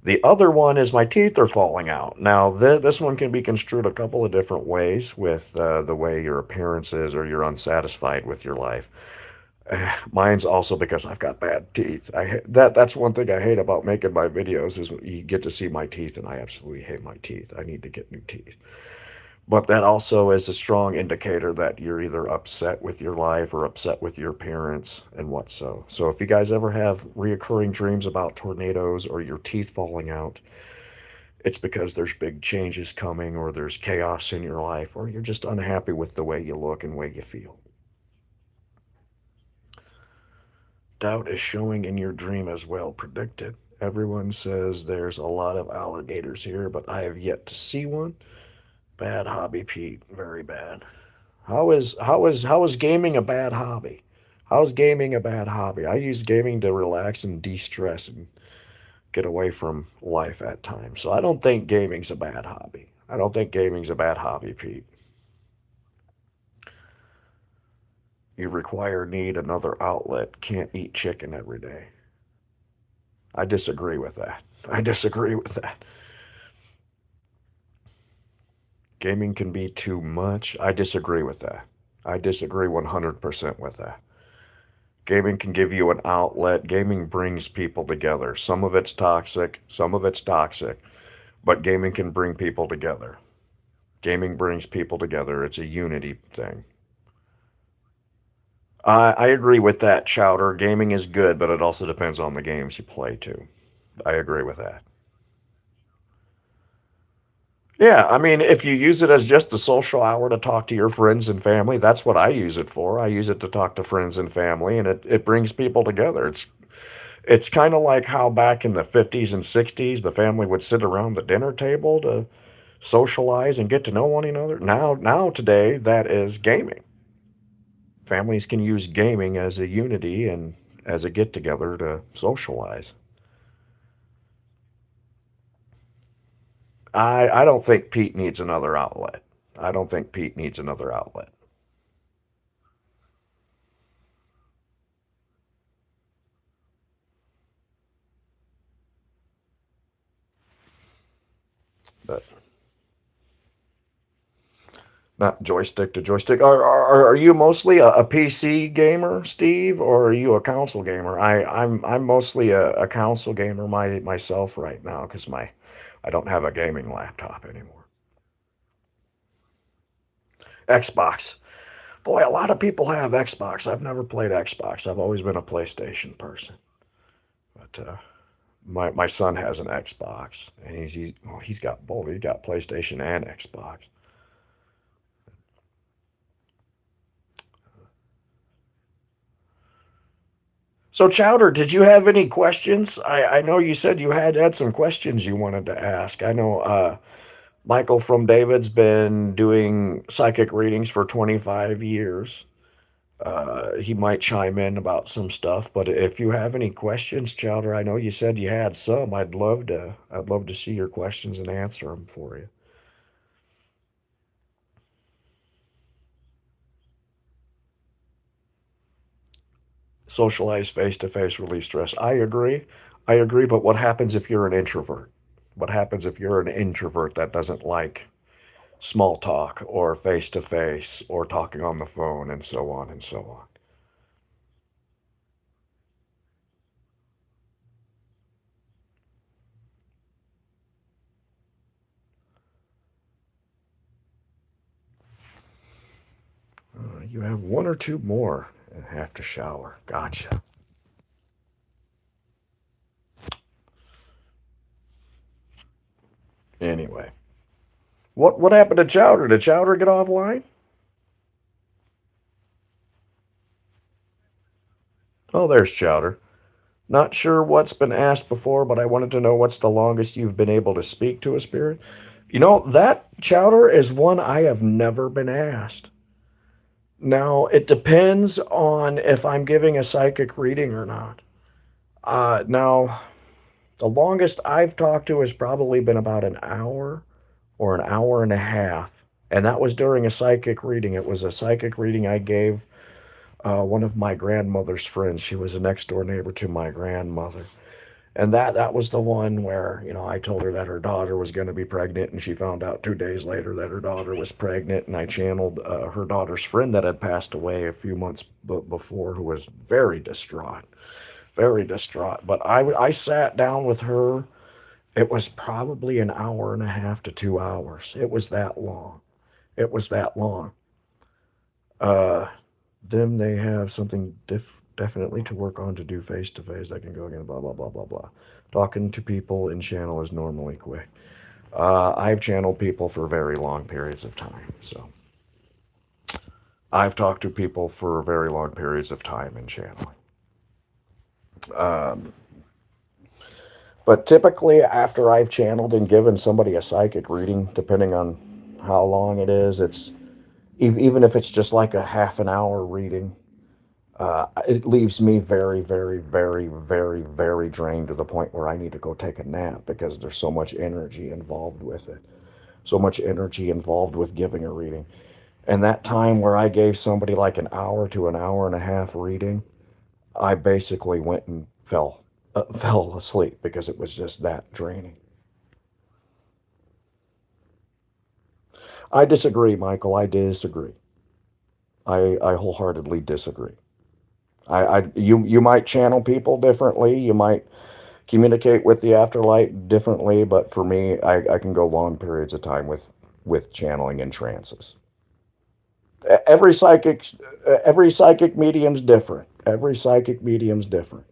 The other one is my teeth are falling out. Now, this one can be construed a couple of different ways with the way your appearance is or you're unsatisfied with your life. Mine's also because I've got bad teeth. That's one thing I hate about making my videos is you get to see my teeth, and I absolutely hate my teeth. I need to get new teeth. But that also is a strong indicator that you're either upset with your life or upset with your parents and what so. So if you guys ever have reoccurring dreams about tornadoes or your teeth falling out, it's because there's big changes coming or there's chaos in your life or you're just unhappy with the way you look and way you feel. Doubt is showing in your dream as well, predicted. Everyone says there's a lot of alligators here, but I have yet to see one. Bad hobby, Pete. Very bad. How is gaming a bad hobby? How is gaming a bad hobby? I use gaming to relax and de-stress and get away from life at times. So I don't think gaming's a bad hobby. I don't think gaming's a bad hobby, Pete. You need another outlet. Can't eat chicken every day. I disagree with that. I disagree with that. Gaming can be too much. I disagree with that. I disagree 100% with that. Gaming can give you an outlet. Gaming brings people together. Some of it's toxic, some of it's toxic, but gaming can bring people together. Gaming brings people together. It's a unity thing. I agree with that, Chowder. Gaming is good, but it also depends on the games you play too. I agree with that. Yeah, I mean, if you use it as just a social hour to talk to your friends and family, that's what I use it for. I use it to talk to friends and family, and it brings people together. It's kind of like how back in the 50s and 60s, the family would sit around the dinner table to socialize and get to know one another. Now today, that is gaming. Families can use gaming as a unity and as a get together to socialize. I don't think Pete needs another outlet. I don't think Pete needs another outlet. But not joystick to joystick. Are you mostly a PC gamer, Steve, or are you a console gamer? I'm mostly a console gamer myself right now because I don't have a gaming laptop anymore. Xbox. Boy, a lot of people have Xbox. I've never played Xbox. I've always been a PlayStation person. But my son has an Xbox, and he's got both. He's got PlayStation and Xbox. So, Chowder, did you have any questions? I know you said you had some questions you wanted to ask. I know Michael from David's been doing psychic readings for 25 years. He might chime in about some stuff, but if you have any questions, Chowder, I know you said you had some. I'd love to see your questions and answer them for you. Socialize face to face, relieve stress. I agree. I agree, but what happens if you're an introvert? What happens if you're an introvert that doesn't like small talk or face to face or talking on the phone and so on and so on? You have one or two more and have to shower. Gotcha. Anyway, what happened to Chowder? Did Chowder get offline? Oh, there's Chowder. Not sure what's been asked before, but I wanted to know what's the longest you've been able to speak to a spirit. That Chowder is one I have never been asked. Now, it depends on if I'm giving a psychic reading or not. Now, the longest I've talked to has probably been about an hour or an hour and a half. And that was during a psychic reading. It was a psychic reading I gave one of my grandmother's friends. She was a next door neighbor to my grandmother. And that was the one where, I told her that her daughter was going to be pregnant, and she found out 2 days later that her daughter was pregnant. And I channeled her daughter's friend that had passed away a few months before, who was very distraught, very distraught. But I sat down with her. It was probably an hour and a half to 2 hours. It was that long. It was that long. Uh, them, they have something definitely to work on to do face to face. I can go again, blah, blah, blah, blah, blah. Talking to people in channel is normally quick. I've channeled people for very long periods of time. So I've talked to people for very long periods of time in channeling. Um, but typically, after I've channeled and given somebody a psychic reading, depending on how long it is, even if it's just like a half an hour reading, it leaves me very, very, very, very, very drained to the point where I need to go take a nap because there's so much energy involved with it. So much energy involved with giving a reading. And that time where I gave somebody like an hour to an hour and a half reading, I basically went and fell asleep because it was just that draining. I disagree, Michael. I disagree. I wholeheartedly disagree. You might channel people differently. You might communicate with the afterlife differently, but for me, I can go long periods of time with channeling and trances. Every psychic medium's different. Every psychic medium's different.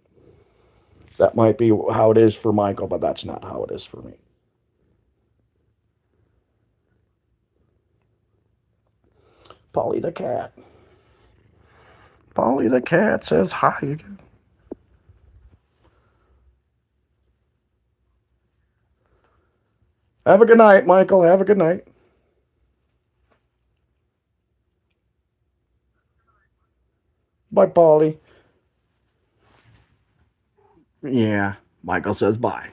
That might be how it is for Michael, but that's not how it is for me. Polly the cat. Polly the cat says hi again. Have a good night, Michael. Have a good night. Bye, Polly. Yeah, Michael says bye.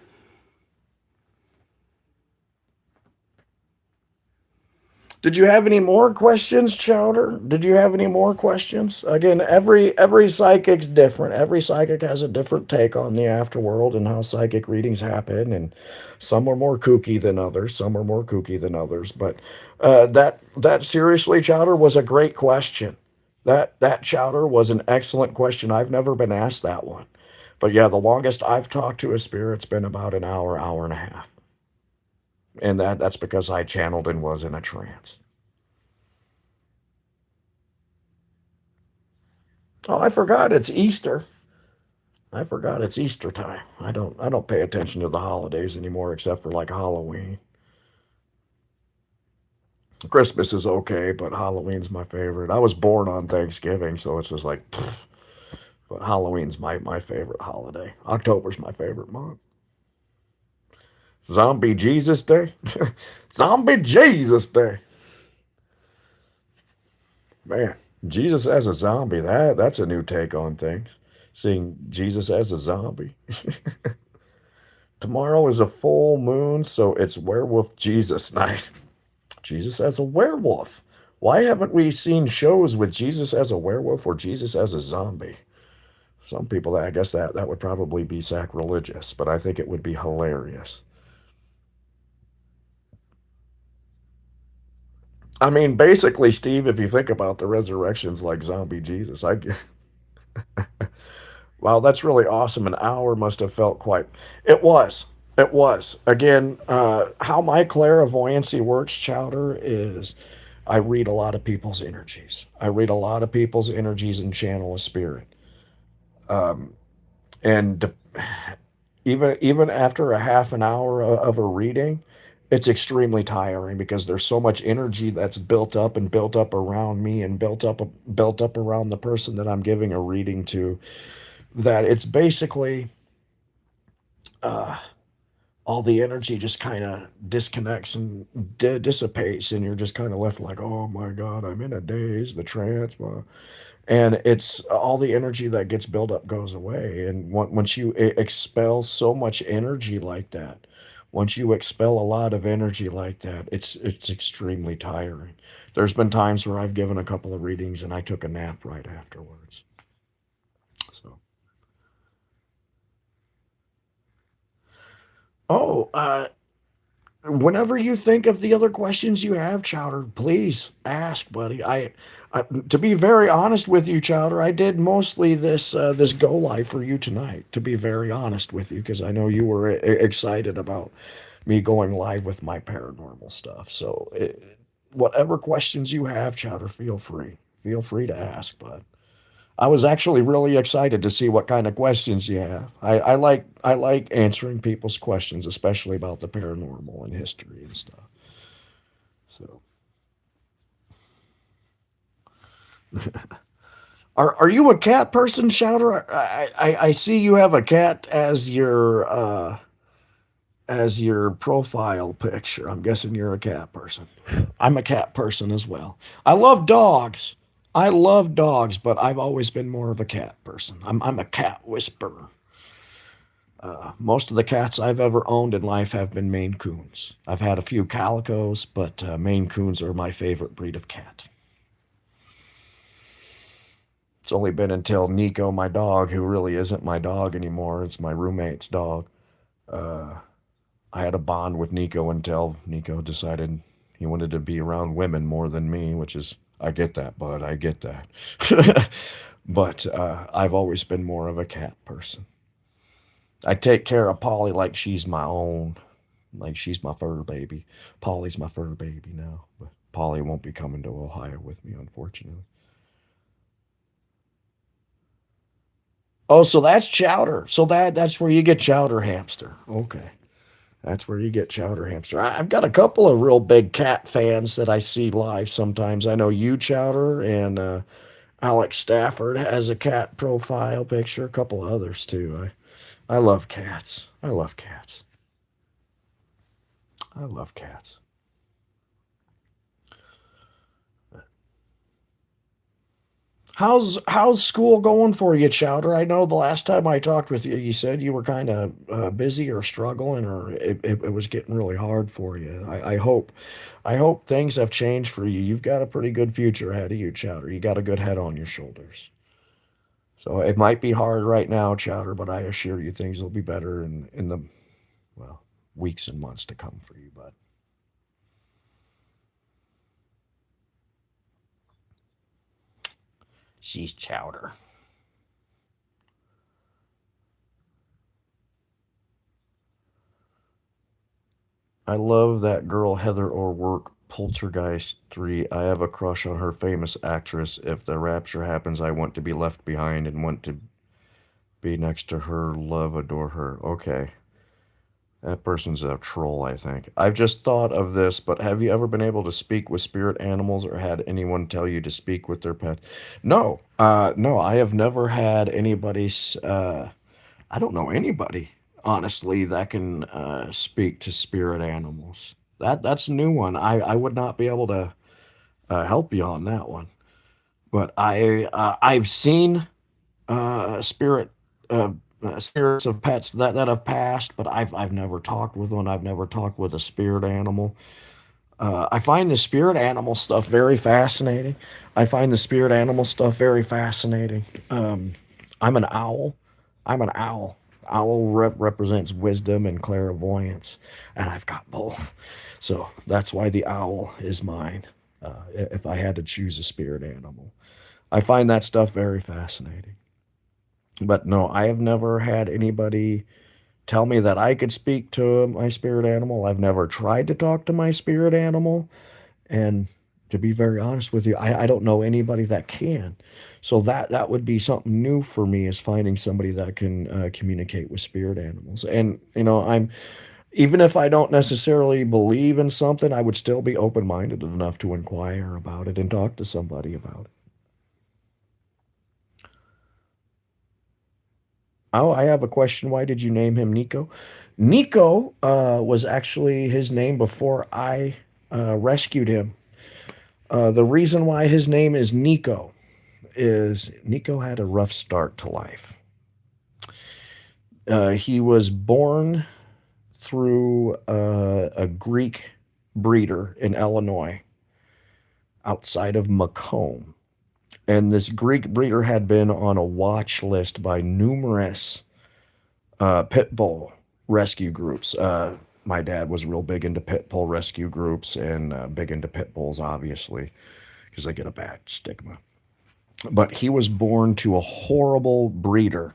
Did you have any more questions, Chowder? Did you have any more questions? Again, every psychic's different. Every psychic has a different take on the afterworld and how psychic readings happen, and some are more kooky than others. Some are more kooky than others. But that seriously, Chowder, was a great question. That Chowder was an excellent question. I've never been asked that one. But yeah, the longest I've talked to a spirit's been about an hour, hour and a half, and that's because I channeled and was in a trance. Oh, I forgot it's Easter. I forgot it's Easter time. I don't pay attention to the holidays anymore except for like Halloween. Christmas is okay, but Halloween's my favorite. I was born on Thanksgiving, so it's just like pfft, but Halloween's my favorite holiday. October's my favorite month. Zombie Jesus Day. Zombie Jesus Day. Man, Jesus as a zombie, that's a new take on things. Seeing Jesus as a zombie. Tomorrow is a full moon, so it's werewolf Jesus night. Jesus as a werewolf. Why haven't we seen shows with Jesus as a werewolf or Jesus as a zombie? Some people, I guess that would probably be sacrilegious, but I think it would be hilarious. I mean, basically, Steve, if you think about the resurrections like zombie Jesus, wow, that's really awesome. An hour must have felt quite. It was. It was. Again, how my clairvoyancy works, Chowder, is I read a lot of people's energies. I read a lot of people's energies and channel a spirit. And even after a half an hour of a reading, it's extremely tiring because there's so much energy that's built up and built up around me and built up around the person that I'm giving a reading to that it's basically all the energy just kind of disconnects and dissipates, and you're just kind of left like, oh my God, I'm in a daze, the trance, and it's all the energy that gets built up goes away. And once you expel so much energy like that, once you expel a lot of energy like that, it's extremely tiring. There's been times where I've given a couple of readings and I took a nap right afterwards. So, oh, whenever you think of the other questions you have, Chowder, please ask, buddy. To be very honest with you, Chowder, I did mostly this go live for you tonight. To be very honest with you, because I know you were excited about me going live with my paranormal stuff. So, whatever questions you have, Chowder, feel free to ask, bud. I was actually really excited to see what kind of questions you have. I like answering people's questions, especially about the paranormal and history and stuff. So, are you a cat person, Shouter? I see you have a cat as your profile picture. I'm guessing you're a cat person. I'm a cat person as well. I love dogs. I love dogs, but I've always been more of a cat person. I'm a cat whisperer. Most of the cats I've ever owned in life have been Maine Coons. I've had a few calicos, but Maine Coons are my favorite breed of cat. It's only been until Nico, my dog, who really isn't my dog anymore, it's my roommate's dog. I had a bond with Nico until Nico decided he wanted to be around women more than me, which is, I get that, bud, I get that. But I've always been more of a cat person. I take care of Polly like she's my own. Like she's my fur baby. Polly's my fur baby now. But Polly won't be coming to Ohio with me, unfortunately. Oh, so that's Chowder. So that's where you get Chowder Hamster. Okay. That's where you get Chowder Hamster. I've got a couple of real big cat fans that I see live sometimes. I know you, Chowder, and Alex Stafford has a cat profile picture. A couple of others too. I love cats. I love cats. I love cats. How's school going for you, Chowder? I know the last time I talked with you, you said you were kind of busy or struggling, or it was getting really hard for you. I hope things have changed for you. You've got a pretty good future ahead of you, Chowder. You got a good head on your shoulders. So it might be hard right now, Chowder, but I assure you things will be better in the, well, weeks and months to come for you, bud. She's Chowder. I love that girl Heather O'Rourke, Poltergeist 3. I have a crush on her, famous actress. If the rapture happens, I want to be left behind and want to be next to her, love, adore her. Okay. That person's a troll, I think. I've just thought of this, but have you ever been able to speak with spirit animals or had anyone tell you to speak with their pet? No. No, I have never had anybody's I don't know anybody, honestly, that can speak to spirit animals. That's a new one. I would not be able to help you on that one. But I've seen spirit spirits of pets that have passed, but I've never talked with one. I've never talked with a spirit animal. I find the spirit animal stuff very fascinating. I find the spirit animal stuff very fascinating. I'm an owl. I'm an owl. Owl represents wisdom and clairvoyance, and I've got both. So that's why the owl is mine. If I had to choose a spirit animal, I find that stuff very fascinating. But no, I have never had anybody tell me that I could speak to my spirit animal. I've never tried to talk to my spirit animal. And to be very honest with you, I don't know anybody that can. So that would be something new for me, is finding somebody that can communicate with spirit animals. And I'm, even if I don't necessarily believe in something, I would still be open-minded enough to inquire about it and talk to somebody about it. Oh, I have a question. Why did you name him Nico? Nico was actually his name before I rescued him. The reason why his name is Nico is Nico had a rough start to life. He was born through a Greek breeder in Illinois outside of Macomb. And this Greek breeder had been on a watch list by numerous pit bull rescue groups. My dad was real big into pit bull rescue groups and big into pit bulls, obviously, because they get a bad stigma. But he was born to a horrible breeder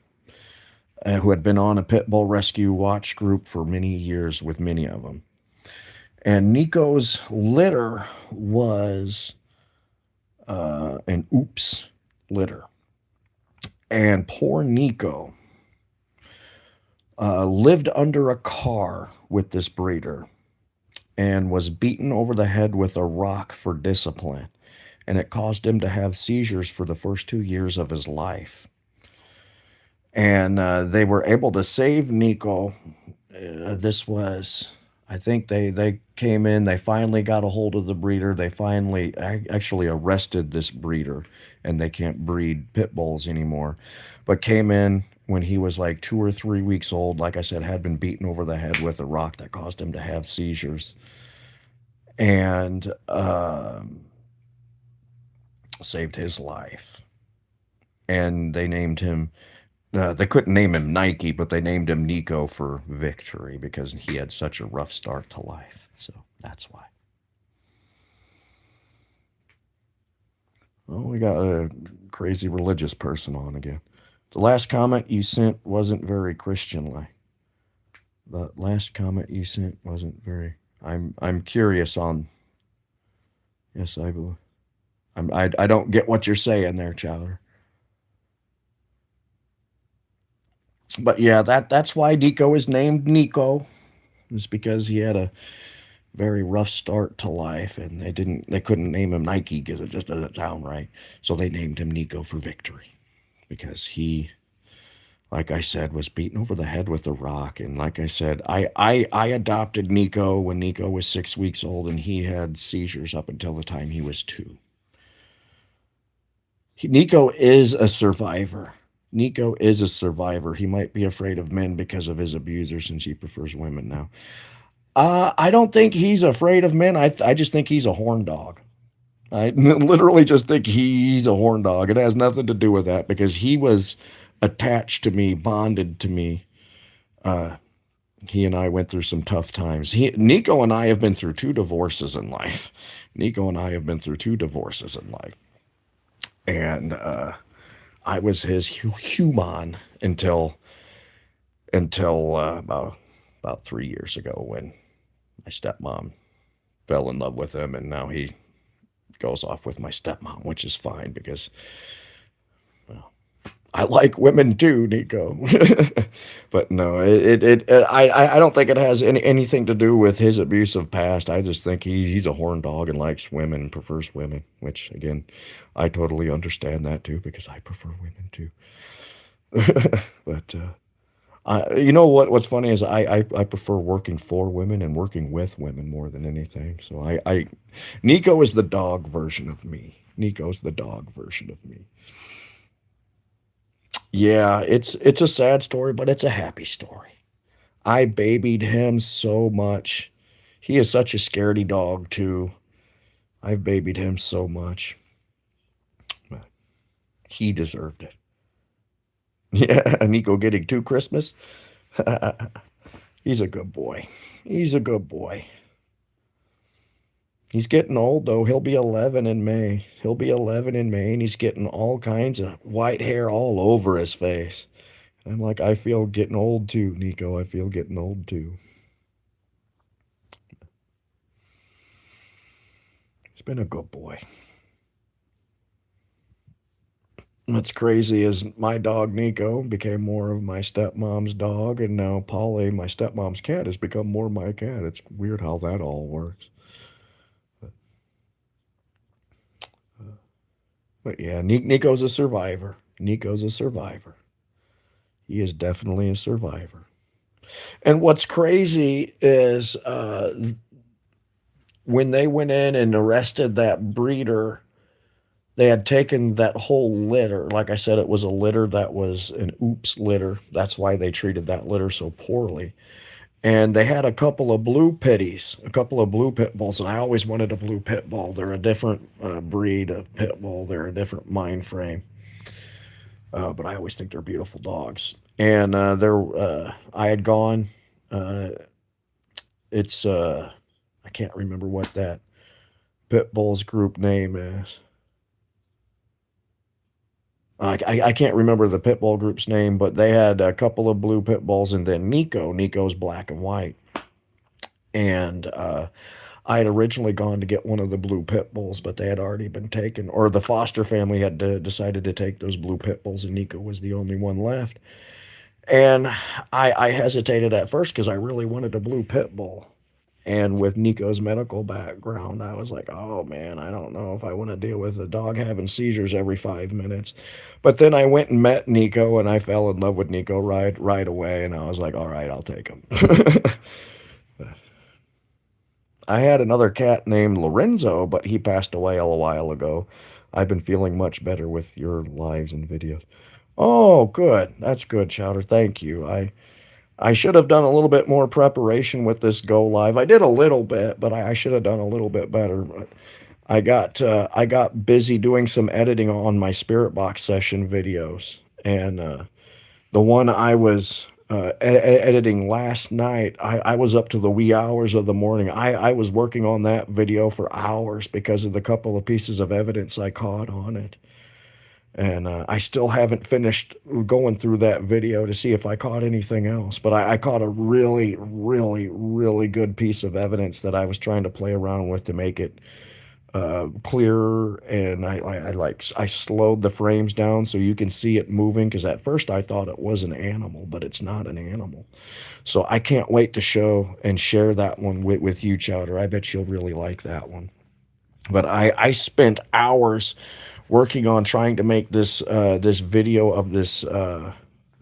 who had been on a pit bull rescue watch group for many years with many of them. And Nico's litter was an oops litter. And poor Nico lived under a car with this breeder and was beaten over the head with a rock for discipline. And it caused him to have seizures for the first 2 years of his life. And they were able to save Nico. This was, I think they came in, they finally got a hold of the breeder. They finally actually arrested this breeder, and they can't breed pit bulls anymore. But came in when he was like 2 or 3 weeks old. Like I said, had been beaten over the head with a rock that caused him to have seizures. And saved his life. And they named him, they couldn't name him Nike, but they named him Nico for victory because he had such a rough start to life. So that's why. Oh, we got a crazy religious person on again. The last comment you sent wasn't very Christian-like. The last comment you sent wasn't very. I'm curious on. Yes, I believe. I don't get what you're saying there, Chowder. But yeah, that's why Nico is named Nico. It's because he had a very rough start to life, and they couldn't name him Nike because it just doesn't sound right. So they named him Nico for victory, because he, like I said, was beaten over the head with a rock. And like I said, I adopted Nico when Nico was 6 weeks old, and he had seizures up until the time he was 2. Nico is a survivor. Nico is a survivor. He might be afraid of men because of his abuser, since he prefers women now. I don't think he's afraid of men. I just think he's a horn dog. I literally just think he's a horn dog. It has nothing to do with that, because he was attached to me, bonded to me. Uh, he and I went through some tough times. Nico and I have been through 2 divorces in life. Nico and I have been through 2 divorces in life. And I was his human until about 3 years ago, when my stepmom fell in love with him, and now he goes off with my stepmom, which is fine, because, well, I like women too, Nico. But no, I don't think it has anything to do with his abusive past. I just think he's a horn dog and likes women and prefers women, which, again, I totally understand that too, because I prefer women too. But you know what's funny is I prefer working for women and working with women more than anything. So Nico is the dog version of me. Nico's the dog version of me. Yeah, it's a sad story, but it's a happy story. I babied him so much. He is such a scaredy dog too. I've babied him so much. But he deserved it. Yeah, Nico getting 2 Christmas. He's a good boy. He's a good boy. He's getting old, though. He'll be 11 in May. He'll be 11 in May, and he's getting all kinds of white hair all over his face. I'm like, I feel getting old too, Nico. I feel getting old too. He's been a good boy. What's crazy is my dog Nico became more of my stepmom's dog, and now Polly, my stepmom's cat, has become more my cat. It's weird how that all works. But yeah, Nico's a survivor. Nico's a survivor. He is definitely a survivor. And what's crazy is when they went in and arrested that breeder, they had taken that whole litter. Like I said, it was a litter that was an oops litter. That's why they treated that litter so poorly. And they had a couple of blue pitties, a couple of blue pit bulls. And I always wanted a blue pit bull. They're a different breed of pit bull. They're a different mind frame. But I always think they're beautiful dogs. And I had gone. It's I can't remember what that pit bull's group name is. I can't remember the pit bull group's name, but they had a couple of blue pit bulls, and then Nico's black and white. And I had originally gone to get one of the blue pit bulls, but they had already been taken, or the foster family had decided to take those blue pit bulls, and Nico was the only one left. And I hesitated at first because I really wanted a blue pit bull. And with Nico's medical background, I was like, oh man, I don't know if I want to deal with a dog having seizures every 5 minutes. But then I went and met Nico, and I fell in love with Nico right away. And I was like, all right, I'll take him. I had another cat named Lorenzo, but he passed away a while ago. I've been feeling much better with your lives and videos. Oh, good. That's good, Chowder. Thank you. I should have done a little bit more preparation with this go live. I did a little bit, but I should have done a little bit better. But I got busy doing some editing on my Spirit Box session videos, and the one I was editing last night, I was up to the wee hours of the morning. I was working on that video for hours because of the couple of pieces of evidence I caught on it. And I still haven't finished going through that video to see if I caught anything else. But I caught a really, really, really good piece of evidence that I was trying to play around with to make it clearer. And I slowed the frames down so you can see it moving, because at first I thought it was an animal, but it's not an animal. So I can't wait to show and share that one with you, Chowder. I bet you'll really like that one. But I spent hours working on trying to make this this video of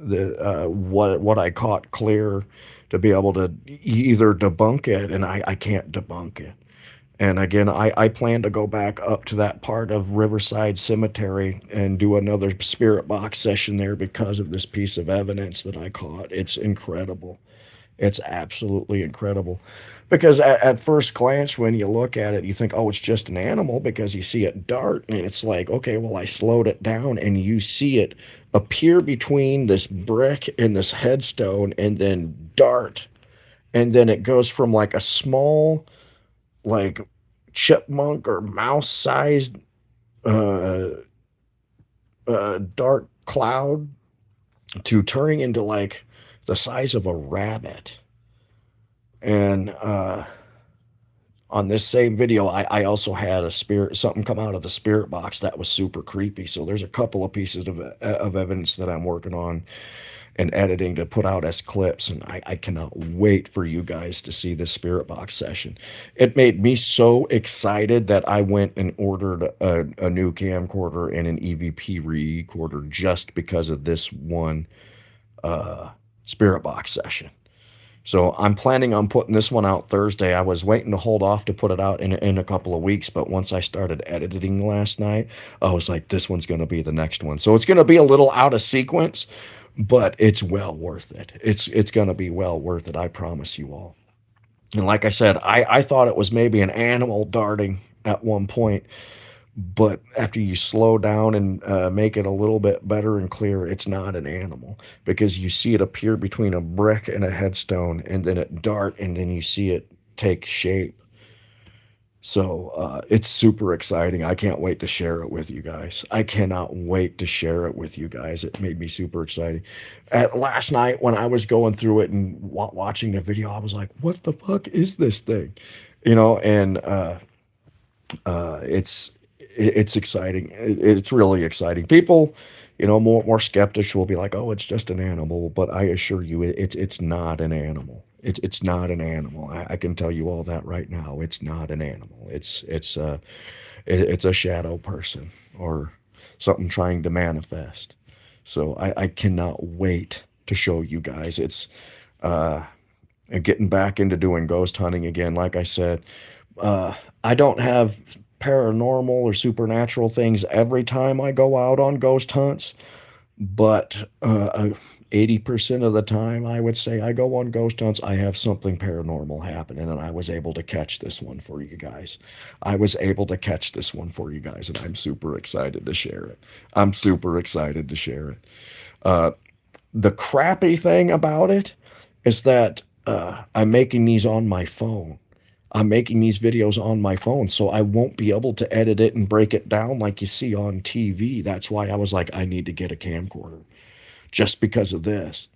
the what I caught clear to be able to either debunk it, and I can't debunk it. And again, I plan to go back up to that part of Riverside Cemetery and do another spirit box session there because of this piece of evidence that I caught. It's incredible. It's absolutely incredible. Because at first glance, when you look at it, you think, oh, it's just an animal because you see it dart. And it's like, okay, well, I slowed it down and you see it appear between this brick and this headstone and then dart. And then it goes from like a small, like chipmunk or mouse sized uh, dark cloud to turning into like the size of a rabbit. And on this same video, I also had a spirit, something come out of the spirit box that was super creepy. So there's a couple of pieces of evidence that I'm working on and editing to put out as clips. And I cannot wait for you guys to see this spirit box session. It made me so excited that I went and ordered a new camcorder and an EVP recorder just because of this one spirit box session. So I'm planning on putting this one out Thursday. I was waiting to hold off to put it out in a couple of weeks, but once I started editing last night, I was like, this one's going to be the next one. So it's going to be a little out of sequence, but it's well worth it. It's going to be well worth it. I promise you all. And like I said, I thought it was maybe an animal darting at one point, but after you slow down and make it a little bit better and clearer, it's not an animal because you see it appear between a brick and a headstone, and then it dart, and then you see it take shape. So it's super exciting. I can't wait to share it with you guys. I cannot wait to share it with you guys. It made me super excited. Last night when I was going through it and watching the video, I was like, what the fuck is this thing? You know, and it's exciting. It's really exciting. People, you know, more skeptics will be like, "Oh, it's just an animal," but I assure you, it's not an animal. It's not an animal. I can tell you all that right now. It's not an animal. It's a shadow person or something trying to manifest. So I cannot wait to show you guys. It's getting back into doing ghost hunting again. Like I said, I don't have paranormal or supernatural things every time I go out on ghost hunts, but 80% of the time, I would say I go on ghost hunts, I have something paranormal happening, and I was able to catch this one for you guys. I was able to catch this one for you guys, and I'm super excited to share it. I'm super excited to share it. The crappy thing about it is that I'm making these on my phone. I'm making these videos on my phone, so I won't be able to edit it and break it down like you see on TV. That's why I was like, I need to get a camcorder just because of this.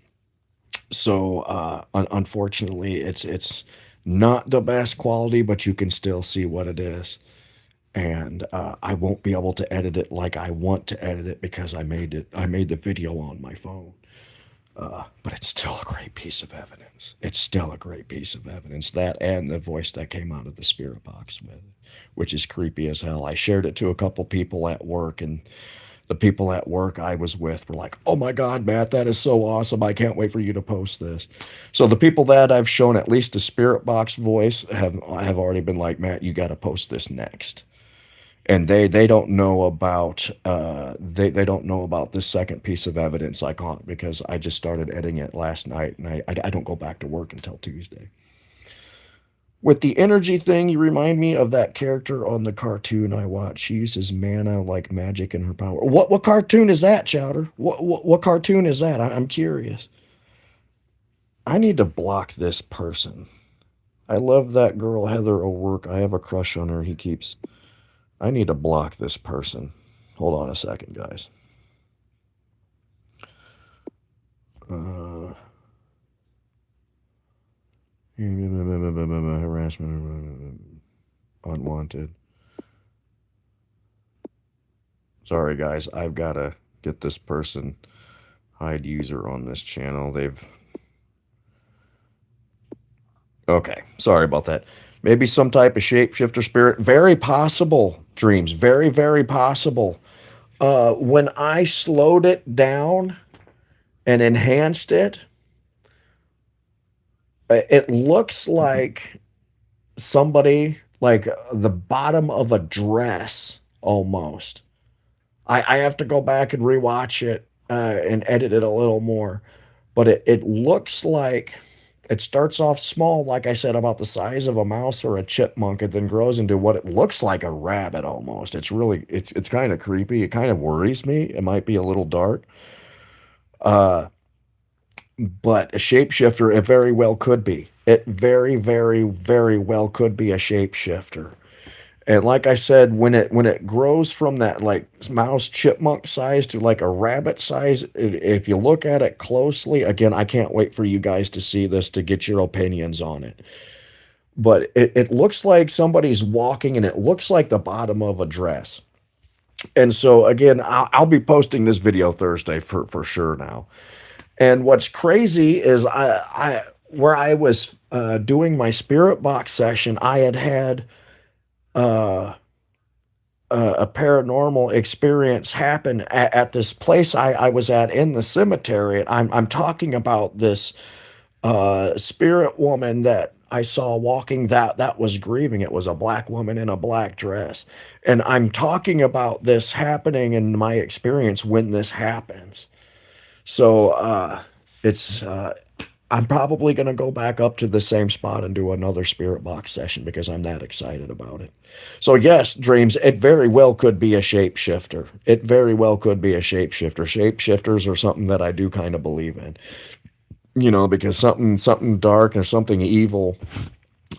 So unfortunately, it's not the best quality, but you can still see what it is. And I won't be able to edit it like I want to edit it because I made it. I made the video on my phone. But it's still a great piece of evidence. It's still a great piece of evidence. That and the voice that came out of the spirit box with it, which is creepy as hell. I shared it to a couple people at work, and the people at work I was with were like, "Oh my God, Matt, that is so awesome. I can't wait for you to post this." So the people that I've shown at least the spirit box voice have already been like, "Matt, you got to post this next." And they don't know about they don't know about this second piece of evidence I got because I just started editing it last night, and I don't go back to work until Tuesday. With the energy thing, you remind me of that character on the cartoon I watched. She uses mana like magic in her power. What cartoon is that, Chowder? What cartoon is that? I'm curious. I need to block this person. I love that girl Heather O'Rourke. I have a crush on her. He keeps. I need to block this person. Hold on a second, guys. Harassment, unwanted. Sorry, guys. I've got to get this person hide user on this channel. Okay, sorry about that. Maybe some type of shapeshifter spirit. Very possible, Dreams. Very, very possible. When I slowed it down and enhanced it, it looks like somebody, like the bottom of a dress almost. I have to go back and rewatch it and edit it a little more. But it looks like it starts off small, like I said, about the size of a mouse or a chipmunk, and then grows into what it looks like a rabbit almost. It's kind of creepy. It kind of worries me. It might be a little dark. Uh, but a shapeshifter, it very well could be. It very, very, very well could be a shapeshifter. And like I said, when it grows from that like mouse chipmunk size to like a rabbit size, if you look at it closely, again, I can't wait for you guys to see this to get your opinions on it. But it looks like somebody's walking and it looks like the bottom of a dress. And so again, I'll be posting this video Thursday for sure now. And what's crazy is I where I was doing my spirit box session, I had uh, a paranormal experience happen at this place I was at in the cemetery. And I'm talking about this spirit woman that I saw walking that was grieving. It was a black woman in a black dress. And I'm talking about this happening in my experience when this happens. So it's I'm probably going to go back up to the same spot and do another spirit box session because I'm that excited about it. So yes, dreams, it very well could be a shapeshifter. It very well could be a shapeshifter. Shapeshifters are something that I do kind of believe in. You know, because something dark or something evil,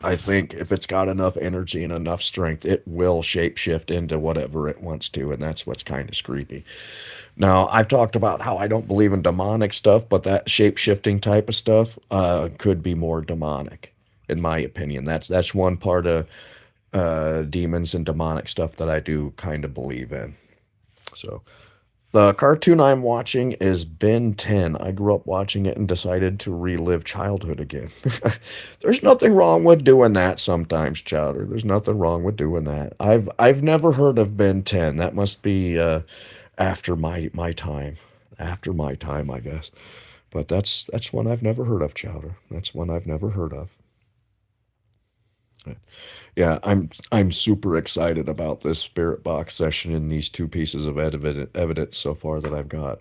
I think if it's got enough energy and enough strength, it will shapeshift into whatever it wants to, and that's what's kind of creepy. Now, I've talked about how I don't believe in demonic stuff, but that shape-shifting type of stuff could be more demonic, in my opinion. That's one part of demons and demonic stuff that I do kind of believe in. So, the cartoon I'm watching is Ben 10. I grew up watching it and decided to relive childhood again. There's nothing wrong with doing that sometimes, Chowder. There's nothing wrong with doing that. I've never heard of Ben 10. That must be after my time. After my time, I guess. But that's one I've never heard of, Chowder. That's one I've never heard of. Yeah, I'm super excited about this spirit box session and these two pieces of evidence so far that I've got.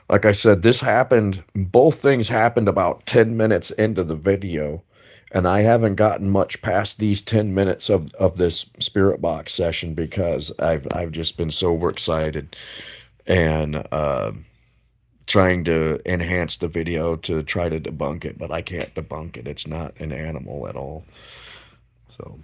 Like I said, this happened, both things happened about 10 minutes into the video, and I haven't gotten much past these 10 minutes of this spirit box session because I've just been so excited and trying to enhance the video to try to debunk it, but I can't debunk it. It's not an animal at all. So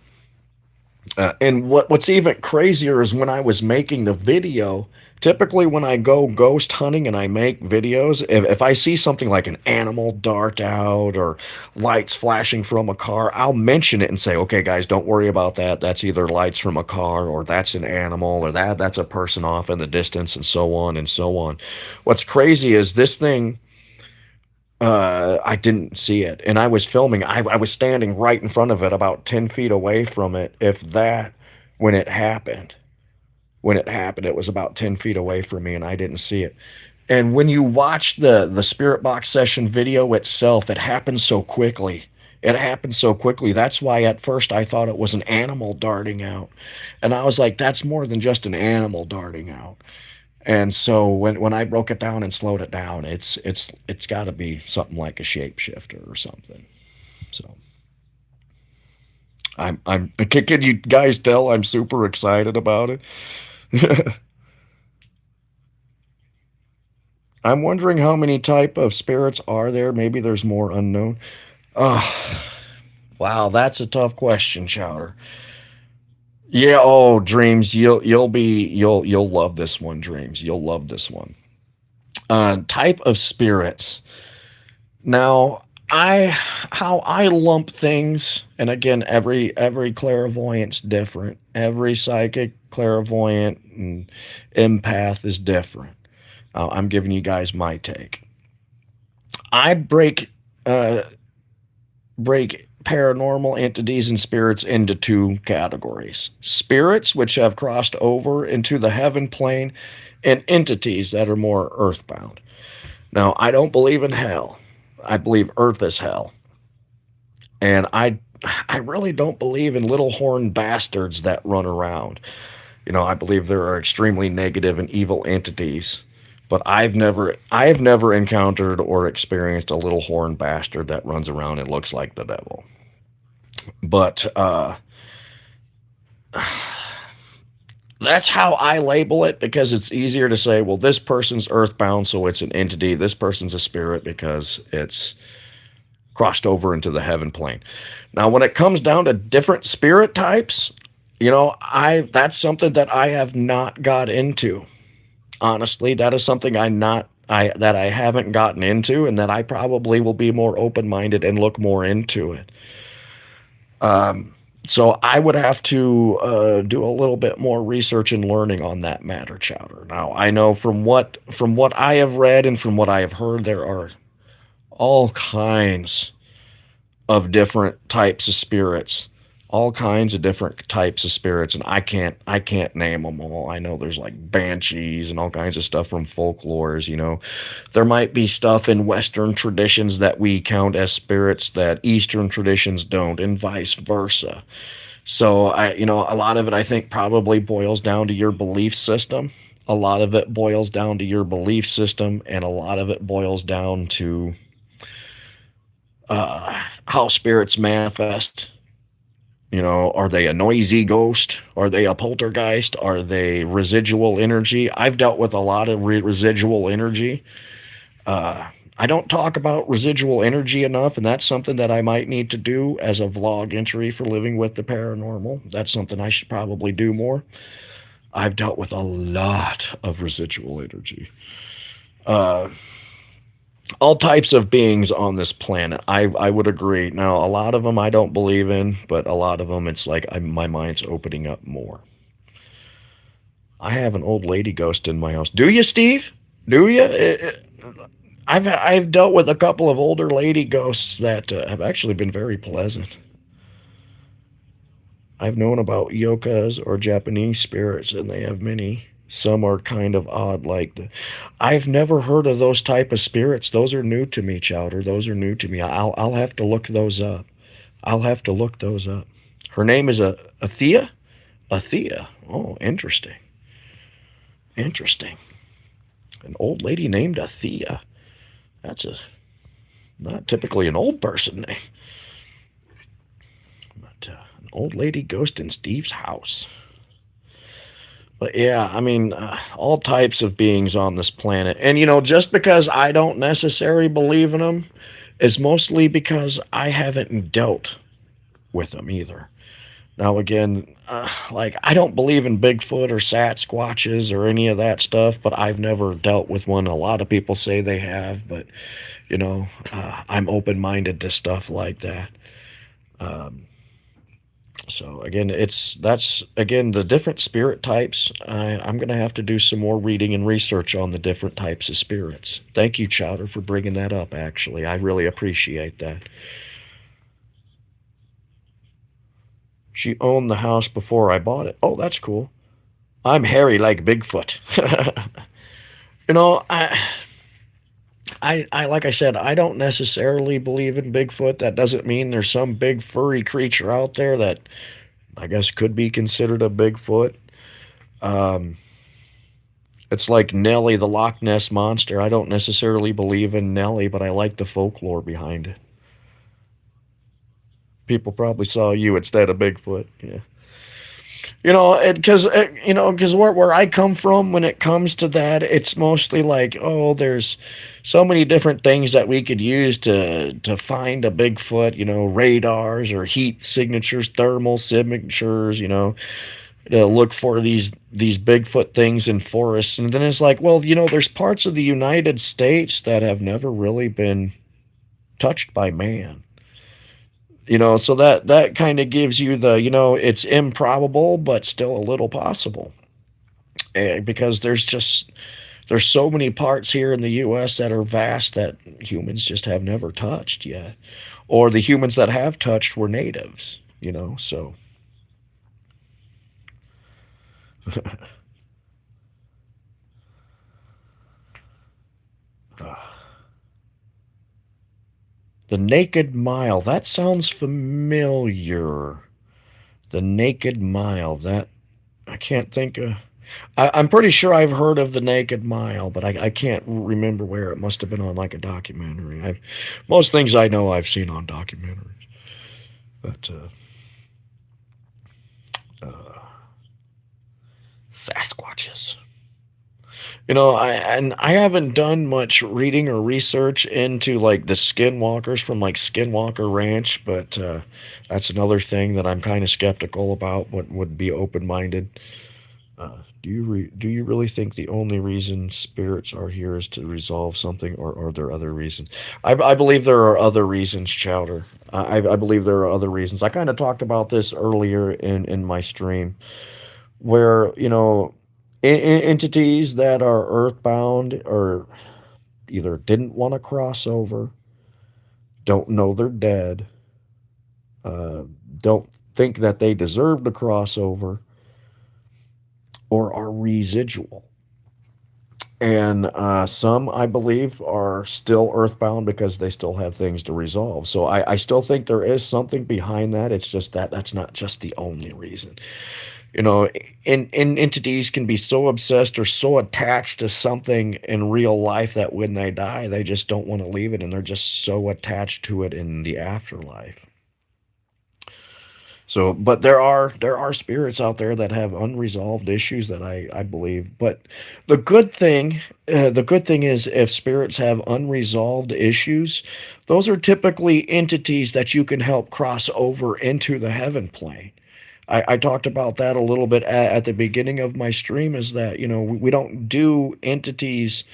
and what's even crazier is when I was making the video, typically when I go ghost hunting and I make videos, if I see something like an animal dart out or lights flashing from a car, I'll mention it and say, okay, guys, don't worry about that. That's either lights from a car or that's an animal or that's a person off in the distance and so on and so on. What's crazy is this thing I didn't see it, and I was filming. I was standing right in front of it, about 10 feet away from it, if that, when it happened. When it happened, it was about 10 feet away from me, and I didn't see it. And when you watch the Spirit Box session video itself, it happens so quickly. It happened so quickly. That's why at first I thought it was an animal darting out. And I was like, that's more than just an animal darting out. And so when I broke it down and slowed it down, it's got to be something like a shapeshifter or something. So can you guys tell I'm super excited about it? I'm wondering how many type of spirits are there. Maybe there's more unknown. Oh, wow, that's a tough question, Chowder. Yeah, oh, Dreams, you'll love this one, Dreams. You'll love this one. Type of spirits. Now, I how I lump things, and again, every clairvoyant's different. Every psychic, clairvoyant, and empath is different. I'm giving you guys my take. I break paranormal entities and spirits into two categories: spirits, which have crossed over into the heaven plane, and entities that are more earthbound. Now, I don't believe in hell. I believe Earth is hell. And I really don't believe in little horn bastards that run around. I believe there are extremely negative and evil entities, but I've never encountered or experienced a little horn bastard that runs around and looks like the devil. But that's how I label it, because it's easier to say, well, this person's earthbound, so it's an entity. This person's a spirit because it's crossed over into the heaven plane. Now, when it comes down to different spirit types, I that's something that I have not got into. Honestly, that is something I haven't gotten into, and that I probably will be more open-minded and look more into it. So I would have to do a little bit more research and learning on that matter, Chowder. Now, I know from what I have read and from what I have heard, there are all kinds of different types of spirits, all kinds of different types of spirits, and I can't name them all. I know there's like banshees and all kinds of stuff from folklores. There might be stuff in Western traditions that we count as spirits that Eastern traditions don't, and vice versa. So a lot of it, I think, probably boils down to your belief system. A lot of it boils down to your belief system, and a lot of it boils down to how spirits manifest. Are they a noisy ghost? Are they a poltergeist? Are they residual energy? I've dealt with a lot of residual energy. I don't talk about residual energy enough, and that's something that I might need to do as a vlog entry for Living with the Paranormal. That's something I should probably do more. I've dealt with a lot of residual energy. All types of beings on this planet. I would agree. Now, a lot of them I don't believe in, but a lot of them it's like my mind's opening up more. I have an old lady ghost in my house. Do you, Steve? Do you? I've dealt with a couple of older lady ghosts that have actually been very pleasant. I've known about yokas or Japanese spirits, and they have many. Some are kind of odd, I've never heard of those type of spirits. Those are new to me, Chowder. Those are new to me. I'll have to look those up. I'll have to look those up. Her name is Athea. Athea. Oh, interesting. Interesting. An old lady named Athea. That's not typically an old person name, but an old lady ghost in Steve's house. But yeah, I mean, all types of beings on this planet. And, just because I don't necessarily believe in them is mostly because I haven't dealt with them either. Now, again, I don't believe in Bigfoot or Sasquatches or any of that stuff, but I've never dealt with one. A lot of people say they have, but, I'm open-minded to stuff like that. So again, that's again the different spirit types. I'm going to have to do some more reading and research on the different types of spirits. Thank you, Chowder, for bringing that up. Actually, I really appreciate that. She owned the house before I bought it. Oh, that's cool. I'm hairy like Bigfoot. you know, I, I like I said, I don't necessarily believe in Bigfoot. That doesn't mean there's some big furry creature out there that I guess could be considered a Bigfoot. Um, it's like Nellie, the Loch Ness monster. I don't necessarily believe in Nellie, but I like the folklore behind it. People probably saw you instead of Bigfoot. Yeah. Because where I come from, when it comes to that, it's mostly like, oh, there's so many different things that we could use to find a Bigfoot. Radars or heat signatures, thermal signatures. To look for these Bigfoot things in forests, and then it's like, well, there's parts of the United States that have never really been touched by man. So that kind of gives you it's improbable but still a little possible. Because there's so many parts here in the US that are vast that humans just have never touched yet, or the humans that have touched were natives. So The Naked Mile. That sounds familiar. The Naked Mile. That I can't think of. I'm pretty sure I've heard of the Naked Mile, but I can't remember where. It must have been on like a documentary. Most things I know I've seen on documentaries, but uh, Sasquatches. I haven't done much reading or research into like the skinwalkers from like Skinwalker Ranch, but that's another thing that I'm kind of skeptical about. What would be open minded? Do you really think the only reason spirits are here is to resolve something, or are there other reasons? I believe there are other reasons, Chowder. I believe there are other reasons. I kind of talked about this earlier in my stream, where entities that are earthbound or either didn't want to cross over, don't know they're dead, uh, don't think that they deserve to cross over, or are residual. And some, I believe, are still earthbound because they still have things to resolve. So I still think there is something behind that. It's just that that's not just the only reason. You know, entities can be so obsessed or so attached to something in real life that when they die, they just don't want to leave it, and they're just so attached to it in the afterlife. So, but there are spirits out there that have unresolved issues that I believe. But the good thing is if spirits have unresolved issues, those are typically entities that you can help cross over into the heaven plane. I talked about that a little bit at the beginning of my stream. Is that we don't do entities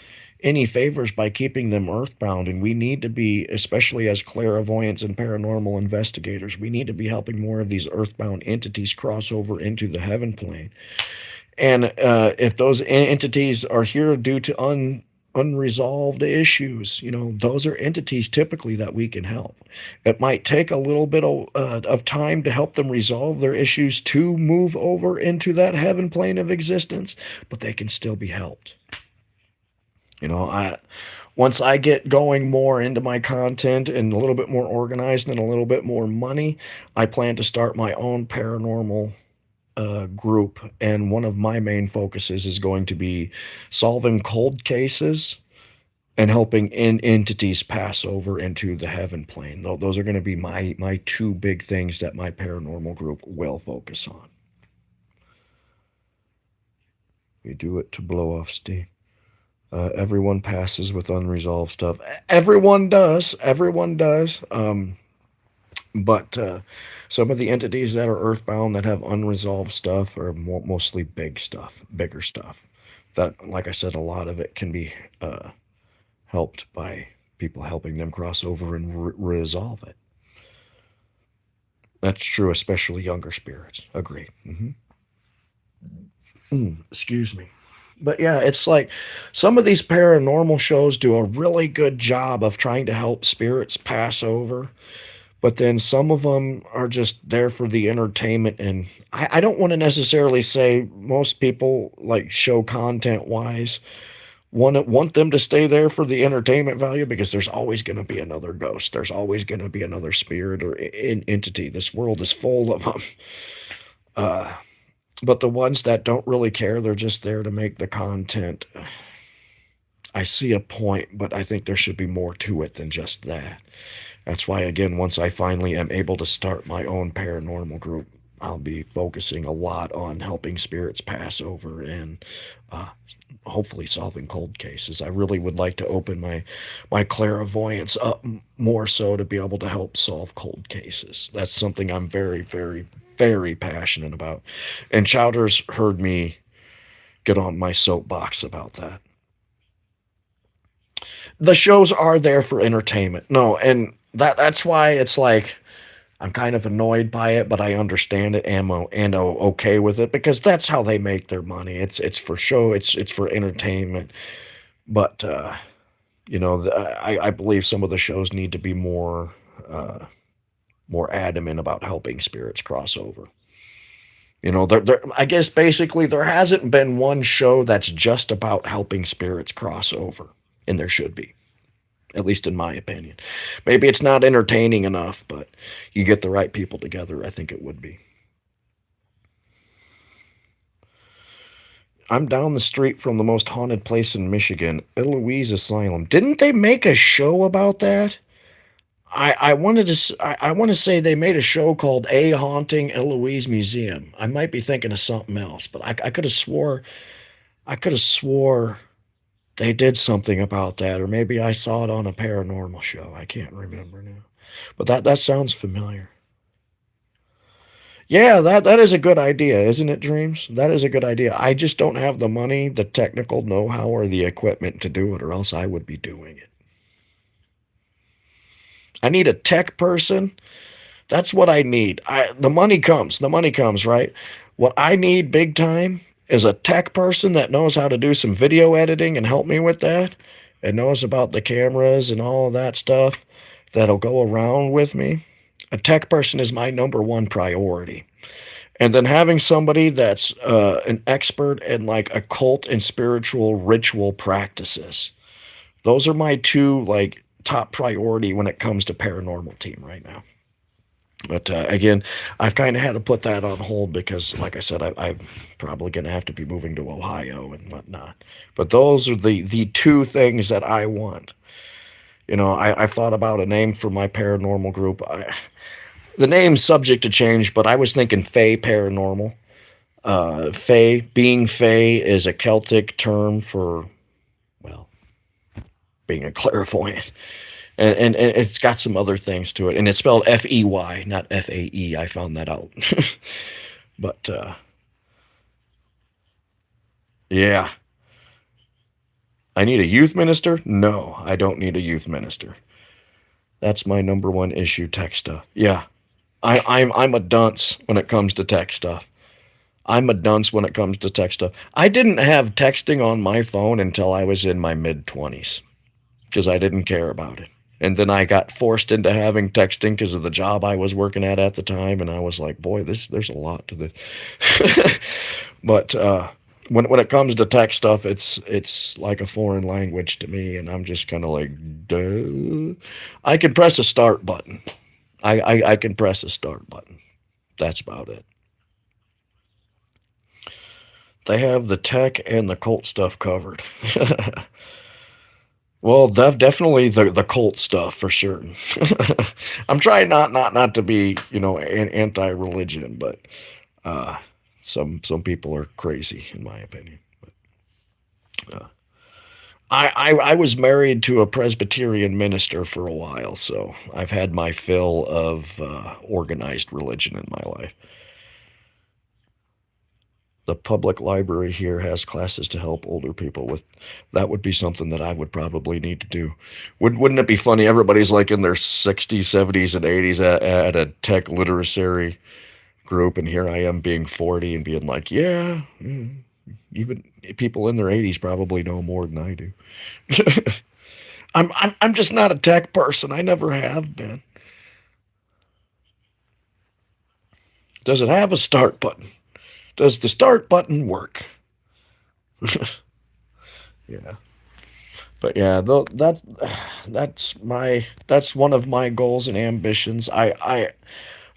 any favors by keeping them earthbound, and we need to be, especially as clairvoyants and paranormal investigators, we need to be helping more of these earthbound entities cross over into the heaven plane. And if those entities are here due to unresolved issues, those are entities typically that we can help. It might take a little bit of time to help them resolve their issues to move over into that heaven plane of existence, but they can still be helped. I once I get going more into my content and a little bit more organized and a little bit more money, I plan to start my own paranormal group. And one of my main focuses is going to be solving cold cases and helping entities pass over into the heaven plane. Those are going to be my two big things that my paranormal group will focus on. We do it to blow off steam. Everyone passes with unresolved stuff. Everyone does. Everyone does. But some of the entities that are earthbound that have unresolved stuff are mostly bigger stuff. That, like I said, a lot of it can be helped by people helping them cross over and resolve it. That's true, especially younger spirits. Agree. Excuse me. But yeah, it's like some of these paranormal shows do a really good job of trying to help spirits pass over, but then some of them are just there for the entertainment. And I don't want to necessarily say most people, like show content wise, want them to stay there for the entertainment value, because there's always going to be another ghost. There's always going to be another spirit or entity. This world is full of them. But the ones that don't really care, they're just there to make the content. I see a point, but I think there should be more to it than just that. That's why, again, once I finally am able to start my own paranormal group, I'll be focusing a lot on helping spirits pass over and hopefully solving cold cases. I really would like to open my clairvoyance up more so to be able to help solve cold cases. That's something I'm very, very, very passionate about. And Chowder's heard me get on my soapbox about that. The shows are there for entertainment. No, and that's why it's like I'm kind of annoyed by it, but I understand it and okay with it, because that's how they make their money. It's for show. It's for entertainment. But I believe some of the shows need to be more adamant about helping spirits cross over. I guess basically there hasn't been one show that's just about helping spirits cross over, and there should be. at least in my opinion. Maybe it's not entertaining enough, but you get the right people together, I think it would be. I'm down the street from the most haunted place in Michigan, Eloise Asylum. Didn't they make a show about that? I wanted to I want to say they made a show called A Haunting Eloise Museum. I might be thinking of something else, but I could have swore they did something about that, or maybe I saw it on a paranormal show. I can't remember now, but that sounds familiar. Yeah, that is a good idea, isn't it, Dreams? That is a good idea. I just don't have the money, the technical know-how, or the equipment to do it, or else I would be doing it. I need a tech person. That's what I need. The money comes. The money comes, right? What I need big time is a tech person that knows how to do some video editing and help me with that, and knows about the cameras and all of that stuff that'll go around with me. A tech person is my number one priority. And then having somebody that's an expert in like occult and spiritual ritual practices. Those are my two like top priority when it comes to paranormal team right now. But again, I've kind of had to put that on hold because, like I said, I'm probably going to have to be moving to Ohio and whatnot. But those are the two things that I want. I've thought about a name for my paranormal group. The name's subject to change, but I was thinking Fae Paranormal. Fae, being Fae is a Celtic term for, well, being a clairvoyant. And it's got some other things to it. And it's spelled Fey, not Fae. I found that out. But yeah. I need a youth minister? No, I don't need a youth minister. That's my number one issue, tech stuff. Yeah. I'm a dunce when it comes to tech stuff. I'm a dunce when it comes to tech stuff. I didn't have texting on my phone until I was in my mid 20s because I didn't care about it. And then I got forced into having texting because of the job I was working at the time, and I was like, boy, there's a lot to this. But when it comes to tech stuff, it's like a foreign language to me, and I'm just kind of like, duh. I can press a start button. I can press a start button. That's about it. They have the tech and the cult stuff covered. Well, definitely the cult stuff for sure. I'm trying not to be anti-religion, but uh, some people are crazy in my opinion. But, I was married to a Presbyterian minister for a while, so I've had my fill of organized religion in my life. The public library here has classes to help older people with. That would be something that I would probably need to do. Wouldn't it be funny? Everybody's like in their 60s, 70s, and 80s at a tech literacy group, and here I am being 40 and being like, yeah, even people in their 80s probably know more than I do. I'm just not a tech person. I never have been. Does it have a start button? Does the start button work? Yeah. But yeah, that's one of my goals and ambitions. I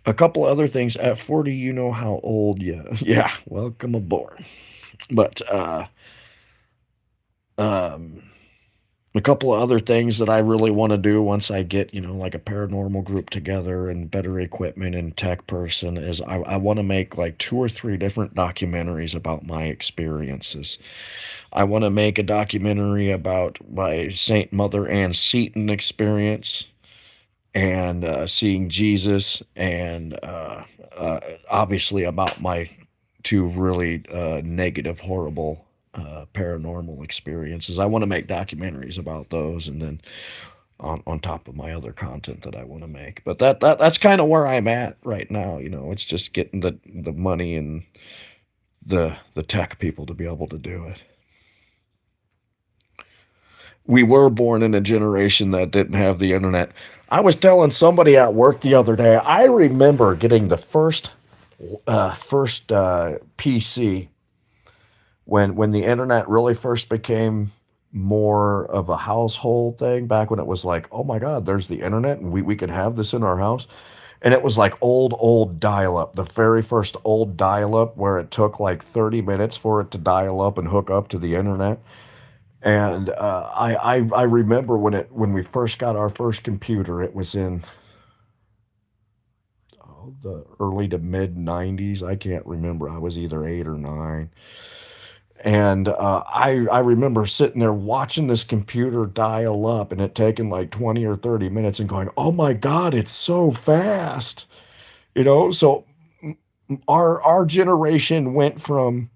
a couple other things at 40, you know how old you. Yeah, welcome aboard. But um a couple of other things that I really want to do once I get, like a paranormal group together and better equipment and tech person is I want to make like two or three different documentaries about my experiences. I want to make a documentary about my Saint Mother Ann Seton experience and seeing Jesus, and obviously about my two really negative, horrible paranormal experiences. I want to make documentaries about those, and then on top of my other content that I want to make. But that's kind of where I'm at right now. It's just getting the money and the tech people to be able to do it. We were born in a generation that didn't have the internet. I was telling somebody at work the other day, I remember getting the first PC when the internet really first became more of a household thing back when it was like, oh my God, there's the internet and we could have this in our house. And it was like old dial up, the very first old dial up where it took like 30 minutes for it to dial up and hook up to the internet. And I remember when we first got our first computer, it was in the early to mid 90s. I can't remember. I was either 8 or 9. And I remember sitting there watching this computer dial up and it taking like 20 or 30 minutes and going, oh my God, it's so fast. So our generation went from,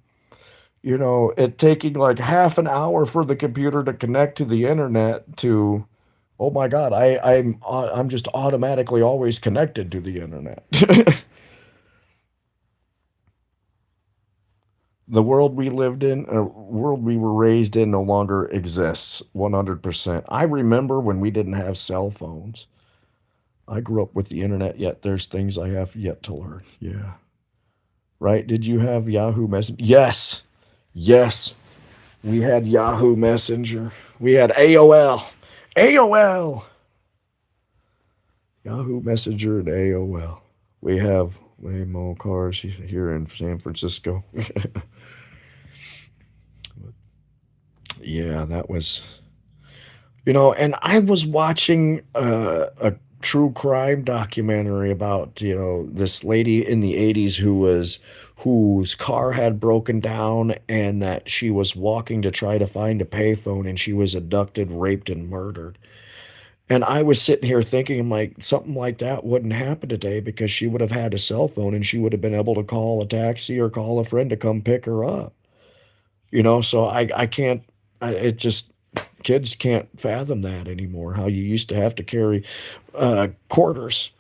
it taking like half an hour for the computer to connect to the internet to, oh my God, I'm just automatically always connected to the internet. The world we lived in, world we were raised in, no longer exists 100%. I remember when we didn't have cell phones. I grew up with the internet, yet there's things I have yet to learn. Yeah. Right? Did you have Yahoo Messenger? Yes. Yes. We had Yahoo Messenger. We had AOL. AOL. Yahoo Messenger and AOL. We have Waymo cars here in San Francisco. Yeah, that was, and I was watching a true crime documentary about, this lady in the 80s whose car had broken down and that she was walking to try to find a payphone and she was abducted, raped, and murdered. And I was sitting here thinking, I'm like, something like that wouldn't happen today because she would have had a cell phone and she would have been able to call a taxi or call a friend to come pick her up. So I can't, it just, kids can't fathom that anymore. How you used to have to carry quarters.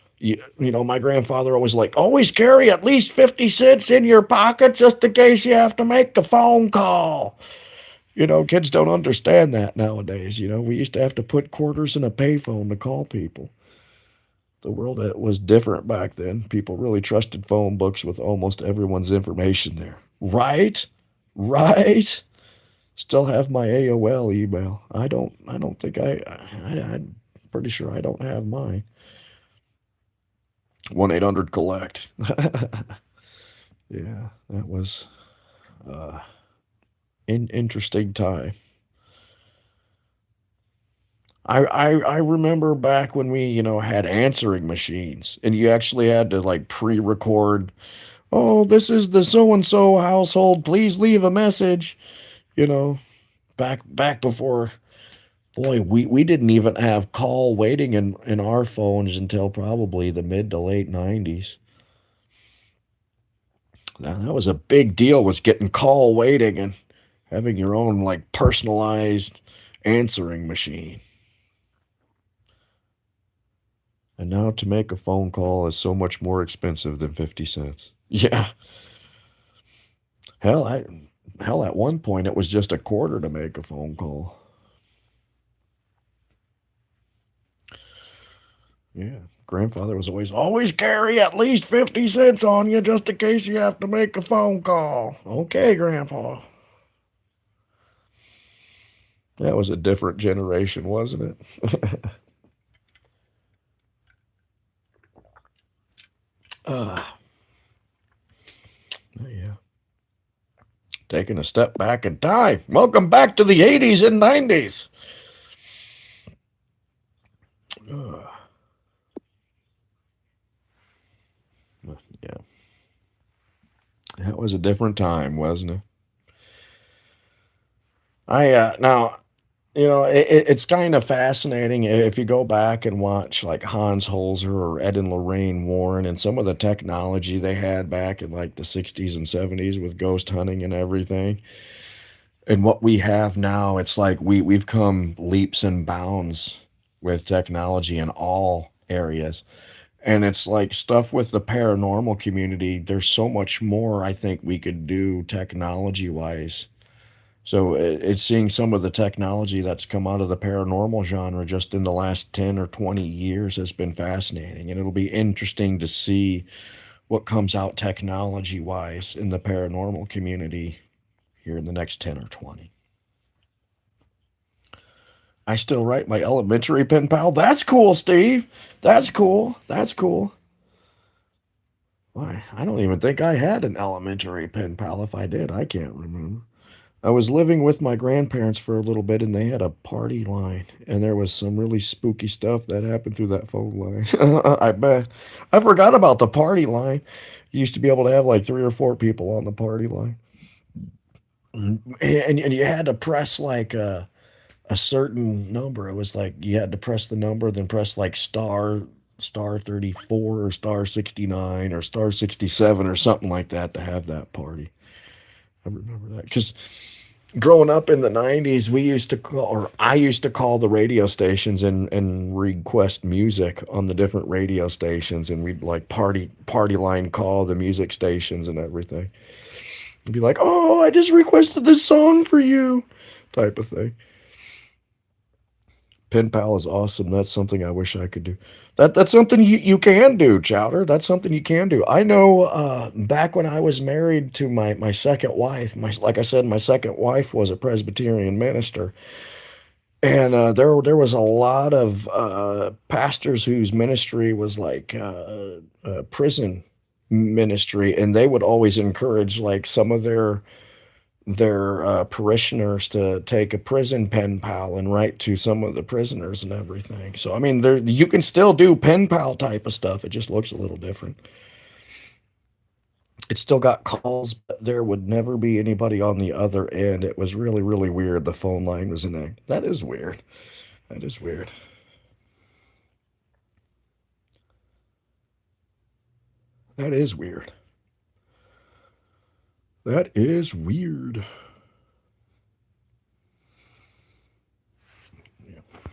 My grandfather always like, always carry at least 50 cents in your pocket just in case you have to make a phone call. Kids don't understand that nowadays. We used to have to put quarters in a payphone to call people. The world was different back then. People really trusted phone books with almost everyone's information there. Right? Right? Still have my AOL email. I don't think I'm pretty sure I don't have mine. 1-800 collect. Yeah, that was uh interesting time. I remember back when we, had answering machines and you actually had to like pre-record, oh, this is the so and so household, please leave a message, you know, back before. Boy, we didn't even have call waiting in our phones until probably the mid to late 90s. Now, that was a big deal, was getting call waiting and having your own like personalized answering machine. And now to make a phone call is so much more expensive than 50 cents. Yeah. Hell, hell at one point it was just a quarter to make a phone call. Yeah. Grandfather was always carry at least 50 cents on you just in case you have to make a phone call. Okay, Grandpa. That was a different generation, wasn't it? uh, yeah. Taking a step back in time. Welcome back to the 80s and 90s. Uh, yeah. That was a different time, wasn't it? Now, it's kind of fascinating if you go back and watch like Hans Holzer or Ed and Lorraine Warren and some of the technology they had back in like the 60s and 70s with ghost hunting and everything. And what we have now, it's like we've come leaps and bounds with technology in all areas. And it's like stuff with the paranormal community. There's so much more I think we could do technology wise. So it's seeing some of the technology that's come out of the paranormal genre just in the last 10 or 20 years has been fascinating. And it'll be interesting to see what comes out technology wise in the paranormal community here in the next 10 or 20. I still write my elementary pen pal. That's cool, Steve. That's cool. That's cool. Why? I don't even think I had an elementary pen pal. If I did, I can't remember. I was living with my grandparents for a little bit, and they had a party line, and there was some really spooky stuff that happened through that phone line. I bet. I forgot about the party line. You used to be able to have like 3 or 4 people on the party line, and you had to press like a certain number. It was like you had to press the number, then press like star 34 or star 69 or star 67 or something like that to have that party. I remember that because growing up in the 90s, we used to call, or I used to call the radio stations and request music on the different radio stations, and we'd like party line call the music stations and everything. It'd be like, oh, I just requested this song for you, type of thing. Pen pal is awesome. That's something I wish I could do. That's something you can do, Chowder. That's something you can do. I know back when I was married to my second wife, like I said, my second wife was a Presbyterian minister. And there was a lot of pastors whose ministry was like prison ministry, and they would always encourage like some of their parishioners to take a prison pen pal and write to some of the prisoners and everything. So I mean, there you can still do pen pal type of stuff. It just looks a little different. It still got calls, but there would never be anybody on the other end. It was really, really weird. The phone line was in there. That is weird. That is weird. That is weird. That is weird.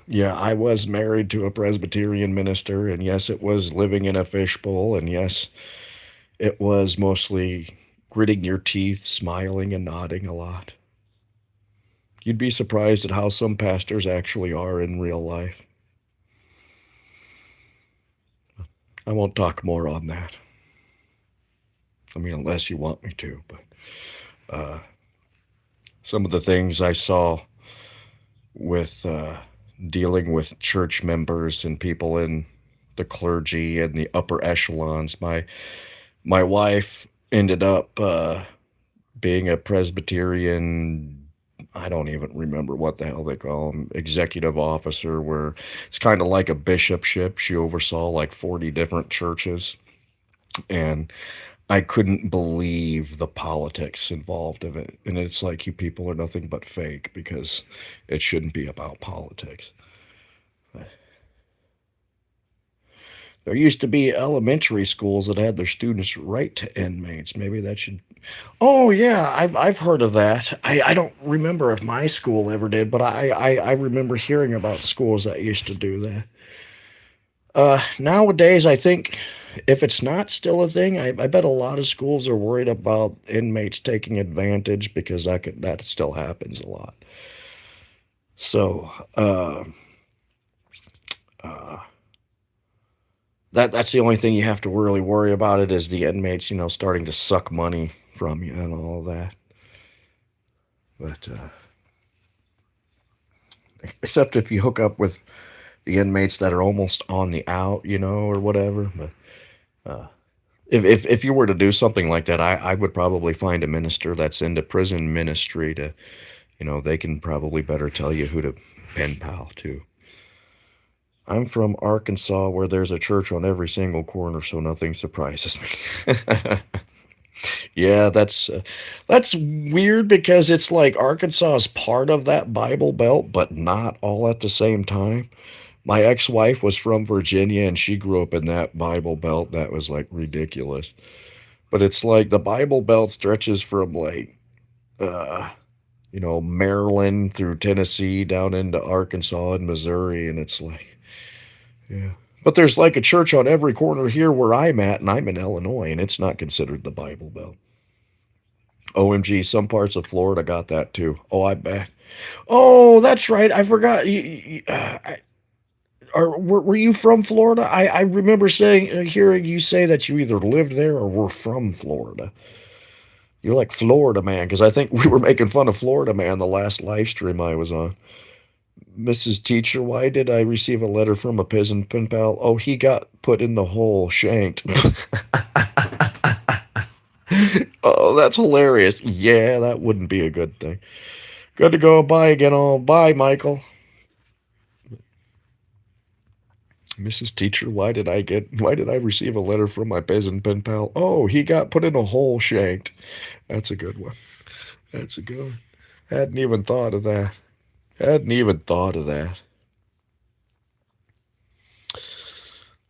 Yeah, I was married to a Presbyterian minister, and yes, it was living in a fishbowl, and yes, it was mostly gritting your teeth, smiling, and nodding a lot. You'd be surprised at how some pastors actually are in real life. I won't talk more on that. I mean, unless you want me to, but uh, some of the things I saw with dealing with church members and people in the clergy and the upper echelons. My wife ended up being a Presbyterian. I don't even remember what the hell they call them, executive officer, where it's kind of like a bishopship. She oversaw like 40 different churches, and I couldn't believe the politics involved of it. And it's like, you people are nothing but fake because it shouldn't be about politics. There used to be elementary schools that had their students write to inmates. Maybe that should. Oh yeah, I've heard of that. I don't remember if my school ever did, but I remember hearing about schools that used to do that. Nowadays, I think if it's not still a thing, I bet a lot of schools are worried about inmates taking advantage because that still happens a lot. So uh, that's the only thing you have to really worry about it is the inmates, starting to suck money from you and all that. But except if you hook up with the inmates that are almost on the out, or whatever. But uh, if you were to do something like that, I would probably find a minister that's into prison ministry to, they can probably better tell you who to pen pal to. I'm from Arkansas, where there's a church on every single corner, so nothing surprises me. Yeah, that's weird because it's like Arkansas is part of that Bible Belt, but not all at the same time. My ex-wife was from Virginia, and she grew up in that Bible Belt. That was like ridiculous. But it's like the Bible Belt stretches from like, uh, Maryland through Tennessee down into Arkansas and Missouri, and it's like, yeah. But there's like a church on every corner here where I'm at, and I'm in Illinois, and it's not considered the Bible Belt. OMG, some parts of Florida got that too. Oh, I bet. Oh, that's right. I forgot. Were you from Florida? I remember hearing you say that you either lived there or were from Florida. You're like Florida man, because I think we were making fun of Florida man the last live stream I was on. Mrs. Teacher, why did I receive a letter from a peasant pen pal? Oh, he got put in the hole, shanked. Oh, that's hilarious. Yeah, that wouldn't be a good thing. Good to go. Bye again. All. Bye, Michael. Mrs. Teacher, why did I receive a letter from my peasant pen pal? Oh, he got put in a hole, shanked. That's a good one. That's a good one. Hadn't even thought of that. Hadn't even thought of that.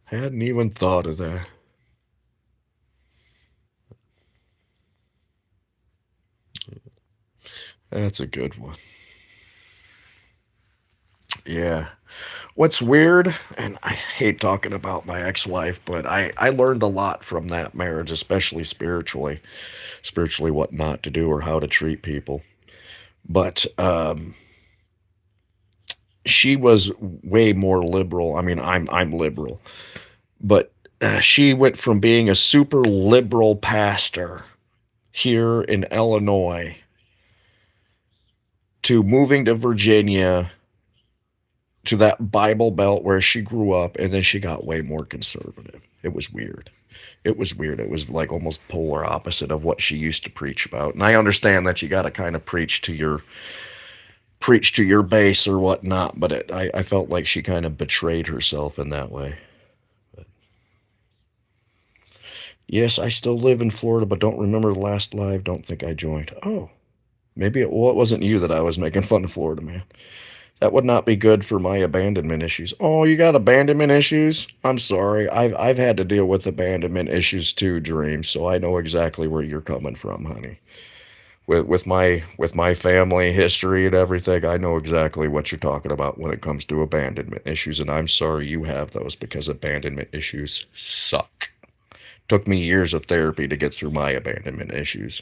Hadn't even thought of that. That's a good one. Yeah. What's weird, and I hate talking about my ex-wife, but I learned a lot from that marriage, especially spiritually what not to do or how to treat people. But she was way more liberal. I mean, I'm liberal, but she went from being a super liberal pastor here in Illinois to moving to Virginia to that Bible Belt where she grew up, and then she got way more conservative. It was weird. It was weird. It was like almost polar opposite of what she used to preach about. And I understand that you got to kind of preach to your base or whatnot, but I felt like she kind of betrayed herself in that way. But yes, I still live in Florida, but don't remember the last live. Don't think I joined. Oh, maybe it wasn't you that I was making fun of, Florida man. That would not be good for my abandonment issues. Oh, you got abandonment issues? I'm sorry. I've had to deal with abandonment issues too, Dream. So I know exactly where you're coming from, honey. With my family history and everything, I know exactly what you're talking about when it comes to abandonment issues. And I'm sorry you have those because abandonment issues suck. Took me years of therapy to get through my abandonment issues.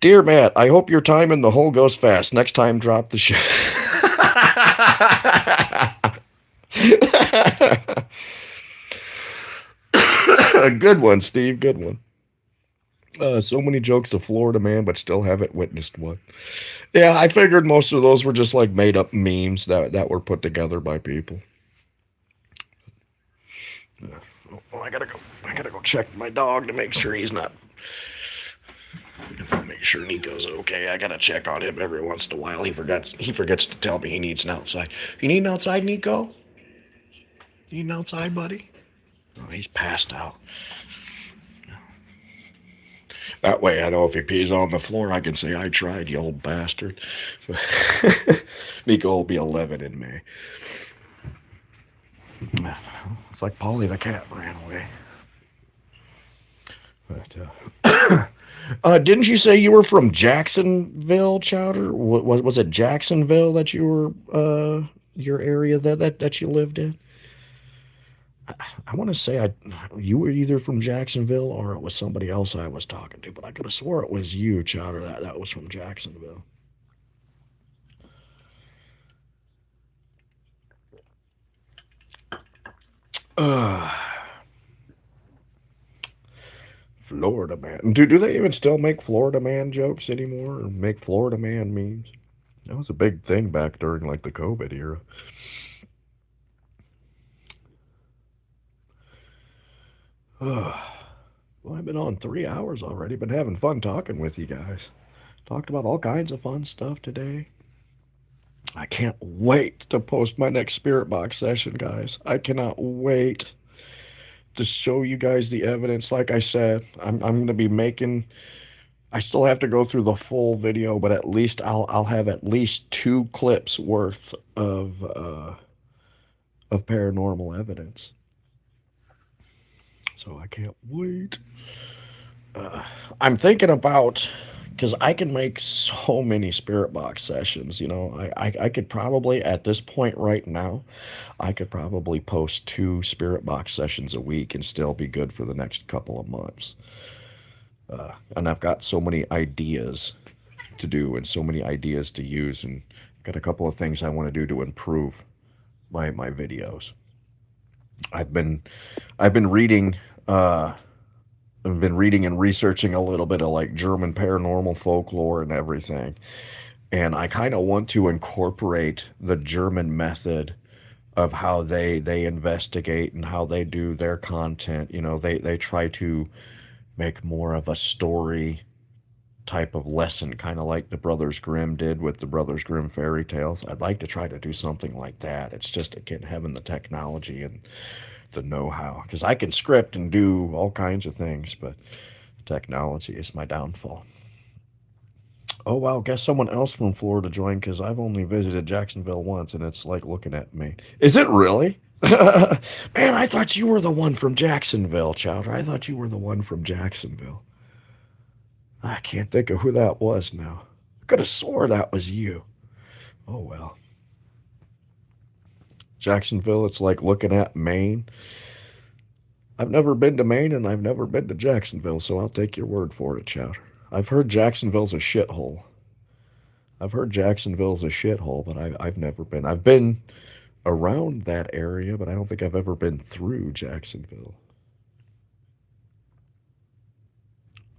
Dear Matt, I hope your time in the hole goes fast. Next time, drop the show. Good one, Steve. Good one. So many jokes of Florida man, but still haven't witnessed one. Yeah, I figured most of those were just like made up memes that were put together by people. Oh, I gotta go. I gotta go check my dog to make sure he's not. Make sure Nico's okay. I gotta check on him every once in a while. He forgets to tell me he needs an outside. You need an outside, Nico? You need an outside, buddy? Oh, he's passed out. That way I know if he pees on the floor, I can say, I tried, you old bastard. Nico will be 11 in May. It's like Polly the cat ran away. But, didn't you say you were from Jacksonville, Chowder? Was it Jacksonville that you were, your area that you lived in? I want to say you were either from Jacksonville or it was somebody else I was talking to, but I could have swore it was you, Chowder, that was from Jacksonville. Uh, Florida man. Do they even still make Florida man jokes anymore or make Florida man memes? That was a big thing back during like the COVID era. Well, I've been on 3 hours already. Been having fun talking with you guys. Talked about all kinds of fun stuff today. I can't wait to post my next Spirit Box session, guys. I cannot wait to show you guys the evidence. Like I said, I'm going to be making. I still have to go through the full video, but at least I'll have at least 2 clips worth of paranormal evidence. So I can't wait. I'm thinking about, because I can make so many Spirit Box sessions. You know, I could probably, at this point right now, I could probably post 2 Spirit Box sessions a week and still be good for the next couple of months. And I've got so many ideas to do and so many ideas to use, and got a couple of things I want to do to improve my videos. I've been reading. I've been reading and researching a little bit of like German paranormal folklore and everything. And I kind of want to incorporate the German method of how they investigate and how they do their content. You know, they try to make more of a story type of lesson, kind of like the Brothers Grimm did with the Brothers Grimm fairy tales. I'd like to try to do something like that. It's just, again, having the technology and the know-how, because I can script and do all kinds of things, but technology is my downfall. Oh wow, guess someone else from Florida joined, because I've only visited Jacksonville once and it's like looking at me. Is it really? Man, I thought you were the one from Jacksonville, Chowder. I thought you were the one from Jacksonville. I can't think of who that was now. I could have swore that was you. Oh well. Jacksonville, it's like looking at Maine. I've never been to Maine and I've never been to Jacksonville, so I'll take your word for it, Chowder. I've heard Jacksonville's a shithole. I've heard Jacksonville's a shithole, but I've never been. I've been around that area, but I don't think I've ever been through Jacksonville.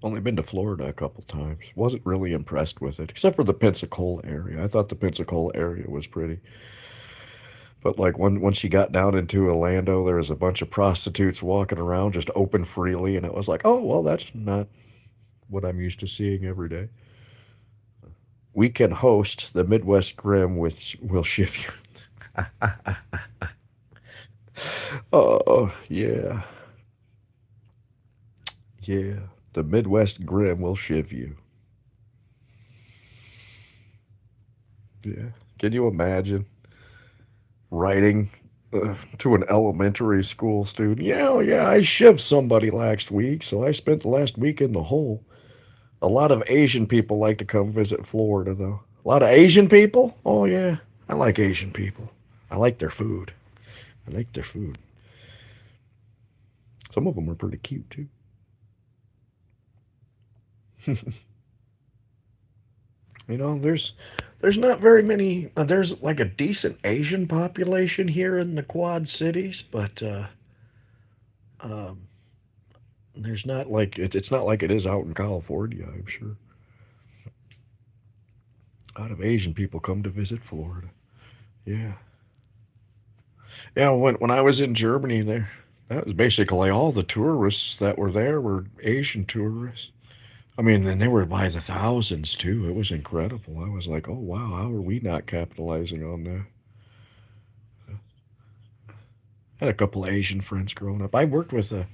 Only been to Florida a couple times. Wasn't really impressed with it, except for the Pensacola area. I thought the Pensacola area was pretty. But like once you got down into Orlando, there was a bunch of prostitutes walking around just open freely, and it was like, oh well, that's not what I'm used to seeing every day. We can host the Midwest Grimm with Will Shiv you. Oh yeah, yeah. The Midwest Grimm will shiv you. Yeah. Can you imagine writing to an elementary school student? Yeah, oh, yeah, I shivved somebody last week, so I spent the last week in the hole. A lot of Asian people like to come visit Florida, though. A lot of Asian people? Oh, yeah. I like Asian people. I like their food. I like their food. Some of them are pretty cute, too. You know, there's not very many. There's like a decent Asian population here in the Quad Cities, but um, there's not like it's not like it is out in California. I'm sure a lot of Asian people come to visit Florida. Yeah, yeah. When I was in Germany, there that was basically all the tourists that were there were Asian tourists. I mean, then they were by the thousands too. It was incredible. I was like, oh wow, how are we not capitalizing on that? I had a couple of Asian friends growing up. I worked with a,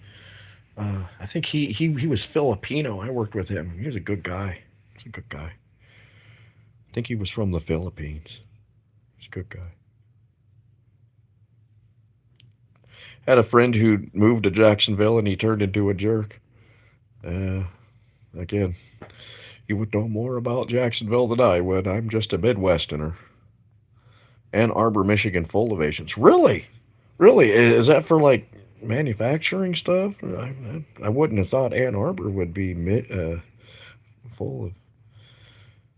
I think he was Filipino. I worked with him. He was a good guy. He's a good guy. I think he was from the Philippines. He's a good guy. Had a friend who moved to Jacksonville and he turned into a jerk. Uh, Again, you would know more about Jacksonville than I would. I'm just a Midwesterner. Ann Arbor, Michigan, full of Asians. Really? Really? Is that for like manufacturing stuff? I wouldn't have thought Ann Arbor would be full of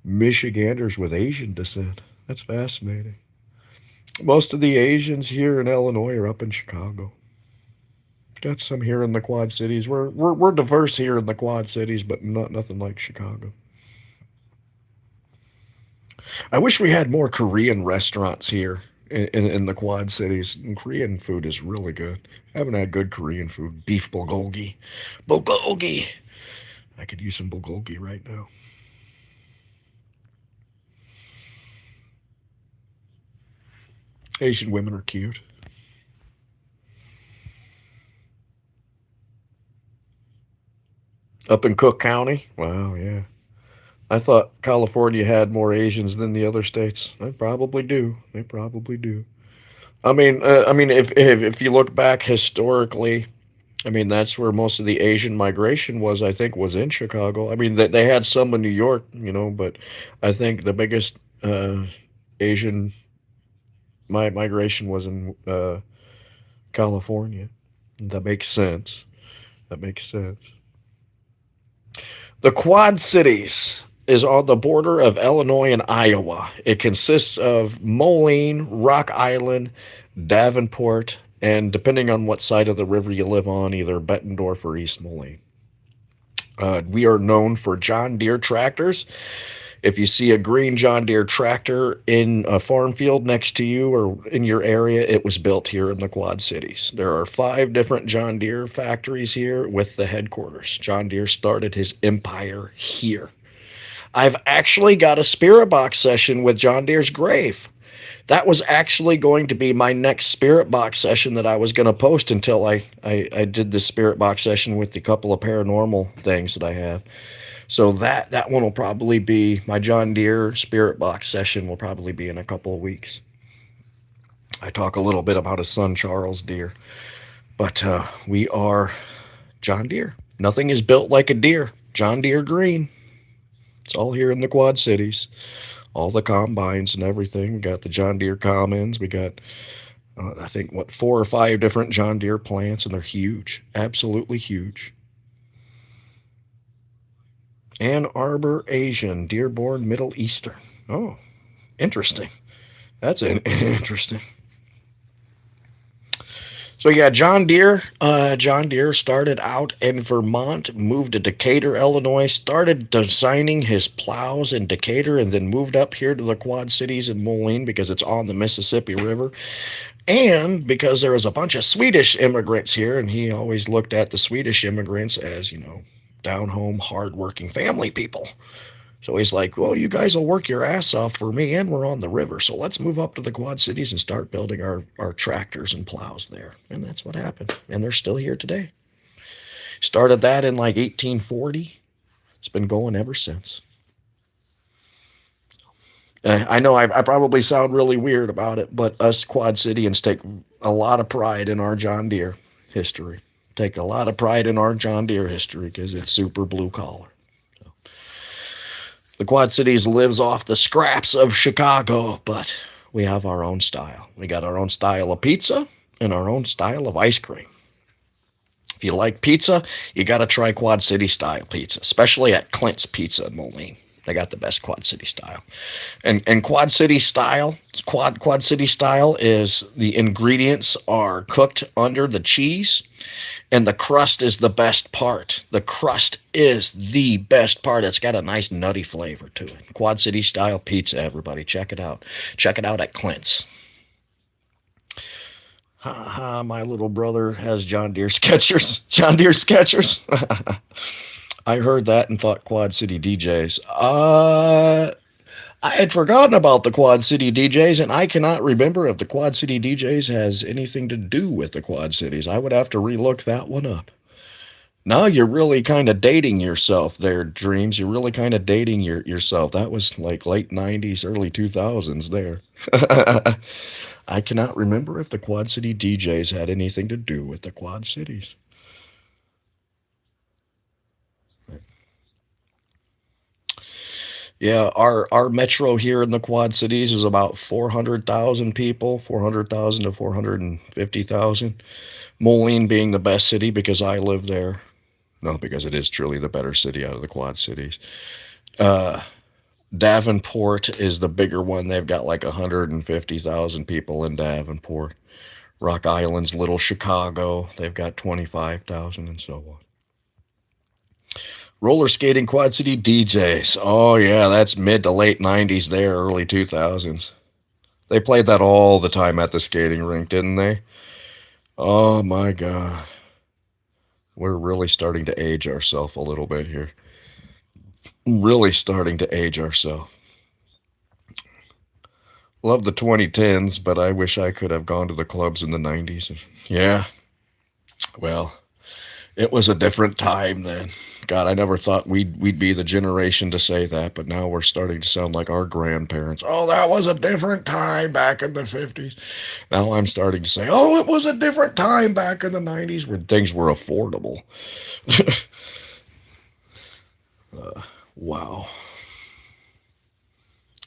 Michiganders with Asian descent. That's fascinating. Most of the Asians here in Illinois are up in Chicago. Got some here in the Quad Cities. We're diverse here in the Quad Cities, but not nothing like Chicago. I wish we had more Korean restaurants here in the Quad Cities. And Korean food is really good. I haven't had good Korean food. Beef bulgogi. Bulgogi! I could use some bulgogi right now. Asian women are cute. Up in Cook County? Wow, yeah. I thought California had more Asians than the other states. They probably do. They probably do. I mean, if you look back historically, I mean, that's where most of the Asian migration was. I think was in Chicago. I mean, they had some in New York, but I think the biggest Asian migration was in California. That makes sense. That makes sense. The Quad Cities is on the border of Illinois and Iowa. It consists of Moline, Rock Island, Davenport, and depending on what side of the river you live on, either Bettendorf or East Moline. We are known for John Deere tractors If you see a green John Deere tractor in a farm field next to you or in your area, it was built here in the Quad Cities. There are 5 different John Deere factories here with the headquarters. John Deere started his empire here. I've actually got a spirit box session with John Deere's grave. That was actually going to be my next spirit box session that I was going to post until I did this spirit box session with the couple of paranormal things that I have. So that one will probably be my John Deere spirit box session will probably be in a couple of weeks. I talk a little bit about his son Charles Deere, but we are John Deere. Nothing is built like a deer. John Deere Green. It's all here in the Quad Cities. All the combines and everything. We got the John Deere Commons. We got, I think, 4 or 5 different John Deere plants, and they're huge. Absolutely huge. Ann Arbor Asian, Dearborn Middle Eastern. Oh, interesting. That's interesting. So yeah, John Deere. John Deere started out in Vermont, moved to Decatur, Illinois, started designing his plows in Decatur, and then moved up here to the Quad Cities in Moline because it's on the Mississippi River, and because there was a bunch of Swedish immigrants here, and he always looked at the Swedish immigrants as, down home, hardworking family people. So he's like, well, you guys will work your ass off for me, and we're on the river, so let's move up to the Quad Cities and start building our tractors and plows there. And that's what happened. And they're still here today. Started that in like 1840. It's been going ever since. I know I probably sound really weird about it, but us Quad Cityans take a lot of pride in our John Deere history. Take a lot of pride in our John Deere history because it's super blue collar. The Quad Cities lives off the scraps of Chicago, but we have our own style. We got our own style of pizza and our own style of ice cream. If you like pizza, you got to try Quad City style pizza, especially at Clint's Pizza in Moline. They got the best Quad City style. And Quad City style is the ingredients are cooked under the cheese, and the crust is the best part. The crust is the best part. It's got a nice nutty flavor to it. Quad City style pizza, everybody. Check it out. Check it out at Clint's. Ha ha, my little brother has John Deere Skechers. John Deere Skechers. I heard that and thought Quad City DJs. I had forgotten about the Quad City DJs, and I cannot remember if the Quad City DJs has anything to do with the Quad Cities. I would have to relook that one up. Now you're really kind of dating yourself there, Dreams. You're really kind of dating yourself. That was like late 90s, early 2000s there. I cannot remember if the Quad City DJs had anything to do with the Quad Cities. Yeah, our metro here in the Quad Cities is about 400,000 people, 400,000 to 450,000. Moline being the best city because I live there. No, because it is truly the better city out of the Quad Cities. Uh, Davenport is the bigger one. They've got like 150,000 people in Davenport. Rock Island's Little Chicago. They've got 25,000 and so on. Roller skating Quad City DJs. Oh, yeah, that's mid to late 90s there, early 2000s. They played that all the time at the skating rink, didn't they? Oh, my God. We're really starting to age ourselves a little bit here. Really starting to age ourselves. Love the 2010s, but I wish I could have gone to the clubs in the 90s. Yeah, well, it was a different time then. God, I never thought we'd be the generation to say that, but now we're starting to sound like our grandparents. Oh, that was a different time back in the 50s. Now I'm starting to say, oh, it was a different time back in the 90s when things were affordable. Wow.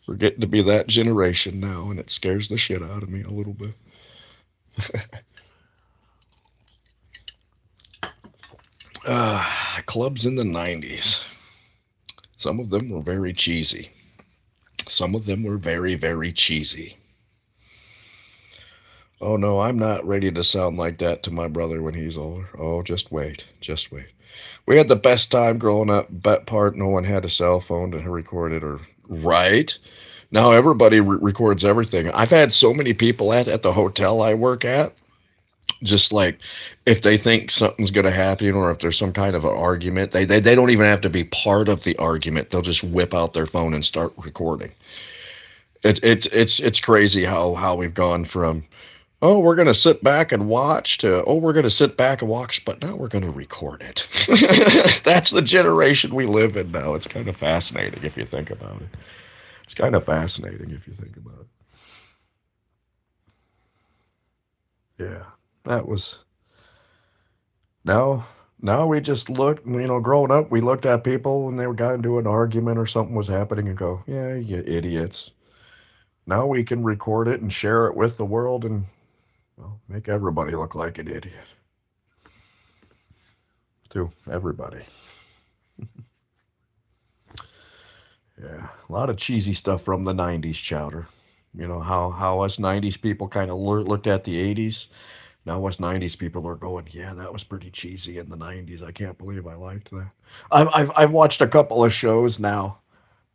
We're getting to be that generation now, and it scares the shit out of me a little bit. Clubs in the 90s. Some of them were very cheesy. Some of them were very, very cheesy. Oh no, I'm not ready to sound like that to my brother when he's older. Oh, just wait. Just wait. We had the best time growing up. Bet part, no one had a cell phone to record it or Right. Now everybody records everything. I've had so many people at the hotel I work at, just like if they think something's going to happen or if there's some kind of an argument, they don't even have to be part of the argument. They'll just whip out their phone and start recording. It's crazy how we've gone from, oh, we're going to sit back and watch to, oh, we're going to sit back and watch, but now we're going to record it. That's the generation we live in now. It's kind of fascinating if you think about it. It's kind of fascinating if you think about it. Yeah, that was now. Now we just look. Growing up, we looked at people when they got into an argument or something was happening, and go, "Yeah, you idiots." Now we can record it and share it with the world, and well, make everybody look like an idiot. To everybody. Yeah, a lot of cheesy stuff from the '90s, Chowder. How us '90s people kind of looked at the '80s. Now us '90s people are going, yeah, that was pretty cheesy in the '90s. I can't believe I liked that. I've watched a couple of shows now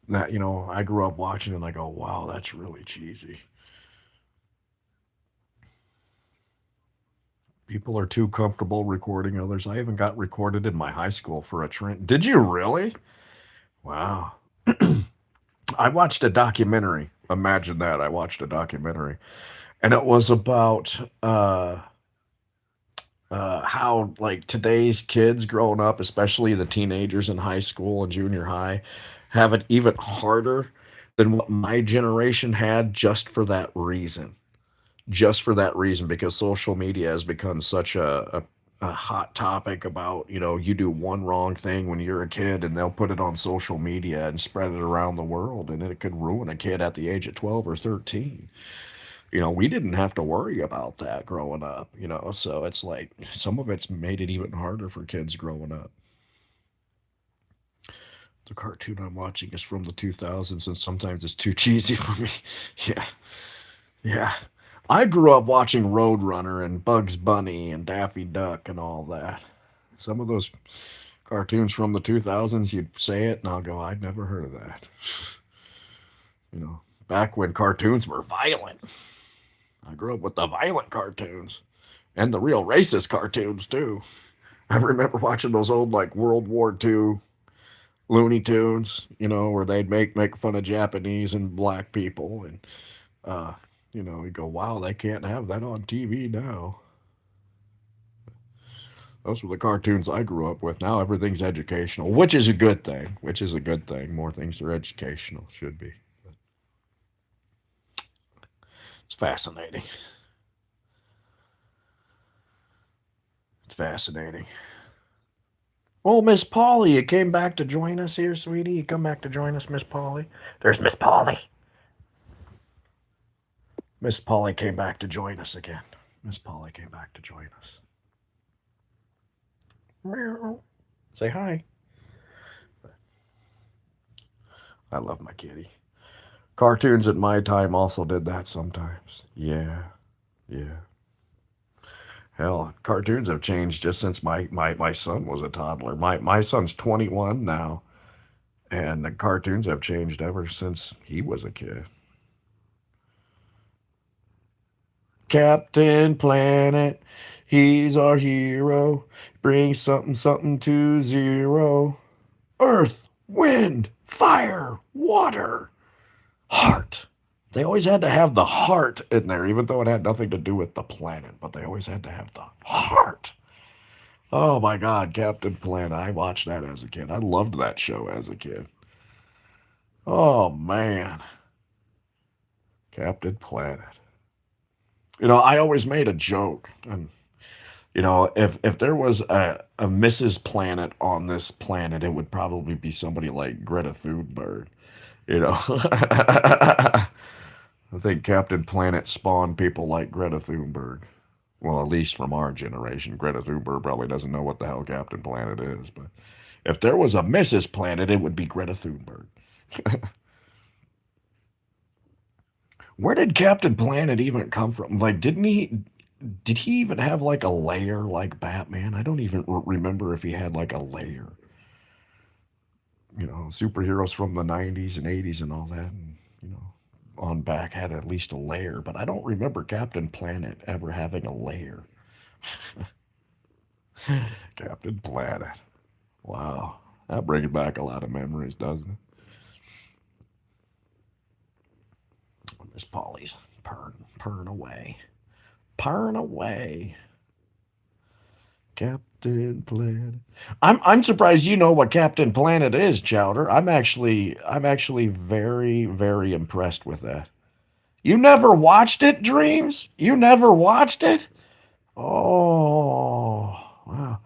that I grew up watching, and I go, wow, that's really cheesy. People are too comfortable recording others. I even got recorded in my high school for a train. Did you really? Wow. I watched a documentary. Imagine that. I watched a documentary, and it was about how like today's kids growing up, especially the teenagers in high school and junior high, have it even harder than what my generation had, just for that reason. Just for that reason, because social media has become such a hot topic about, you do one wrong thing when you're a kid and they'll put it on social media and spread it around the world, and it could ruin a kid at the age of 12 or 13. We didn't have to worry about that growing up, so it's like some of it's made it even harder for kids growing up. The cartoon I'm watching is from the 2000s, and sometimes it's too cheesy for me. Yeah, yeah. I grew up watching Roadrunner and Bugs Bunny and Daffy Duck and all that. Some of those cartoons from the 2000s, you'd say it, and I'll go, I'd never heard of that. Back when cartoons were violent. I grew up with the violent cartoons and the real racist cartoons, too. I remember watching those old, like, World War II Looney Tunes, where they'd make fun of Japanese and black people. And, uh, you go, wow, they can't have that on TV now. Those were the cartoons I grew up with. Now everything's educational, which is a good thing. Which is a good thing. More things are educational, should be. But it's fascinating. It's fascinating. Well, Miss Polly, you came back to join us here, sweetie. You come back to join us, Miss Polly. There's Miss Polly. Miss Polly came back to join us again. Miss Polly came back to join us. Meow. Say hi. I love my kitty. Cartoons at my time also did that sometimes. Yeah, yeah. Hell, cartoons have changed just since my son was a toddler. My son's 21 now, and the cartoons have changed ever since he was a kid. Captain Planet, he's our hero. Bring something, something to zero. Earth, wind, fire, water, heart. They always had to have the heart in there, even though it had nothing to do with the planet, but they always had to have the heart. Oh my God, Captain Planet. I watched that as a kid. I loved that show as a kid. Oh man, Captain Planet. I always made a joke. And, if there was a Mrs. Planet on this planet, it would probably be somebody like Greta Thunberg. I think Captain Planet spawned people like Greta Thunberg. Well, at least from our generation. Greta Thunberg probably doesn't know what the hell Captain Planet is. But if there was a Mrs. Planet, it would be Greta Thunberg. Where did Captain Planet even come from? Like, did he even have like a lair like Batman? I don't even remember if he had like a lair. superheroes from the 90s and 80s and all that, and on back had at least a lair, but I don't remember Captain Planet ever having a lair. Captain Planet. Wow. That brings back a lot of memories, doesn't it? Miss Polly's purring away. Purring away. Captain Planet. I'm surprised you know what Captain Planet is, Chowder. I'm actually very, very impressed with that. You never watched it, Dreams? You never watched it? Oh, wow.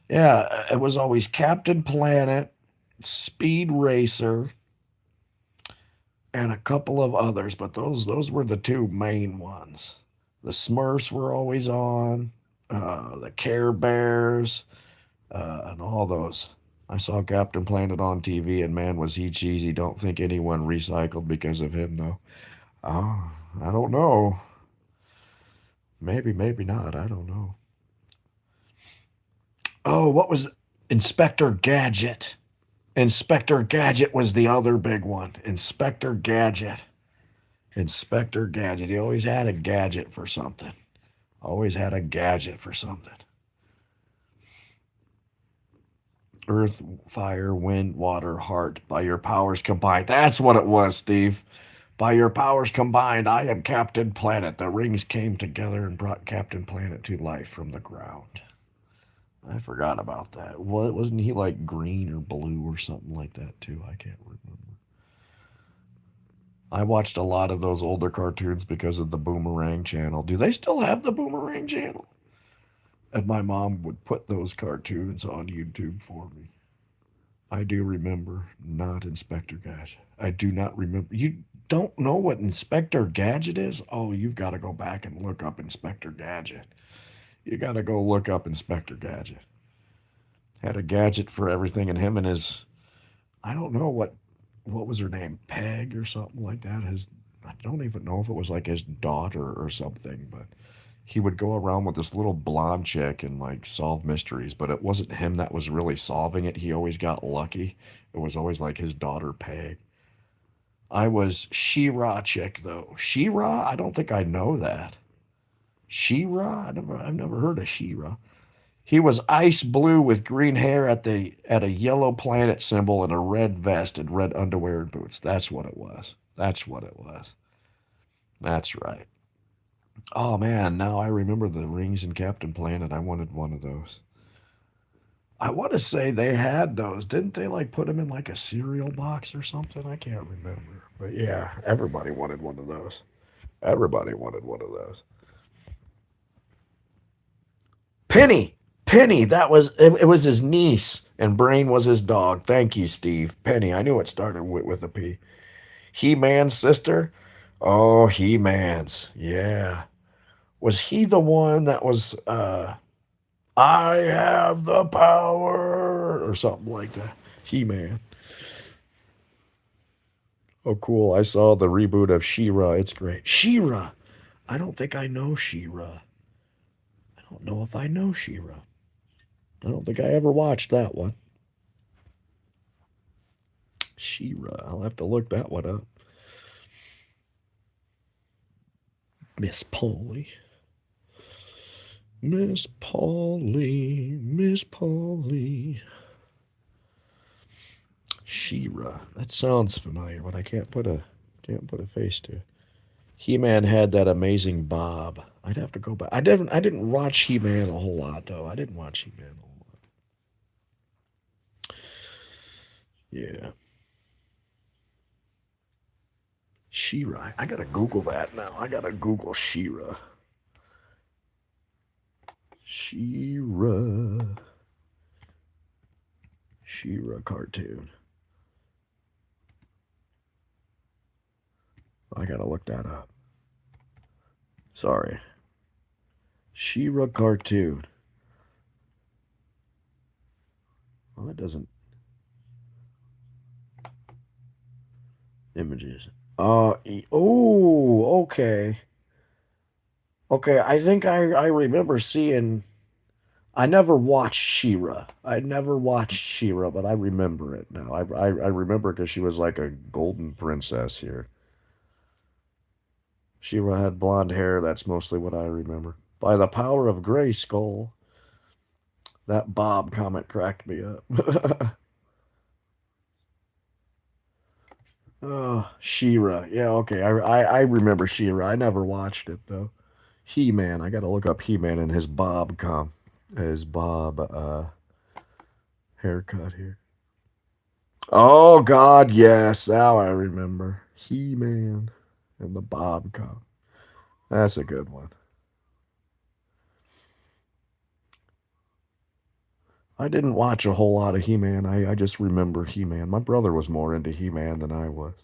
Yeah, it was always Captain Planet, Speed Racer, and a couple of others, but those were the two main ones. The Smurfs were always on, the Care Bears, and all those. I saw Captain Planet on TV, and man, was he cheesy. Don't think anyone recycled because of him, though. Oh, I don't know. Maybe, maybe not. I don't know. Oh, what was Inspector Gadget? Inspector Gadget was the other big one. Inspector Gadget. Inspector Gadget. He always had a gadget for something. Always had a gadget for something. Earth, fire, wind, water, heart, by your powers combined. That's what it was, Steve. By your powers combined, I am Captain Planet. The rings came together and brought Captain Planet to life from the ground. I forgot about that. What wasn't he like green or blue or something like that too? I can't remember. I watched a lot of those older cartoons because of the Boomerang channel. Do they still have the Boomerang channel? And my mom would put those cartoons on YouTube for me. I do remember not Inspector Gadget. I do not remember. You don't know what Inspector Gadget is? Oh, you've got to go back and look up Inspector Gadget. You got to go look up Inspector Gadget. Had a gadget for everything, and him and his, I don't know what was her name, Peg or something like that. I don't even know if it was like his daughter or something, but he would go around with this little blonde chick and like solve mysteries, but it wasn't him that was really solving it. He always got lucky. It was always like his daughter Peg. I was She-Ra chick though. She-Ra? I don't think I know that. She-Ra? I've never heard of She-Ra. He was ice blue with green hair at a yellow planet symbol and a red vest and red underwear and boots. That's what it was. That's what it was. That's right. Oh man, now I remember the rings in Captain Planet. I wanted one of those. I want to say they had those. Didn't they like put them in like a cereal box or something? I can't remember. But yeah, everybody wanted one of those. Everybody wanted one of those. Penny. Penny, it was his niece and Brain was his dog. Thank you, Steve. Penny, I knew it started with a P. He-Man's sister? Oh, He-Man's. Yeah. Was he the one that was I have the power or something like that? He-Man. Oh, cool. I saw the reboot of She-Ra. It's great. She-Ra. I don't think I know She-Ra. I don't know if I know She-Ra. I don't think I ever watched that one. She-Ra. I'll have to look that one up. Miss Polly. Miss Polly. Miss Polly. She-Ra. That sounds familiar, but I can't put a face to it. He-Man had that amazing bob. I'd have to go back. I didn't watch He-Man a whole lot though. I didn't watch He-Man a whole lot. Yeah. She-Ra. I gotta Google that now. I gotta Google She-Ra. She-Ra. She-Ra cartoon. I gotta look that up. Sorry. She-Ra cartoon. Well, it doesn't. Images. Oh, okay. Okay, I think I remember seeing. I never watched She-Ra. I never watched She-Ra, but I remember it now. I remember because she was like a golden princess here. She-Ra had blonde hair. That's mostly what I remember. By the power of Grayskull, that Bob comment cracked me up. Oh, She-Ra. Yeah, okay. I remember She-Ra. I never watched it though. He-Man. I gotta look up He-Man and his Bob haircut here. Oh God, yes. Now I remember. He-Man and the Bob com. That's a good one. I didn't watch a whole lot of He-Man. I just remember He-Man. My brother was more into He-Man than I was.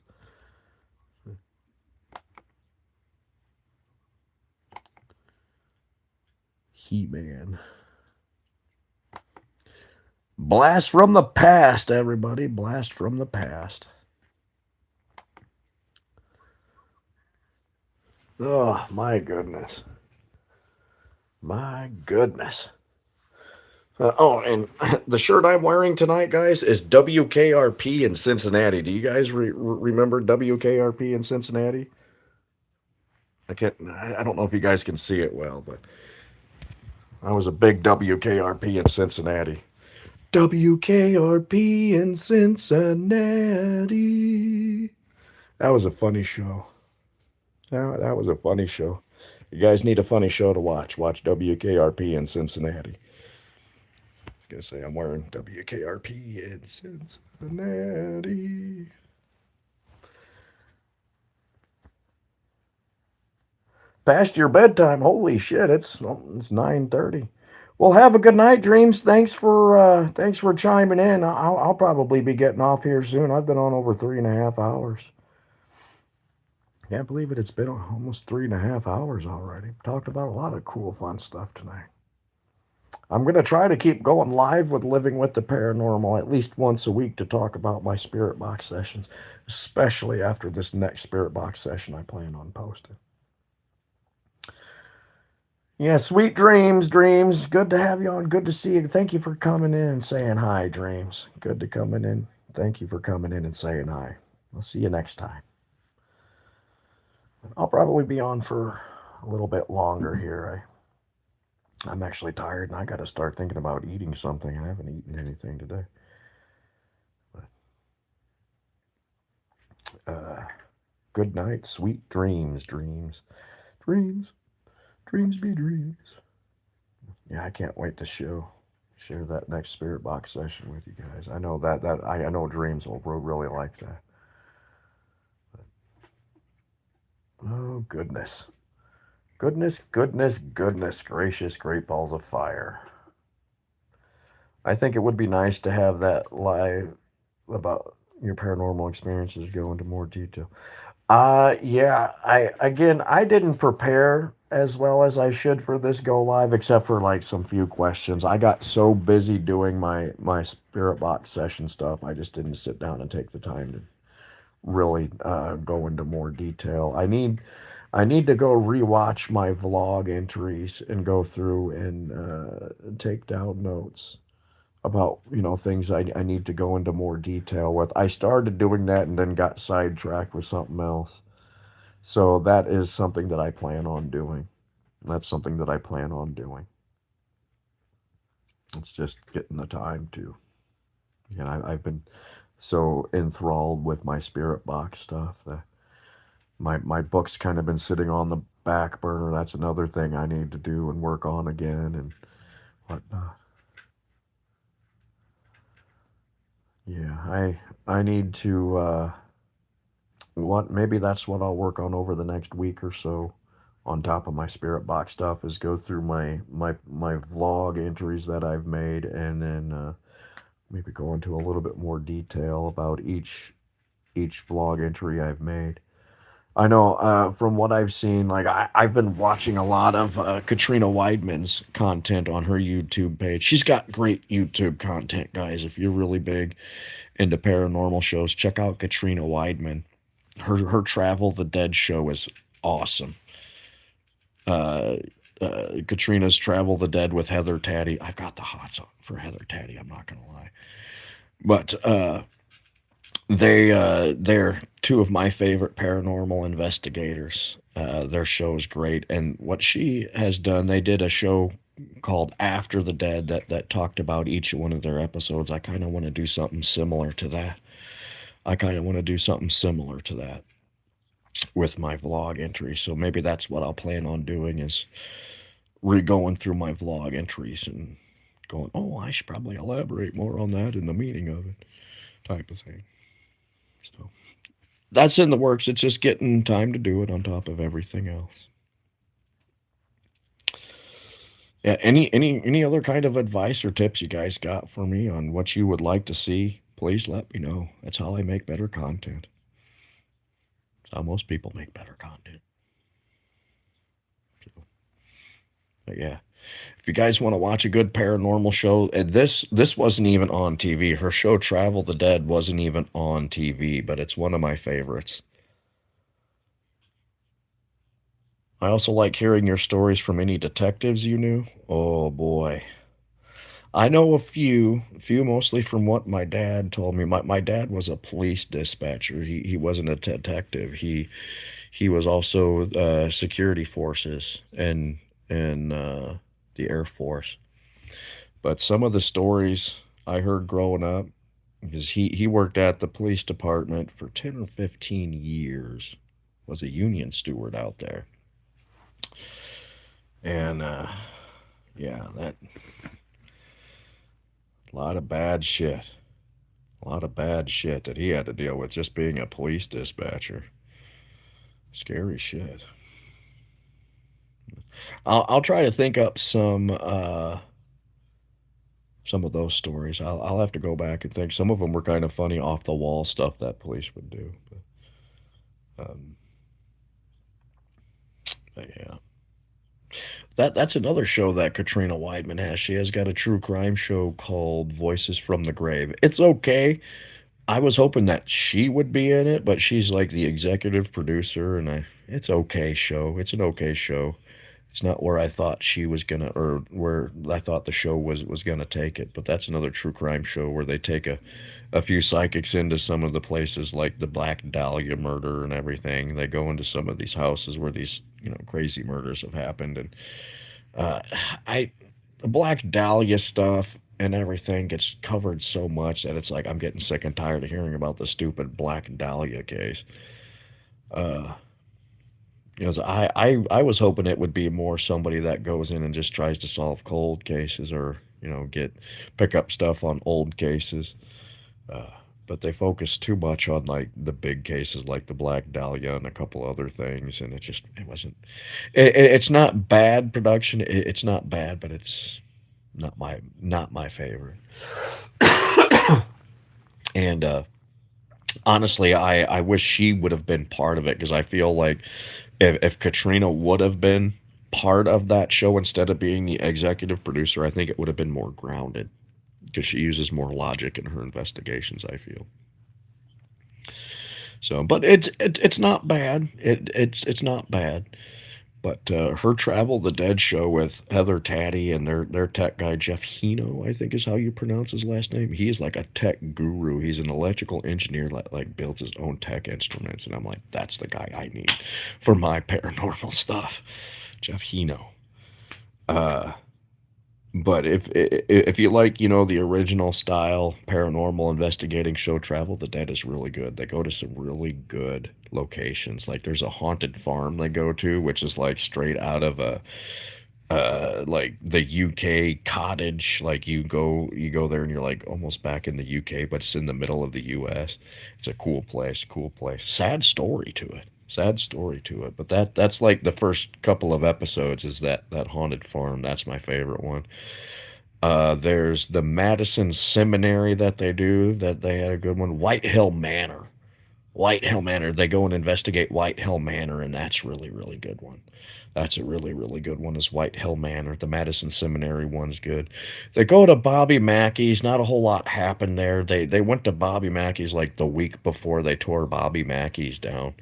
He-Man. Blast from the past, everybody. Blast from the past. Oh, my goodness. My goodness. And the shirt I'm wearing tonight, guys, is WKRP in Cincinnati. Do you guys remember WKRP in Cincinnati? I don't know if you guys can see it well, but I was a big WKRP in Cincinnati. WKRP in Cincinnati. That was a funny show. That was a funny show. You guys need a funny show to watch. Watch WKRP in Cincinnati. I was gonna say I'm wearing WKRP in Cincinnati. Past your bedtime. Holy shit! It's 9:30. Well, have a good night, dreams. Thanks for chiming in. I'll probably be getting off here soon. I've been on over 3.5 hours. Can't believe it. It's been almost 3.5 hours already. Talked about a lot of cool, fun stuff tonight. I'm going to try to keep going live with Living with the Paranormal at least once a week to talk about my spirit box sessions, especially after this next spirit box session I plan on posting. Yeah, sweet dreams, dreams. Good to have you on. Good to see you. Thank you for coming in and saying hi, dreams. Good to coming in. Thank you for coming in and saying hi. I'll see you next time. I'll probably be on for a little bit longer here. I'm actually tired and I got to start thinking about eating something. I haven't eaten anything today. But, good night, sweet dreams, dreams, dreams, dreams be dreams. Yeah, I can't wait to share that next spirit box session with you guys. I know that I know dreams will really like that. But, oh goodness. Goodness, goodness, goodness gracious, great balls of fire. I think it would be nice to have that live about your paranormal experiences go into more detail. Yeah, I didn't prepare as well as I should for this go live, except for like some few questions. I got so busy doing my spirit box session stuff, I just didn't sit down and take the time to really go into more detail. I need to go rewatch my vlog entries and go through and take down notes about things I need to go into more detail with. I started doing that and then got sidetracked with something else. So that is something that I plan on doing. That's something that I plan on doing. It's just getting the time to. I've been so enthralled with my spirit box stuff that my book's kind of been sitting on the back burner. That's another thing I need to do and work on again and whatnot. Yeah, I need to maybe that's what I'll work on over the next week or so on top of my spirit box stuff is go through my vlog entries that I've made and then maybe go into a little bit more detail about each vlog entry I've made. I know from what I've seen, like I've been watching a lot of Katrina Weidman's content on her YouTube page. She's got great YouTube content, guys. If you're really big into paranormal shows, check out Katrina Weidman. Her Travel the Dead show is awesome. Uh, Katrina's Travel the Dead with Heather Taddy. I've got the hots for Heather Taddy. I'm not gonna lie, but they're two of my favorite paranormal investigators. Their show is great, and what she has done, they did a show called After the Dead that talked about each one of their episodes. I kind of want to do something similar to that. I kind of want to do something similar to that with my vlog entry. So maybe that's what I'll plan on doing, is re-going through my vlog entries and going, oh, I should probably elaborate more on that and the meaning of it, type of thing. So that's in the works. It's just getting time to do it on top of everything else. Yeah, any other kind of advice or tips you guys got for me on what you would like to see? Please let me know. That's how I make better content. That's how most people make better content. So, but yeah, if you guys want to watch a good paranormal show, and this wasn't even on TV. Her show Travel the Dead wasn't even on TV, but it's one of my favorites. I also like hearing your stories from any detectives you knew. Oh boy. I know a few mostly from what my dad told me. My dad was a police dispatcher. He wasn't a detective. He was also security forces and the Air Force. But some of the stories I heard growing up, because he worked at the police department for 10 or 15 years, was a union steward out there. And yeah, that a lot of bad shit. A lot of bad shit that he had to deal with just being a police dispatcher. Scary shit. I'll try to think up some of those stories. I'll have to go back and think. Some of them were kind of funny, off the wall stuff that police would do. Um, but yeah, that's another show that Katrina Weidman has. She has got a true crime show called Voices from the Grave. It's okay. I was hoping that she would be in it, but she's like the executive producer, and it's okay show. It's an okay show. It's not where I thought she was gonna, or where I thought the show was gonna take it. But that's another true crime show where they take a few psychics into some of the places like the Black Dahlia murder and everything. They go into some of these houses where these crazy murders have happened, and uh, I the Black Dahlia stuff and everything gets covered so much that it's like I'm getting sick and tired of hearing about the stupid Black Dahlia case. Uh, because I was hoping it would be more somebody that goes in and just tries to solve cold cases, or get pick up stuff on old cases. Uh, but they focus too much on like the big cases like the Black Dahlia and a couple other things, and it wasn't. It's not bad production. It's not bad, but it's not my favorite. And honestly, I wish she would have been part of it, because I feel like if Katrina would have been part of that show instead of being the executive producer, I think it would have been more grounded, because she uses more logic in her investigations, I feel. So, but it's not bad. It's not bad. But her Travel the Dead show with Heather Taddy and their tech guy Jeff Hino, I think is how you pronounce his last name. He's like a tech guru. He's an electrical engineer that like builds his own tech instruments, and I'm like, that's the guy I need for my paranormal stuff, Jeff Hino. Uh, but if you like, the original style paranormal investigating show, Travel the Dead is really good. They go to some really good locations. Like there's a haunted farm they go to, which is like straight out of a like the UK cottage. Like you go there and you're like almost back in the UK, but it's in the middle of the US. It's a cool place, cool place. Sad story to it. Sad story to it. But that's like the first couple of episodes is that haunted farm. That's my favorite one. There's the Madison Seminary that they do, that they had a good one. White Hill Manor. White Hill Manor. They go and investigate White Hill Manor, and that's really, really good one. That's a really, really good one, is White Hill Manor. The Madison Seminary one's good. They go to Bobby Mackey's. Not a whole lot happened there. They went to Bobby Mackey's like the week before they tore Bobby Mackey's down.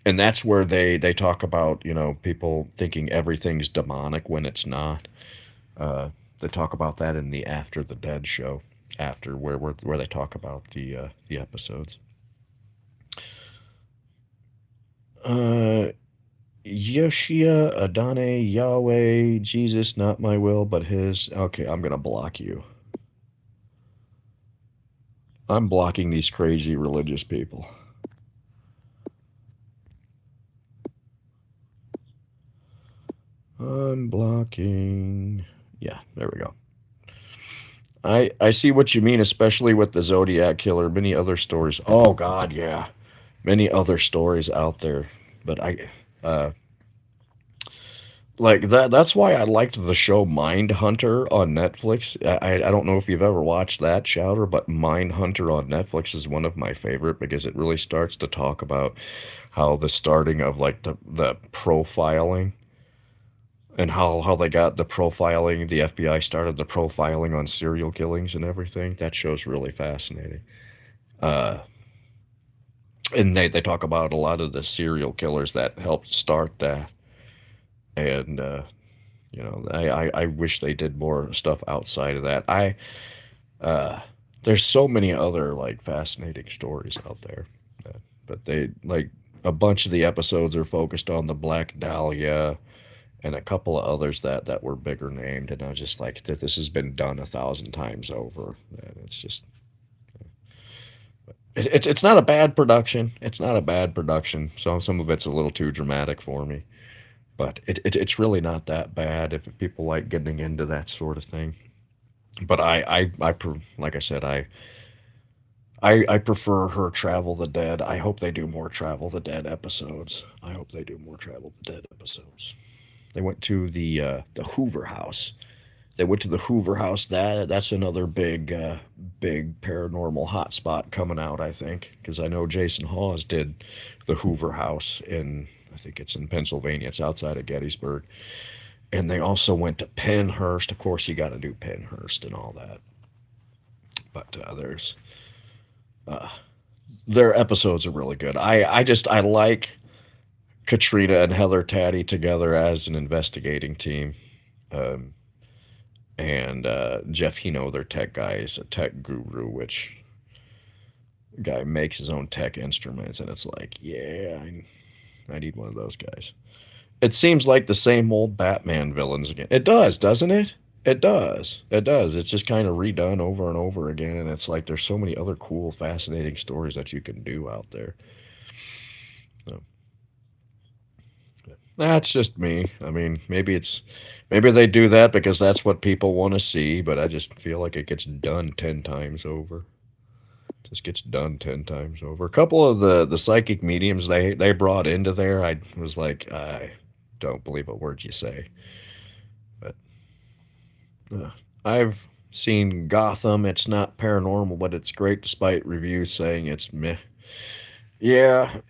And that's where they talk about, people thinking everything's demonic when it's not. Uh, they talk about that in the After the Dead show, after where they talk about the episodes. Uh, Yoshia Adane Yahweh Jesus, not my will but His. Okay, I'm gonna block you. I'm blocking these crazy religious people. Unblocking. Yeah, there we go. I see what you mean, especially with the Zodiac Killer. Many other stories. Oh God, yeah, many other stories out there. But uh, like that. That's why I liked the show Mind Hunter on Netflix. I don't know if you've ever watched that, Chowder, but Mind Hunter on Netflix is one of my favorite because it really starts to talk about how the starting of like the profiling and how they got the profiling. The FBI started the profiling on serial killings and everything. That show's really fascinating. Uh, and they talk about a lot of the serial killers that helped start that. And I wish they did more stuff outside of that. Uh, there's so many other like fascinating stories out there, but they like a bunch of the episodes are focused on the Black Dahlia and a couple of others that were bigger named, and I was just like, that this has been done 1,000 times over, and it's just it's not a bad production. It's not a bad production. Some of it's a little too dramatic for me, but it's really not that bad if people like getting into that sort of thing. But like I said, I prefer her Travel the Dead. I hope they do more Travel the Dead episodes. I hope they do more Travel the Dead episodes. They went to the Hoover House. They went to the Hoover House. That's another big paranormal hotspot coming out. I think because I know Jason Hawes did the Hoover House in, I think it's in Pennsylvania. It's outside of Gettysburg. And they also went to Pennhurst. Of course, you got to do Pennhurst and all that. But uh, their episodes are really good. I like Katrina and Heather Taddy together as an investigating team. Um, and Jeff Hino, their tech guy, is a tech guru, which guy makes his own tech instruments, and it's like, yeah, I need one of those guys. It seems like the same old Batman villains again. It does, doesn't it? It does. It does. It's just kind of redone over and over again, and it's like there's so many other cool, fascinating stories that you can do out there. So, that's just me. I mean, maybe they do that because that's what people want to see, but I just feel like it gets done 10 times over. Just gets done 10 times over. A couple of the psychic mediums they brought into there, I was like, I don't believe a word you say. But uh, I've seen Gotham. It's not paranormal, but it's great despite reviews saying it's meh. Yeah,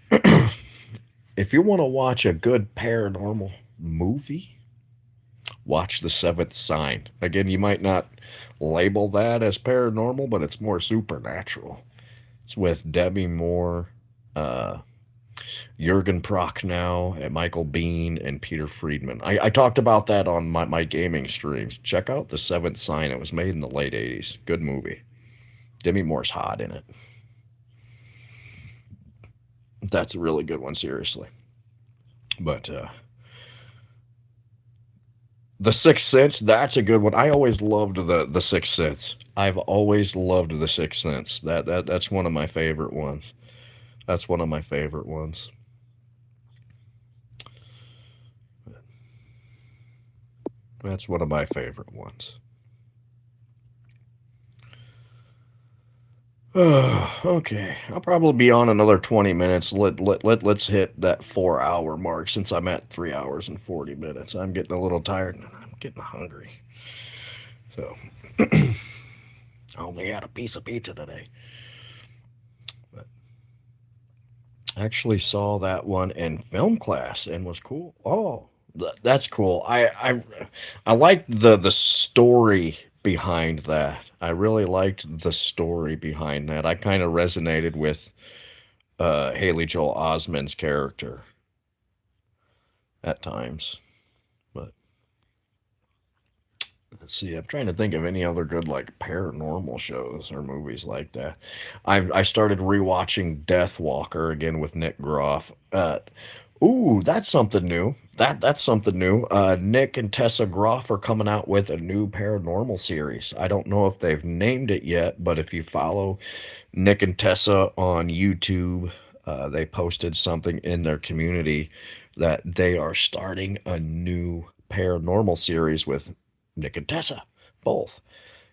if you want to watch a good paranormal movie, watch The Seventh Sign. Again, you might not label that as paranormal, but it's more supernatural. It's with Debbie Moore, uh, Jurgen Prochnow, and Michael Bean, and Peter Friedman. I talked about that on my gaming streams. Check out The Seventh Sign. It was made in the late 80s. Good movie. Demi Moore's hot in it. That's a really good one, seriously. But The Sixth Sense, that's a good one. I always loved the Sixth Sense. I've always loved The Sixth Sense. That's one of my favorite ones. That's one of my favorite ones. That's one of my favorite ones. Okay, I'll probably be on another 20 minutes. Let's hit that 4 hour mark since I'm at 3 hours and 40 minutes. I'm getting a little tired and I'm getting hungry. So, I only had a piece of pizza today. But I actually saw that one in film class and was cool. Oh, that's cool. I liked the story behind that. I really liked the story behind that. I kind of resonated with Haley Joel Osment's character at times. But let's see, I'm trying to think of any other good like paranormal shows or movies like that. I started rewatching Death Walker again with Nick Groff. Ooh, that's something new. That's something new. Nick and Tessa Groff are coming out with a new paranormal series. I don't know if they've named it yet, but if you follow Nick and Tessa on YouTube, they posted something in their community that they are starting a new paranormal series with Nick and Tessa, both,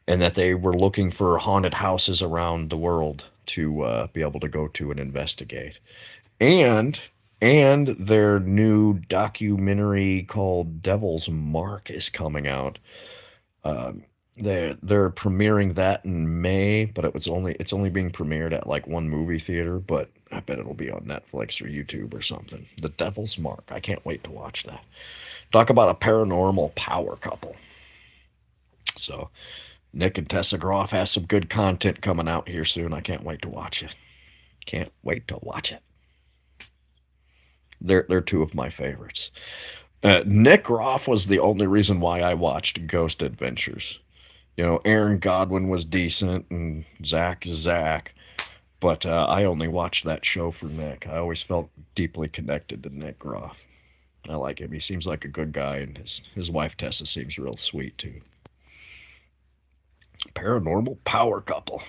and that they were looking for haunted houses around the world to be able to go to and investigate. And their new documentary called Devil's Mark is coming out. They're premiering that in May, but it's only being premiered at like one movie theater, but I bet it'll be on Netflix or YouTube or something. The Devil's Mark. I can't wait to watch that. Talk about a paranormal power couple. So Nick and Tessa Groff has some good content coming out here soon. I can't wait to watch it. Can't wait to watch it. They're two of my favorites. Nick Groff was the only reason why I watched Ghost Adventures. You know, Aaron Godwin was decent and Zach is Zach, but I only watched that show for Nick. I always felt deeply connected to Nick Groff. I like him. He seems like a good guy, and his wife Tessa seems real sweet too. Paranormal power couple.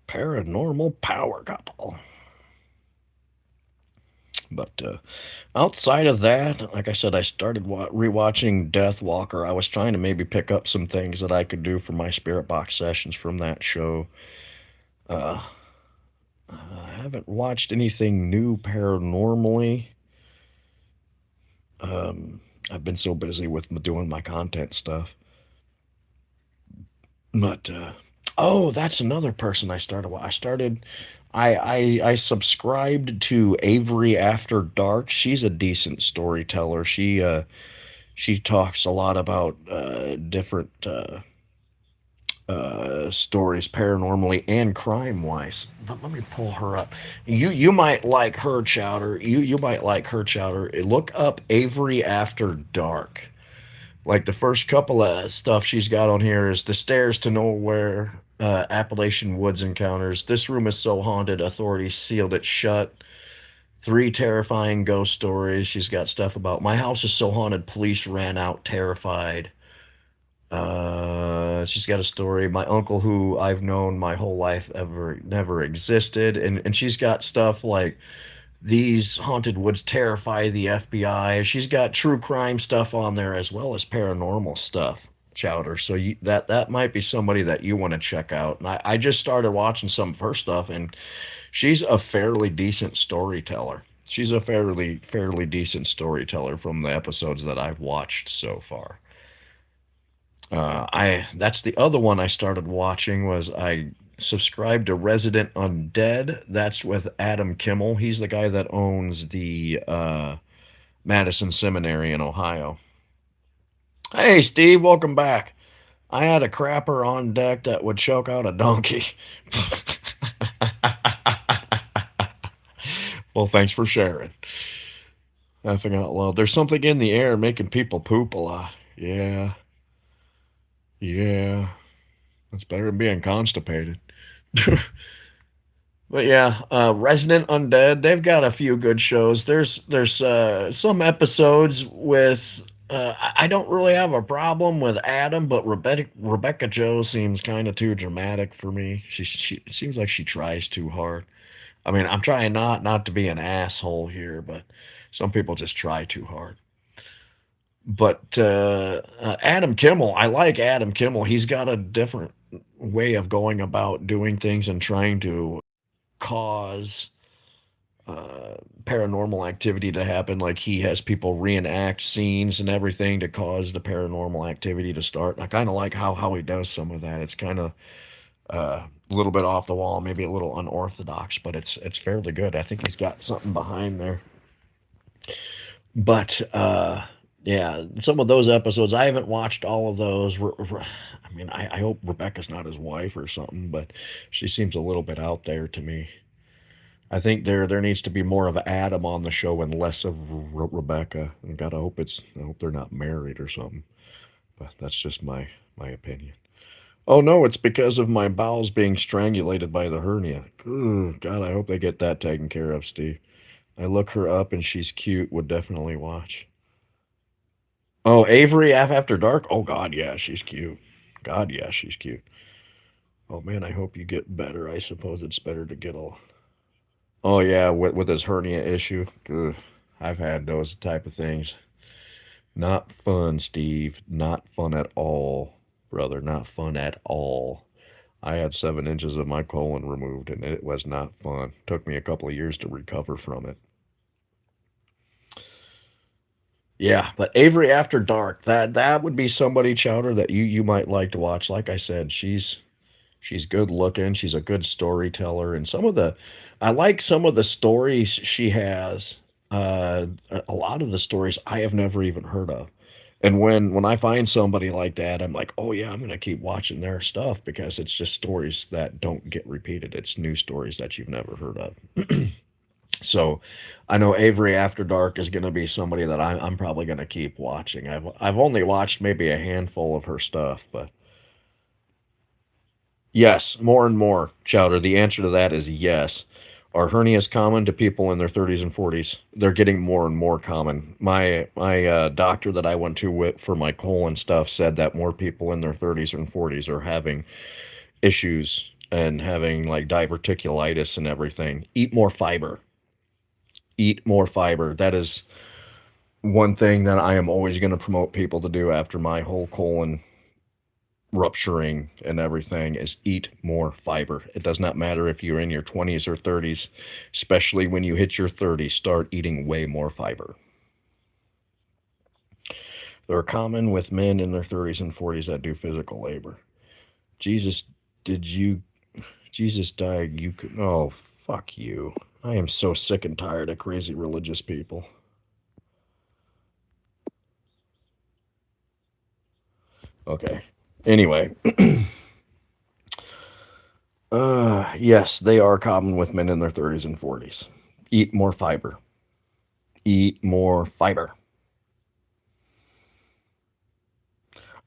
Paranormal power couple. But outside of that, like I said, I started rewatching Death Walker. I was trying to maybe pick up some things that I could do for my spirit box sessions from that show. Uh, I haven't watched anything new paranormally. I've been so busy with doing my content stuff. But oh, that's another person I started. I subscribed to Avery After Dark. She's a decent storyteller. She talks a lot about different stories paranormally and crime wise. Let me pull her up. You might like her, Chowder. You might like her, Chowder. Look up Avery After Dark. Like the first couple of stuff she's got on here is The Stairs to Nowhere, Appalachian Woods Encounters. This room is so haunted, authorities sealed it shut. Three terrifying ghost stories. She's got stuff about my house is so haunted, police ran out terrified. She's got a story. My uncle, who I've known my whole life, ever never existed, and she's got stuff like these haunted woods terrify the FBI. She's got true crime stuff on there as well as paranormal stuff, Chowder. So that might be somebody that you want to check out. And I just started watching some of her stuff, and she's a fairly decent storyteller. She's a fairly decent storyteller from the episodes that I've watched so far. I That's the other one I started watching. Was I subscribed to Resident Undead. That's with Adam Kimmel. He's the guy that owns the Madison Seminary in Ohio. Hey, Steve, welcome back. I had a crapper on deck that would choke out a donkey. Well, thanks for sharing. Laughing out loud. There's something in the air making people poop a lot. Yeah, yeah. That's better than being constipated. But yeah, Resident Undead, they've got a few good shows. There's some episodes with I don't really have a problem with Adam, but Rebecca Joe seems kind of too dramatic for me. She it seems like she tries too hard. I mean, I'm trying not to be an asshole here, but some people just try too hard. But Adam Kimmel, I like Adam Kimmel. He's got a different way of going about doing things and trying to cause paranormal activity to happen. Like he has people reenact scenes and everything to cause the paranormal activity to start. I kind of like how he does some of that. It's kind of a little bit off the wall, maybe a little unorthodox, but it's fairly good. I think he's got something behind there. But Yeah, some of those episodes I haven't watched all of those. I mean, I hope Rebecca's not his wife or something, but she seems a little bit out there to me. I think there needs to be more of Adam on the show and less of Rebecca. And God, I hope they're not married or something. But that's just my opinion. Oh no, it's because of my bowels being strangulated by the hernia. Ooh, God, I hope they get that taken care of, Steve. I look her up and she's cute. Would definitely watch. Oh, Avery After Dark. Oh God, yeah, she's cute. God, yeah, she's cute. Oh man, I hope you get better. I suppose it's better to get a. Oh yeah, with his hernia issue. Ugh, I've had those type of things. Not fun, Steve. Not fun at all, brother. Not fun at all. I had 7 inches of my colon removed, and it was not fun. Took me a couple of years to recover from it. Yeah, but Avery After Dark, that would be somebody, Chowder, that you might like to watch. Like I said, she's good looking. She's a good storyteller, and I like some of the stories she has. A lot of the stories I have never even heard of. And when I find somebody like that, I'm like, oh yeah, I'm gonna keep watching their stuff because it's just stories that don't get repeated. It's new stories that you've never heard of. So I know Avery After Dark is gonna be somebody that I'm probably gonna keep watching. I've only watched maybe a handful of her stuff, but yes, more and more, Chowder. The answer to that is yes. Are hernias common to people in their 30s and 40s? They're getting more and more common. My doctor that I went to for my colon stuff said that more people in their 30s and 40s are having issues and having like diverticulitis and everything. Eat more fiber. Eat more fiber. That is one thing that I am always going to promote people to do after my whole colon rupturing and everything is eat more fiber. It does not matter if you're in your 20s or 30s, especially when you hit your 30s, start eating way more fiber. They're common with men in their 30s and 40s that do physical labor. Jesus, did you, Jesus died, you could, oh, fuck you. I am so sick and tired of crazy religious people. Okay. Anyway, yes, they are common with men in their 30s and 40s. Eat more fiber. Eat more fiber.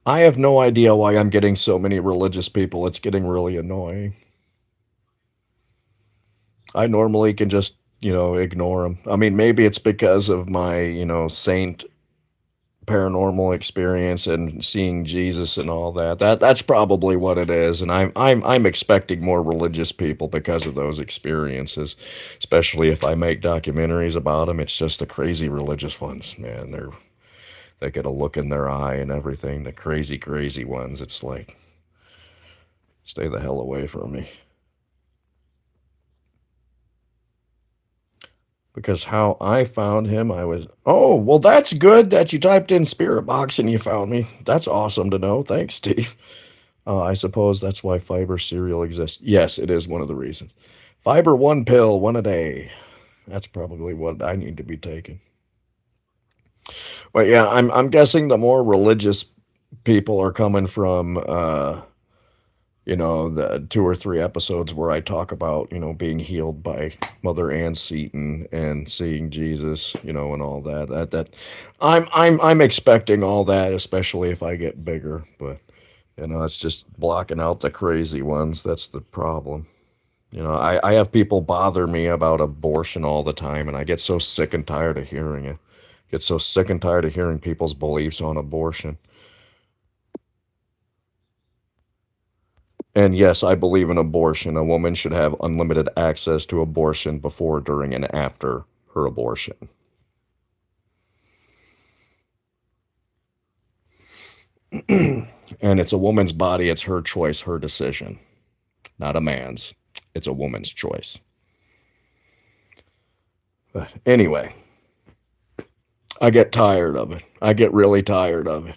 I have no idea why I'm getting so many religious people. It's getting really annoying. I normally can just, ignore them. I mean, maybe it's because of my, saint paranormal experience and seeing Jesus and all that. That's probably what it is. And I'm expecting more religious people because of those experiences, especially if I make documentaries about them. It's just the crazy religious ones, man. They get a look in their eye and everything. The crazy, crazy ones. It's like, stay the hell away from me. Because how I found him, oh, well, that's good that you typed in Spirit Box and you found me. That's awesome to know. Thanks, Steve. I suppose that's why fiber cereal exists. Yes, it is one of the reasons. Fiber, one pill, one a day. That's probably what I need to be taking. But yeah, I'm guessing the more religious people are coming from the 2 or 3 episodes where I talk about, being healed by Mother Ann Seton and seeing Jesus, and all that. I'm expecting all that, especially if I get bigger. But it's just blocking out the crazy ones. That's the problem. I have people bother me about abortion all the time, and I get so sick and tired of hearing it. Get so sick and tired of hearing people's beliefs on abortion. And yes, I believe in abortion. A woman should have unlimited access to abortion before, during, and after her abortion. And it's a woman's body, it's her choice, her decision, not a man's. It's a woman's choice. But anyway, I get tired of it. I get really tired of it.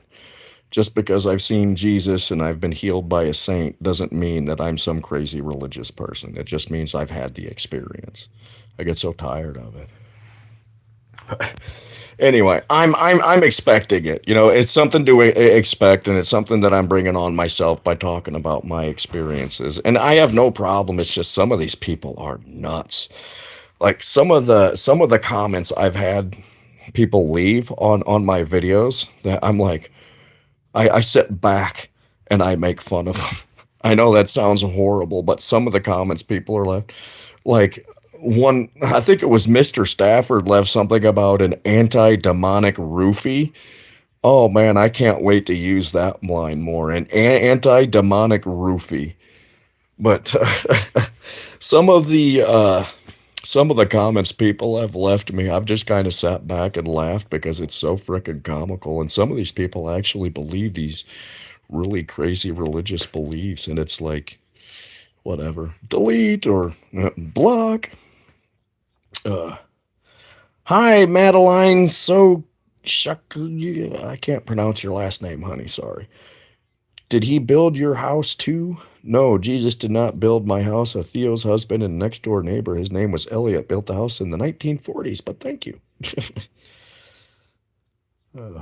Just because I've seen Jesus and I've been healed by a saint doesn't mean that I'm some crazy religious person. It just means I've had the experience. I get so tired of it. Anyway, I'm expecting it. You know, it's something to expect, and it's something that I'm bringing on myself by talking about my experiences. And I have no problem. It's just some of these people are nuts. Like some of the comments I've had people leave on my videos that I'm like, I sit back and I make fun of them. I know that sounds horrible, but some of the comments people are left, like one, I think it was Mr. Stafford left something about an anti-demonic roofie. Oh man, I can't wait to use that line more. An anti-demonic roofie. But some of the some of the comments people have left me, I've just kind of sat back and laughed because it's so freaking comical. And some of these people actually believe these really crazy religious beliefs, and it's like, whatever, delete or block. Uh, Hi, Madeline. So, shuck, I can't pronounce your last name, honey. Sorry. Did he build your house too? No, Jesus did not build my house. Theo's husband and next door neighbor, his name was Elliot, built the house in the 1940s, but thank you. uh,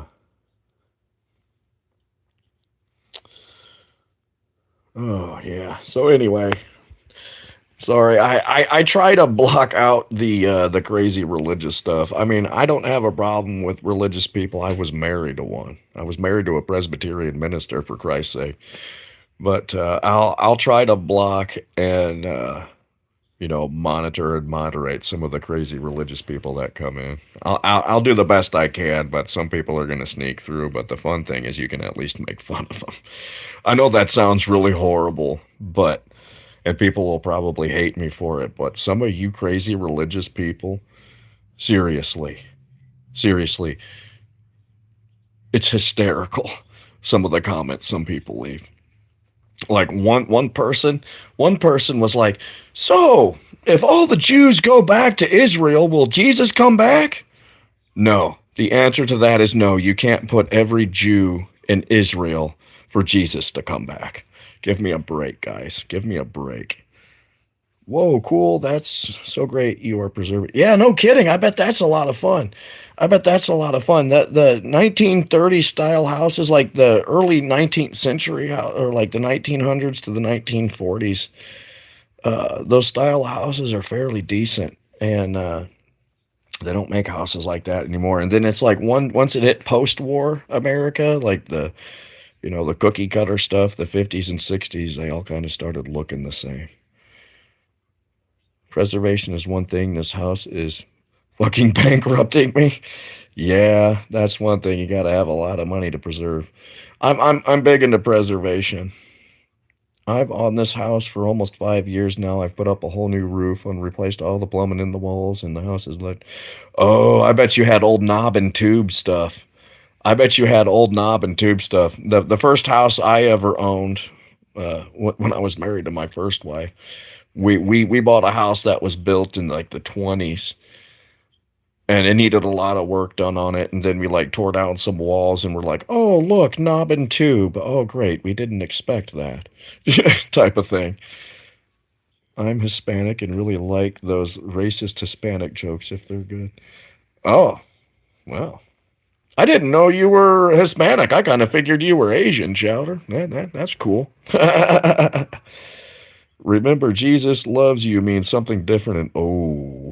oh, yeah. So, anyway, sorry, I try to block out the crazy religious stuff. I mean, I don't have a problem with religious people. I was married to one. I was married to a Presbyterian minister, for Christ's sake. But I'll try to block and monitor and moderate some of the crazy religious people that come in. I'll do the best I can, but some people are going to sneak through. But the fun thing is you can at least make fun of them. I know that sounds really horrible, but and people will probably hate me for it. But some of you crazy religious people, seriously, seriously, it's hysterical. Some of the comments some people leave. Like one person was like, so if all the Jews go back to Israel, will Jesus come back? No. The answer to that is no. You can't put every Jew in Israel for Jesus to come back. Give me a break, guys. Give me a break. Whoa, cool. That's so great. You are preserving. Yeah, no kidding. I bet that's a lot of fun. I bet that's a lot of fun. That the 1930s style houses, like the early 19th century, or like the 1900s to the 1940s, those style houses are fairly decent, and they don't make houses like that anymore. And then it's like once it hit post-war America, like the cookie cutter stuff, the 50s and 60s, they all kind of started looking the same. Preservation is one thing. This house is fucking bankrupting me. Yeah, that's one thing. You got to have a lot of money to preserve. I'm big into preservation. I've owned this house for almost 5 years now. I've put up a whole new roof and replaced all the plumbing in the walls, and the house is like, oh, I bet you had old knob and tube stuff. I bet you had old knob and tube stuff. The first house I ever owned, when I was married to my first wife, we bought a house that was built in like the 20s, and it needed a lot of work done on it. And then we like tore down some walls and we're like, oh, look, knob and tube. Oh, great. We didn't expect that type of thing. I'm Hispanic and really like those racist Hispanic jokes if they're good. Oh, well, I didn't know you were Hispanic. I kind of figured you were Asian, Chowder. That's cool. Remember, Jesus loves you means something different. And oh,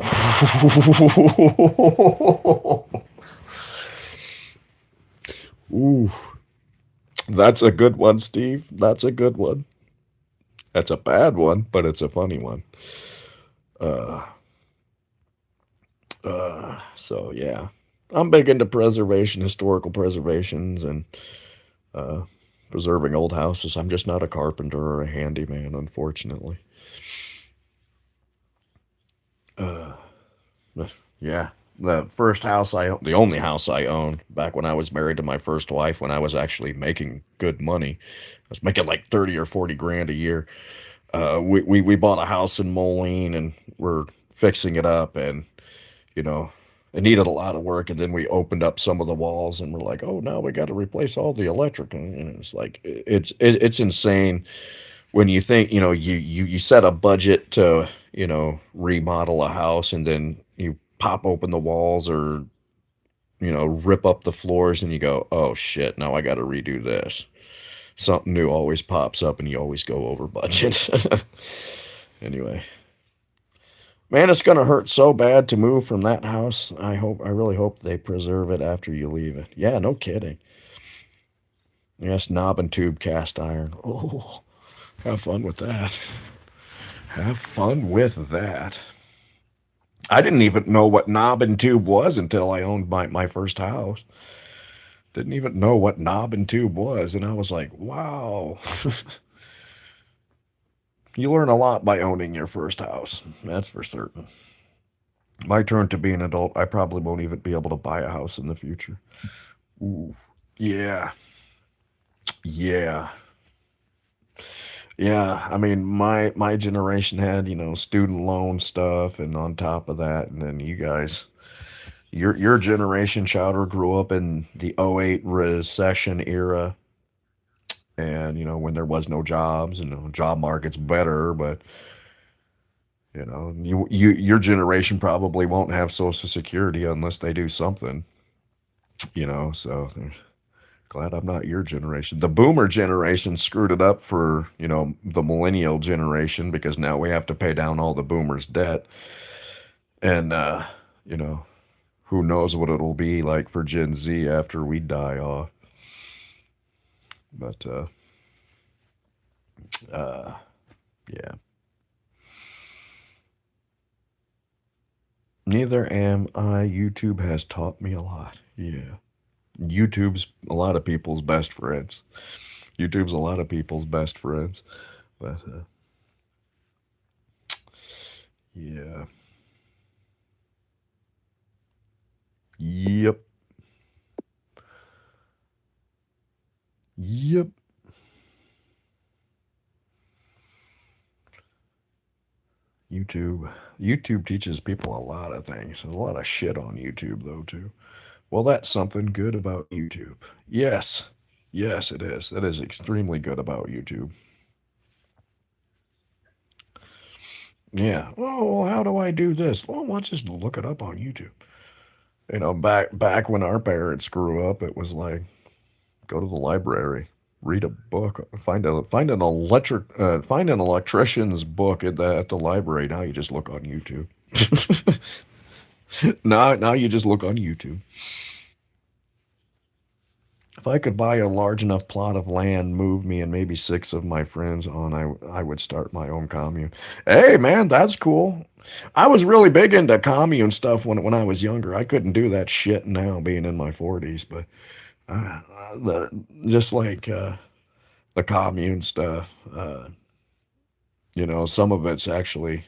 ooh, that's a good one, Steve. That's a good one. That's a bad one, but it's a funny one. Uh, so yeah, I'm big into preservation, historical preservations, and uh, preserving old houses. I'm just not a carpenter or a handyman, unfortunately. Uh, yeah, the only house I owned back when I was married to my first wife, when I was actually making good money, I was making like 30 or 40 grand a year. We bought a house in Moline and we're fixing it up, and you know, it needed a lot of work. And then we opened up some of the walls and we're like, oh, now we got to replace all the electric. And it's like, it's insane when you think, you set a budget to, remodel a house, and then you pop open the walls or rip up the floors and you go, oh shit, now I got to redo this. Something new always pops up and you always go over budget. Anyway, man, it's going to hurt so bad to move from that house. I really hope they preserve it after you leave it. Yeah, no kidding. Yes, knob and tube cast iron. Oh, have fun with that. Have fun with that. I didn't even know what knob and tube was until I owned my first house. Didn't even know what knob and tube was. And I was like, wow. You learn a lot by owning your first house. That's for certain. My turn to be an adult, I probably won't even be able to buy a house in the future. Ooh. Yeah. Yeah. Yeah. I mean, my generation had, student loan stuff, and on top of that, and then you guys, your generation, Chowder, grew up in the '08 recession era, and when there was no jobs, and the job market's better, but your generation probably won't have Social Security unless they do something. So glad I'm not your generation. The boomer generation screwed it up for, the millennial generation, because now we have to pay down all the boomers' debt. And, you know, who knows what it'll be like for Gen Z after we die off. But, uh, yeah. Neither am I. YouTube has taught me a lot. Yeah. YouTube's a lot of people's best friends. YouTube's a lot of people's best friends. But, yeah. Yep. Yep. YouTube. YouTube teaches people a lot of things. There's a lot of shit on YouTube, though, too. Well, that's something good about YouTube. Yes. Yes, it is. That is extremely good about YouTube. Yeah. Oh, well, how do I do this? Well, let's just look it up on YouTube. Back when our parents grew up, it was like, go to the library, read a book, find an electrician's book at the library. Now you just look on YouTube. Now you just look on YouTube. If I could buy a large enough plot of land, move me and maybe six of my friends on, I would start my own commune. Hey man, that's cool. I was really big into commune stuff when I was younger. I couldn't do that shit now, being in my 40s, but uh, the just like the commune stuff. Some of it's actually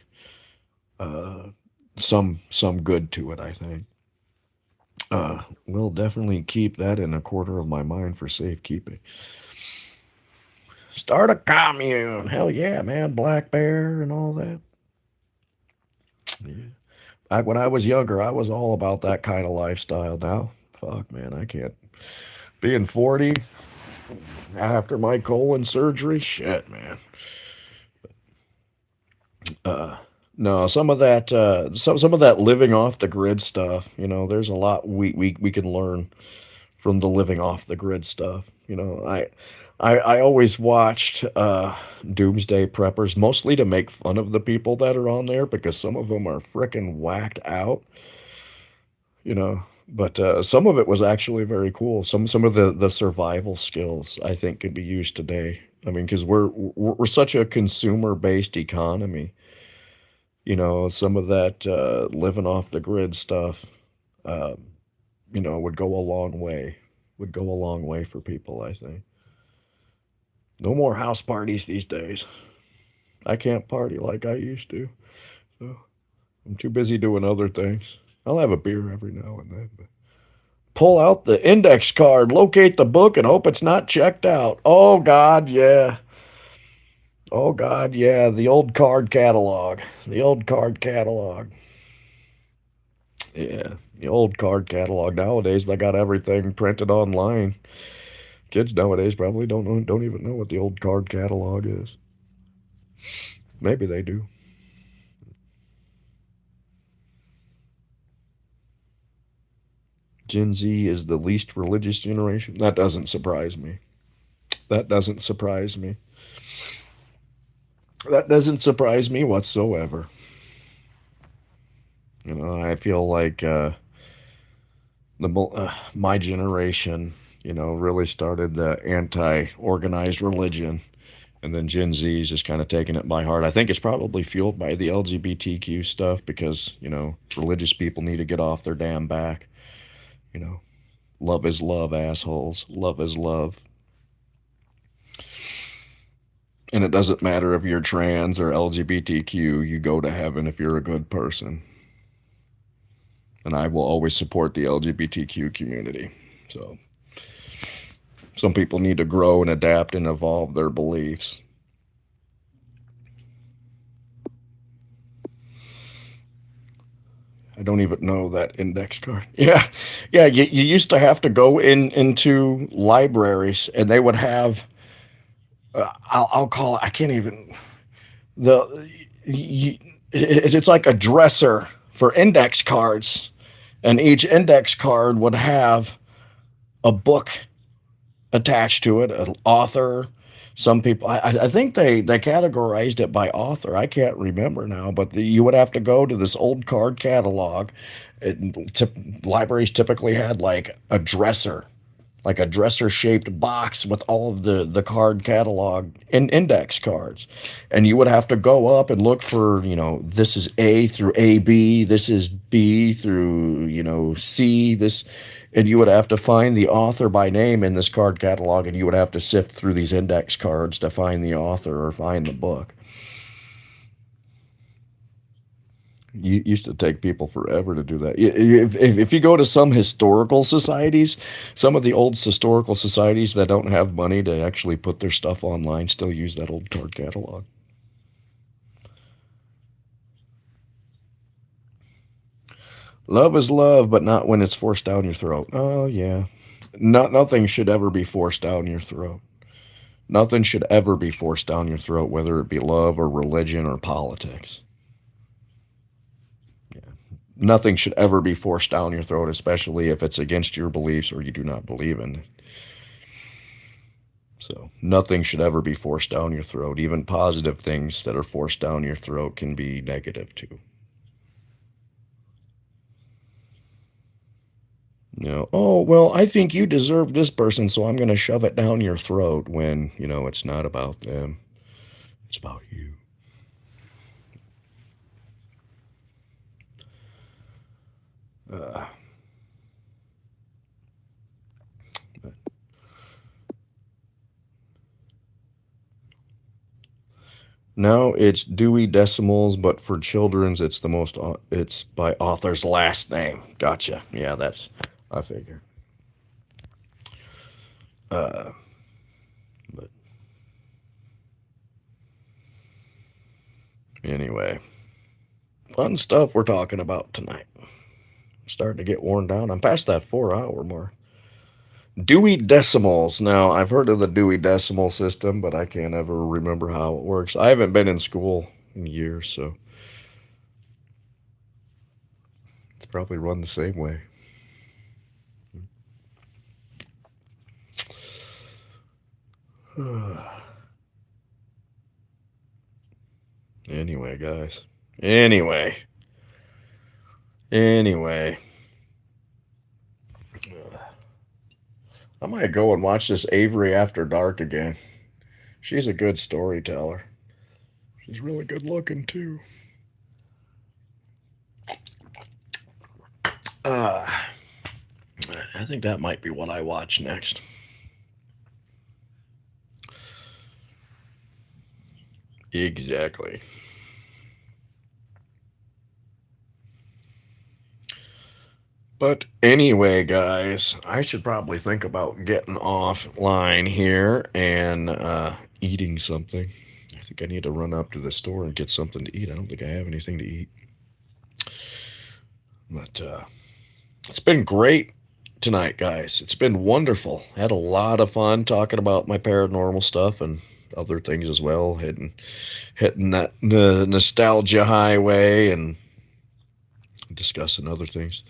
uh, some good to it, I think. We'll definitely keep that in a quarter of my mind for safekeeping. Start a commune. Hell yeah, man. Black Bear and all that. Yeah. When I was younger, I was all about that kind of lifestyle. Now, fuck, man, I can't. Being 40 after my colon surgery, shit, man. Uh, no, some of that living off the grid stuff. There's a lot we can learn from the living off the grid stuff. I always watched Doomsday Preppers mostly to make fun of the people that are on there, because some of them are frickin' whacked out. But some of it was actually very cool. Some of the survival skills, I think, could be used today. I mean, because we're such a consumer based economy. Some of that living off the grid stuff, uh, would go a long way. Would go a long way for people, I think. No more house parties these days. I can't party like I used to. So I'm too busy doing other things. I'll have a beer every now and then. But pull out the index card, locate the book, and hope it's not checked out. Oh, God, yeah. Oh, God, yeah. The old card catalog. The old card catalog. Yeah. The old card catalog. Nowadays, they got everything printed online. Kids nowadays probably don't even know what the old card catalog is. Maybe they do. Gen Z is the least religious generation. That doesn't surprise me. That doesn't surprise me. That doesn't surprise me whatsoever. I feel like my generation, really started the anti-organized religion, and then Gen Z is just kind of taking it by heart. I think it's probably fueled by the LGBTQ stuff because religious people need to get off their damn back. You know, love is love, assholes. Love is love. And it doesn't matter if you're trans or LGBTQ, you go to heaven if you're a good person. And I will always support the LGBTQ community. So some people need to grow and adapt and evolve their beliefs. I don't even know that index card. Yeah, yeah. You used to have to go into libraries, and they would have. I'll call it. I can't even. The you, it's like a dresser for index cards, and each index card would have a book attached to it, an author. Some people, I think they categorized it by author. I can't remember now, but you would have to go to this old card catalog. Libraries typically had like a dresser shaped box with all of the card catalog and index cards. And you would have to go up and look for, this is A through AB, this is B through, C, this, and you would have to find the author by name in this card catalog, and you would have to sift through these index cards to find the author or find the book. It used to take people forever to do that. If you go to some historical societies, some of the old historical societies that don't have money to actually put their stuff online still use that old card catalog. Love is love, but not when it's forced down your throat. Oh, yeah. Nothing should ever be forced down your throat. Nothing should ever be forced down your throat, whether it be love or religion or politics. Nothing should ever be forced down your throat, especially if it's against your beliefs or you do not believe in it. So nothing should ever be forced down your throat. Even positive things that are forced down your throat can be negative too. Oh, well, I think you deserve this person, so I'm going to shove it down your throat when, it's not about them. It's about you. No, it's Dewey Decimals, but for children's, it's by author's last name. Gotcha. Yeah, I figure. But anyway, fun stuff we're talking about tonight. Starting to get worn down. I'm past that 4 hour mark. Dewey Decimals. Now, I've heard of the Dewey Decimal System, but I can't ever remember how it works. I haven't been in school in years, so it's probably run the same way. Anyway, guys. Anyway. I might go and watch this Avery After Dark again. She's a good storyteller. She's really good looking, too. I think that might be what I watch next. Exactly. But anyway, guys, I should probably think about getting offline here and eating something. I think I need to run up to the store and get something to eat. I don't think I have anything to eat. But it's been great tonight, guys. It's been wonderful. Had a lot of fun talking about my paranormal stuff and other things as well. Hitting that nostalgia highway and discussing other things.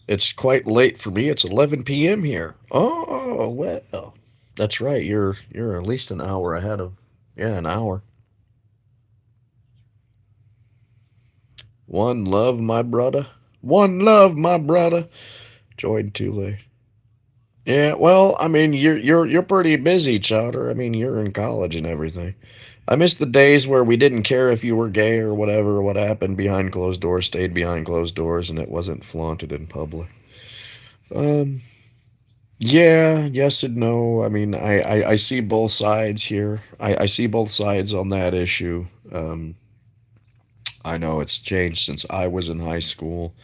It's quite late for me. It's 11 p.m. here. Oh, well. That's right. You're at least an hour ahead of. Yeah, an hour. One love, my brother. One love, my brother. Joined too late. Yeah, well, I mean, you're pretty busy, Chowder. I mean, you're in college and everything. I miss the days where we didn't care if you were gay or whatever. What happened behind closed doors stayed behind closed doors, and it wasn't flaunted in public. Um, yeah, yes and no. I mean, I see both sides here. I see both sides on that issue. I know it's changed since I was in high school.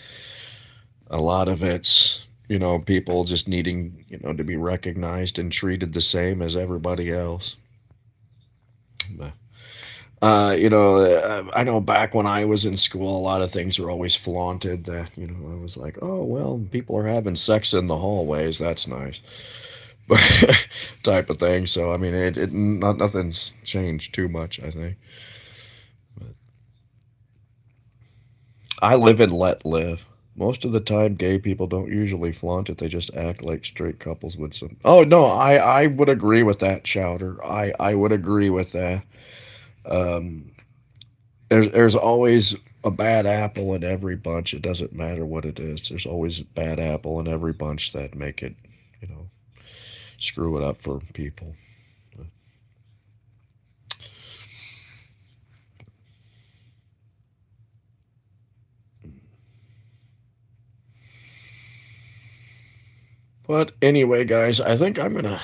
A lot of it's, people just needing, to be recognized and treated the same as everybody else. But, I know back when I was in school, a lot of things were always flaunted that, I was like, oh, well, people are having sex in the hallways. That's nice. But type of thing. So, I mean, nothing's changed too much, I think. But I live and let live. Most of the time, gay people don't usually flaunt it. They just act like straight couples would. Some. Oh no, I would agree with that, Chowder. I would agree with that. Um, there's always a bad apple in every bunch. It doesn't matter what it is. There's always a bad apple in every bunch that make it, you know, screw it up for people. But anyway, guys, I think I'm gonna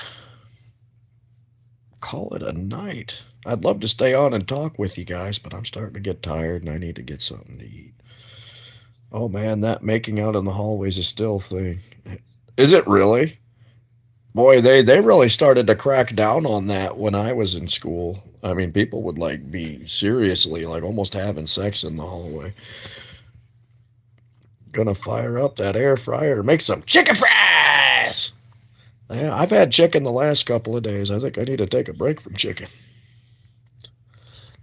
call it a night. I'd love to stay on and talk with you guys, but I'm starting to get tired and I need to get something to eat. Oh man, that making out in the hallways is still a thing. Is it really? Boy, they really started to crack down on that when I was in school. I mean, people would like be seriously like almost having sex in the hallway. Gonna fire up that air fryer, make some chicken fries. Yeah, I've had chicken the last couple of days. I think I need to take a break from chicken.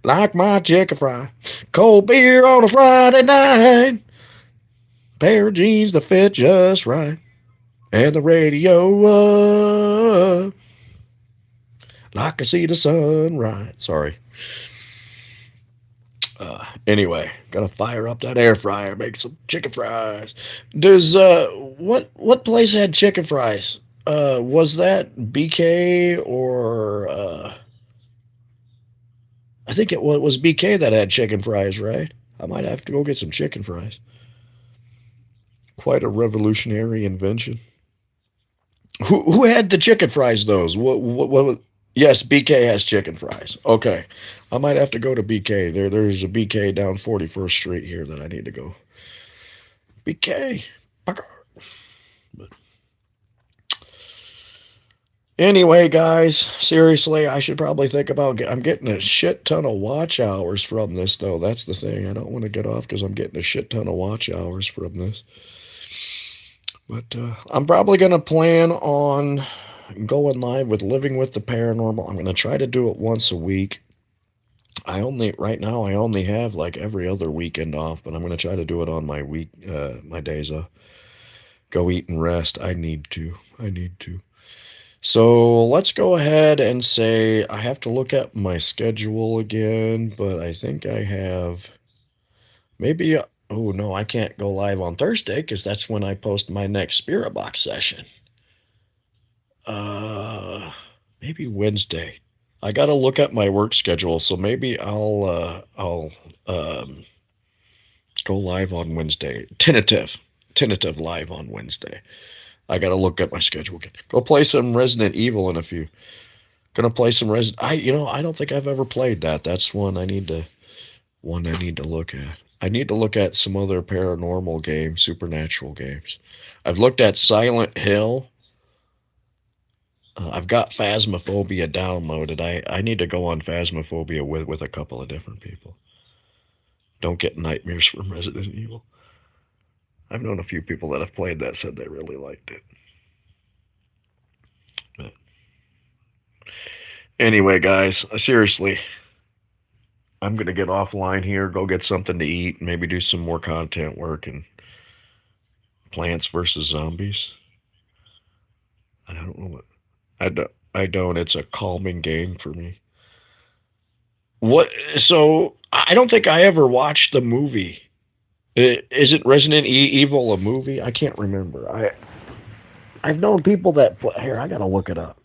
Like my chicken fry. Cold beer on a Friday night. Pair of jeans that fit just right. And the radio up. Like I see the sunrise. Sorry. Anyway, gotta fire up that air fryer, make some chicken fries. Does what place had chicken fries? Was that BK or I think it was BK that had chicken fries, right? I might have to go get some chicken fries. Quite a revolutionary invention. Who had the chicken fries? Those what? Yes, BK has chicken fries. Okay, I might have to go to BK. There's a BK down 41st Street here that I need to go. BK. But anyway, guys, seriously, I should probably think about. I'm getting a shit ton of watch hours from this, though. That's the thing. I don't want to get off because I'm getting a shit ton of watch hours from this. But I'm probably gonna plan on going live with Living with the Paranormal. I'm gonna try to do it once a week. Right now I only have like every other weekend off, but I'm gonna try to do it on my days off. Go eat and rest. I need to. I need to. So let's go ahead and say I have to look at my schedule again, but I think I have maybe. Oh no, I can't go live on Thursday because that's when I post my next Spirit Box session. Uh, Maybe Wednesday. I gotta look at my work schedule, so maybe I'll um go live on Wednesday. Tentative live on Wednesday. I gotta look at my schedule again. Go play some Resident Evil in a few. Gonna play some Resident. I don't think I've ever played that. That's one I need to look at. I need to look at some other paranormal games, supernatural games. I've looked at Silent Hill. I've got Phasmophobia downloaded. I need to go on Phasmophobia with a couple of different people. Don't get nightmares from Resident Evil. I've known a few people that have played that said they really liked it. But anyway, guys, seriously, I'm gonna get offline here, go get something to eat, maybe do some more content work, and Plants versus Zombies. I don't know what. I don't. I don't. It's a calming game for me. What? So I don't think I ever watched the movie. Isn't Resident Evil a movie? I can't remember. I've known people that play. Here, I gotta look it up.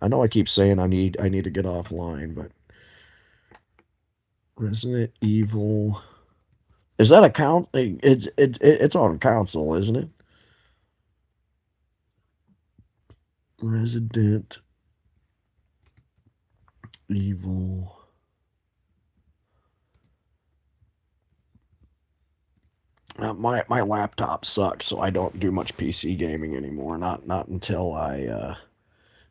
I know I keep saying I need to get offline, but Resident Evil, is that a count? It's on console, isn't it? Resident Evil. My laptop sucks, so I don't do much PC gaming anymore. Not until I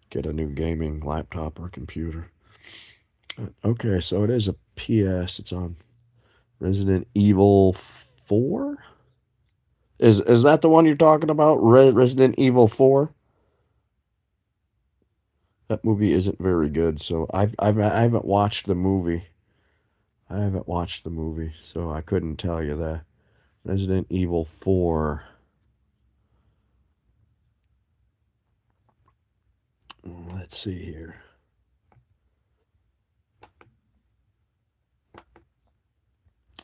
get a new gaming laptop or computer. Okay, so it is a PS. It's on Resident Evil 4. Is that the one you're talking about? Resident Evil 4? That movie isn't very good, so I haven't watched the movie. I haven't watched the movie, so I couldn't tell you that. Resident Evil 4. Let's see here.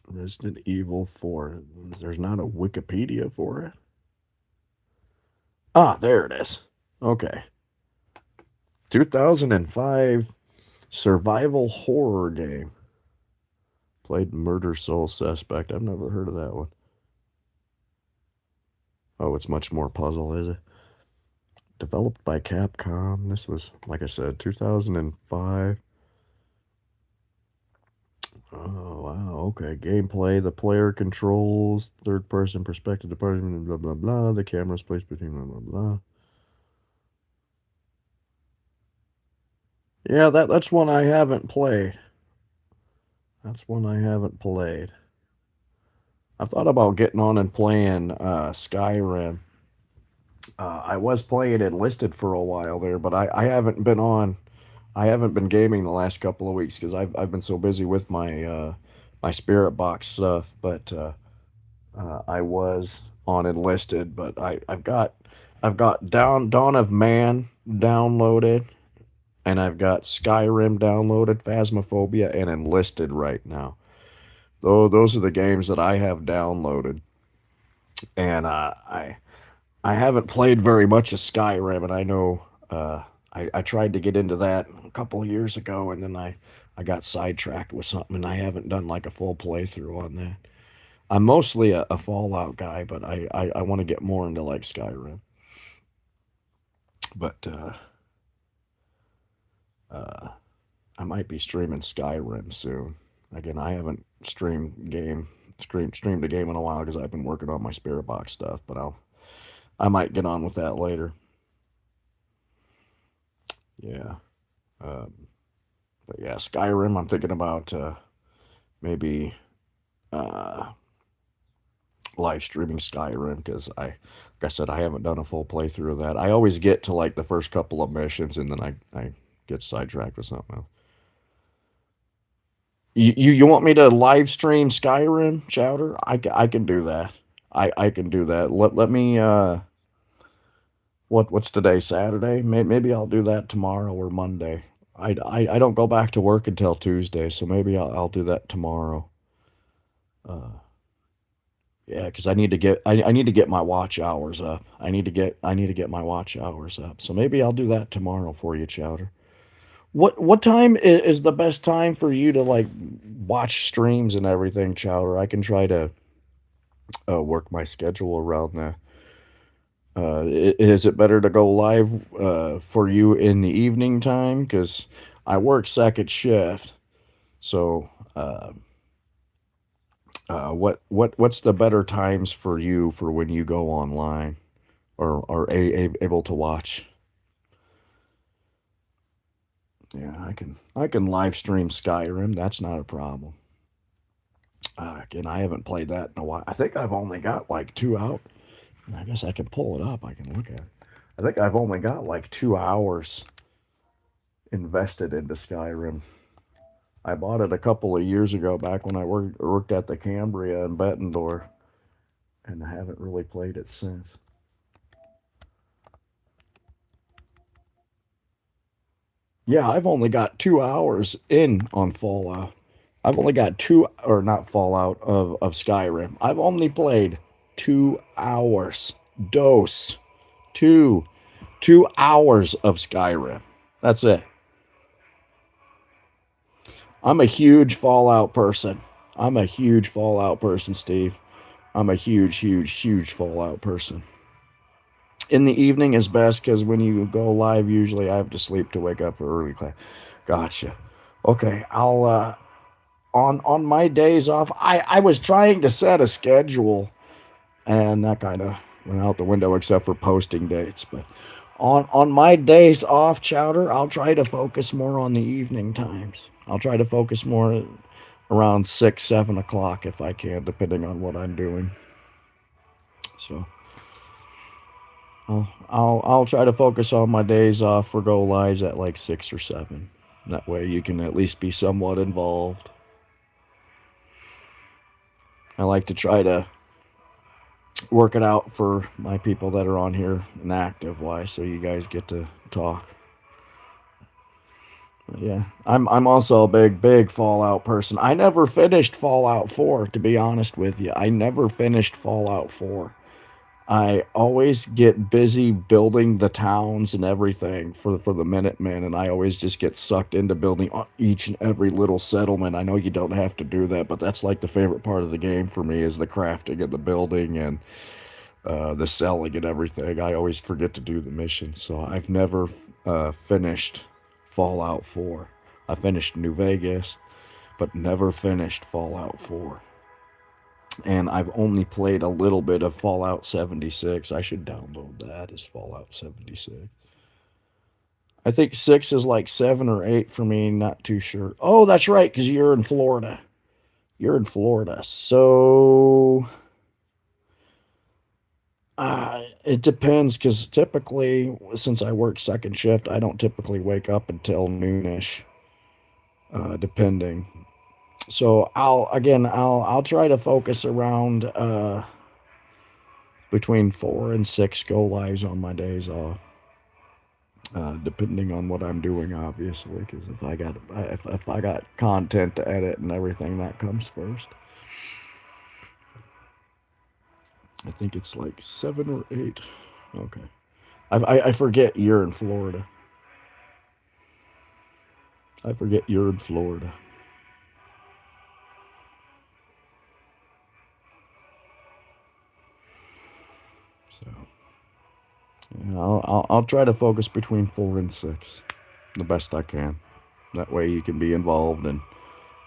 Resident Evil 4. There's not a Wikipedia for it. Ah, there it is. Okay. 2005 survival horror game. Played Murder Soul Suspect. I've never heard of that one. Oh, it's much more puzzle, is it? Developed by Capcom. This was, like I said, 2005. Oh, wow. Okay. Gameplay. The player controls third person perspective department, blah, blah, blah. The camera's placed between, blah, blah, blah. Yeah, that's one I haven't played. That's one I haven't played. I've thought about getting on and playing Skyrim. I was playing Enlisted for a while there, but I haven't been on. I haven't been gaming the last couple of weeks because I've been so busy with my Spirit Box stuff. But I was on Enlisted, but I've got Dawn of Man downloaded, and I've got Skyrim downloaded, Phasmophobia, and Enlisted right now. Though those are the games that I have downloaded, and I haven't played very much of Skyrim, and I know I tried to get into that a couple of years ago, and then I got sidetracked with something, and I haven't done like a full playthrough on that. I'm mostly a Fallout guy, but I want to get more into like Skyrim. But uh, I might be streaming Skyrim soon. Again, I haven't streamed a game in a while because I've been working on my Spirit Box stuff, but I might get on with that later. Yeah. Um, but yeah, Skyrim. I'm thinking about maybe uh, live streaming Skyrim because like I said, I haven't done a full playthrough of that. I always get to like the first couple of missions and then I get sidetracked with something else. You want me to live stream Skyrim, Chowder? I can do that. I can do that. Let me what's today, Saturday? Maybe I'll do that tomorrow or Monday. I don't go back to work until Tuesday, so maybe I'll do that tomorrow. Uh, yeah, because I need to get my watch hours up. I need to get my watch hours up. So maybe I'll do that tomorrow for you, Chowder. What time is the best time for you to like watch streams and everything, Chowder? I can try to work my schedule around that. Is it better to go live for you in the evening time? Because I work second shift. So, what's the better times for you for when you go online or are able to watch? Yeah, I can live stream Skyrim. That's not a problem. Again, I haven't played that in a while. I think I've only got like 2 hours. I guess I can pull it up. I can look at it. I think I've only got like 2 hours invested into Skyrim. I bought it a couple of years ago back when I worked at the Cambria in Bettendorf. and I haven't really played it since. Yeah, I've only got 2 hours in on Fallout. I've only got two, or not Fallout, of Skyrim. I've only played 2 hours. Dose. Two. 2 hours of Skyrim. That's it. I'm a huge Fallout person. I'm a huge Fallout person, Steve. I'm a huge, huge, huge Fallout person. In the evening is best because when you go live, usually I have to sleep to wake up for early class. Gotcha. Okay, I'll on my days off. I was trying to set a schedule, and that kind of went out the window except for posting dates. But on my days off, Chowder, I'll try to focus more on the evening times. I'll try to focus more around 6, 7 o'clock if I can, depending on what I'm doing. So I'll try to focus on my days off for go lives at like 6 or 7. That way you can at least be somewhat involved. I like to try to work it out for my people that are on here and active wise, so you guys get to talk. But yeah, I'm also a big Fallout person. I never finished Fallout 4, to be honest with you. I never finished Fallout 4. I always get busy building the towns and everything for the Minutemen, and I always just get sucked into building each and every little settlement. I know you don't have to do that, but that's like the favorite part of the game for me is the crafting and the building and the selling and everything. I always forget to do the missions, so I've never finished Fallout 4. I finished New Vegas, but never finished Fallout 4. And I've only played a little bit of Fallout 76. I should download that as Fallout 76. I think 6 is like 7 or 8 for me, not too sure. Oh, that's right, because you're in Florida. You're in Florida. So it depends, because typically, since I work second shift, I don't typically wake up until noonish, depending. So I'll try to focus around between 4 and 6 go lives on my days off, depending on what I'm doing, obviously. Because if I got content to edit and everything, that comes first. I think it's like 7 or 8. Okay, I forget you're in Florida. I forget you're in Florida. So yeah, I'll try to focus between 4 and 6, the best I can. That way you can be involved and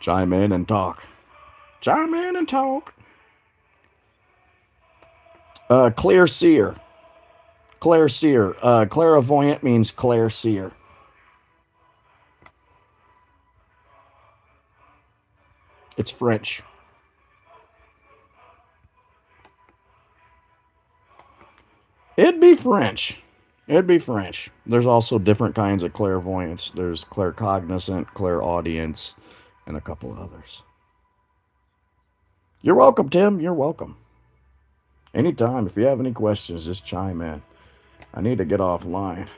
chime in and talk. Chime in and talk. Clear seer. Claire seer. Clairvoyant means clair seer. It's French. It'd be French. It'd be French. There's also different kinds of clairvoyance. There's claircognizant, clairaudience, and a couple others. You're welcome, Tim. You're welcome. Anytime. If you have any questions, just chime in. I need to get offline.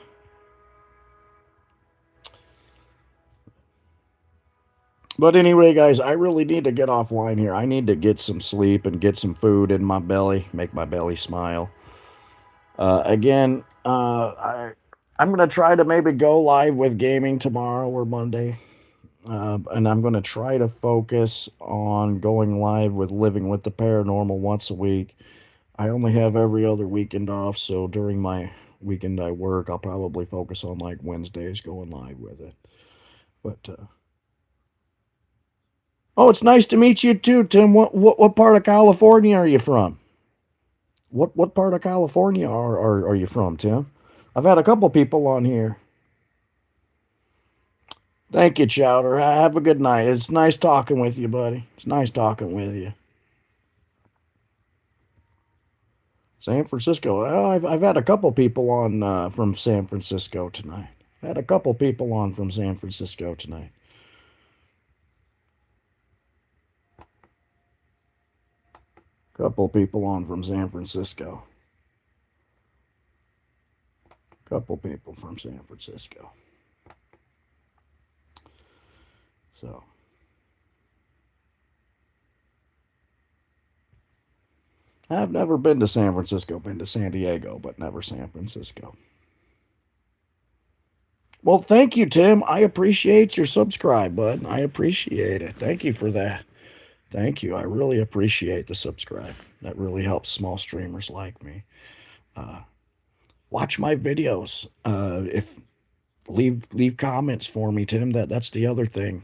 But anyway, guys, I really need to get offline here. I need to get some sleep and get some food in my belly, make my belly smile. Again, I'm going to try to maybe go live with gaming tomorrow or Monday. And I'm going to try to focus on going live with Living with the Paranormal once a week. I only have every other weekend off, so during my weekend I work, I'll probably focus on like Wednesdays going live with it. But oh, it's nice to meet you too, Tim. What part of California are you from? What part of California are you from, Tim? I've had a couple people on here. Thank you, Chowder. Have a good night. It's nice talking with you, buddy. It's nice talking with you. San Francisco. Oh, I've had a couple people on from San Francisco tonight. Had a couple people on from San Francisco tonight. Couple people on from San Francisco. Couple people from San Francisco. So. I've never been to San Francisco, been to San Diego, but never San Francisco. Well, thank you, Tim. I appreciate your subscribe, bud. I appreciate it. Thank you for that. Thank you. I really appreciate the subscribe. That really helps small streamers like me. Watch my videos. If leave comments for me, Tim. That's the other thing.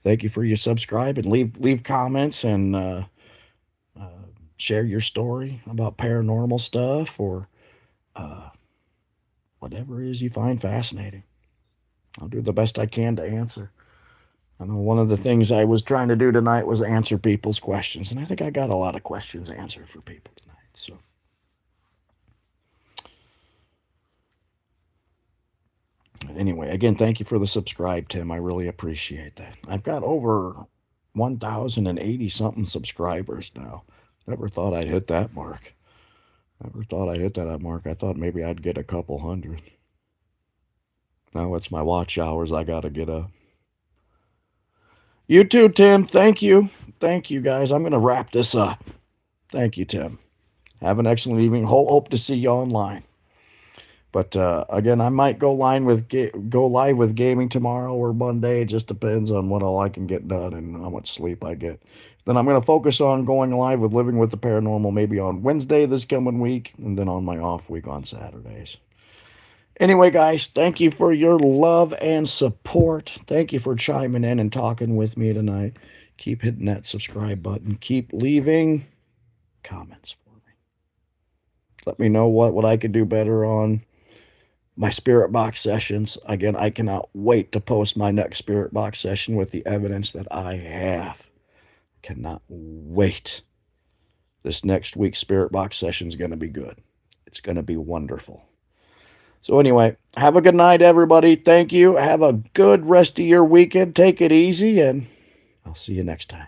Thank you for your subscribe and leave comments and share your story about paranormal stuff or whatever it is you find fascinating. I'll do the best I can to answer. I know one of the things I was trying to do tonight was answer people's questions, and I think I got a lot of questions answered for people tonight. So, anyway, again, thank you for the subscribe, Tim. I really appreciate that. I've got over 1,080 something subscribers now. Never thought I'd hit that mark. Never thought I'd hit that mark. I thought maybe I'd get a couple hundred. Now it's my watch hours I gotta get up. You too, Tim. Thank you. Thank you, guys. I'm gonna wrap this up. Thank you, Tim. Have an excellent evening. Hope to see you online. But again, I might go live with gaming tomorrow or Monday. It just depends on what all I can get done and how much sleep I get. Then I'm going to focus on going live with Living with the Paranormal maybe on Wednesday this coming week, and then on my off week on Saturdays. Anyway, guys, thank you for your love and support. Thank you for chiming in and talking with me tonight. Keep hitting that subscribe button. Keep leaving comments for me. Let me know what I could do better on my spirit box sessions. Again, I cannot wait to post my next spirit box session with the evidence that I have. Cannot wait. This next week's spirit box session is going to be good. It's going to be wonderful. So anyway, have a good night, everybody. Thank you. Have a good rest of your weekend. Take it easy, and I'll see you next time.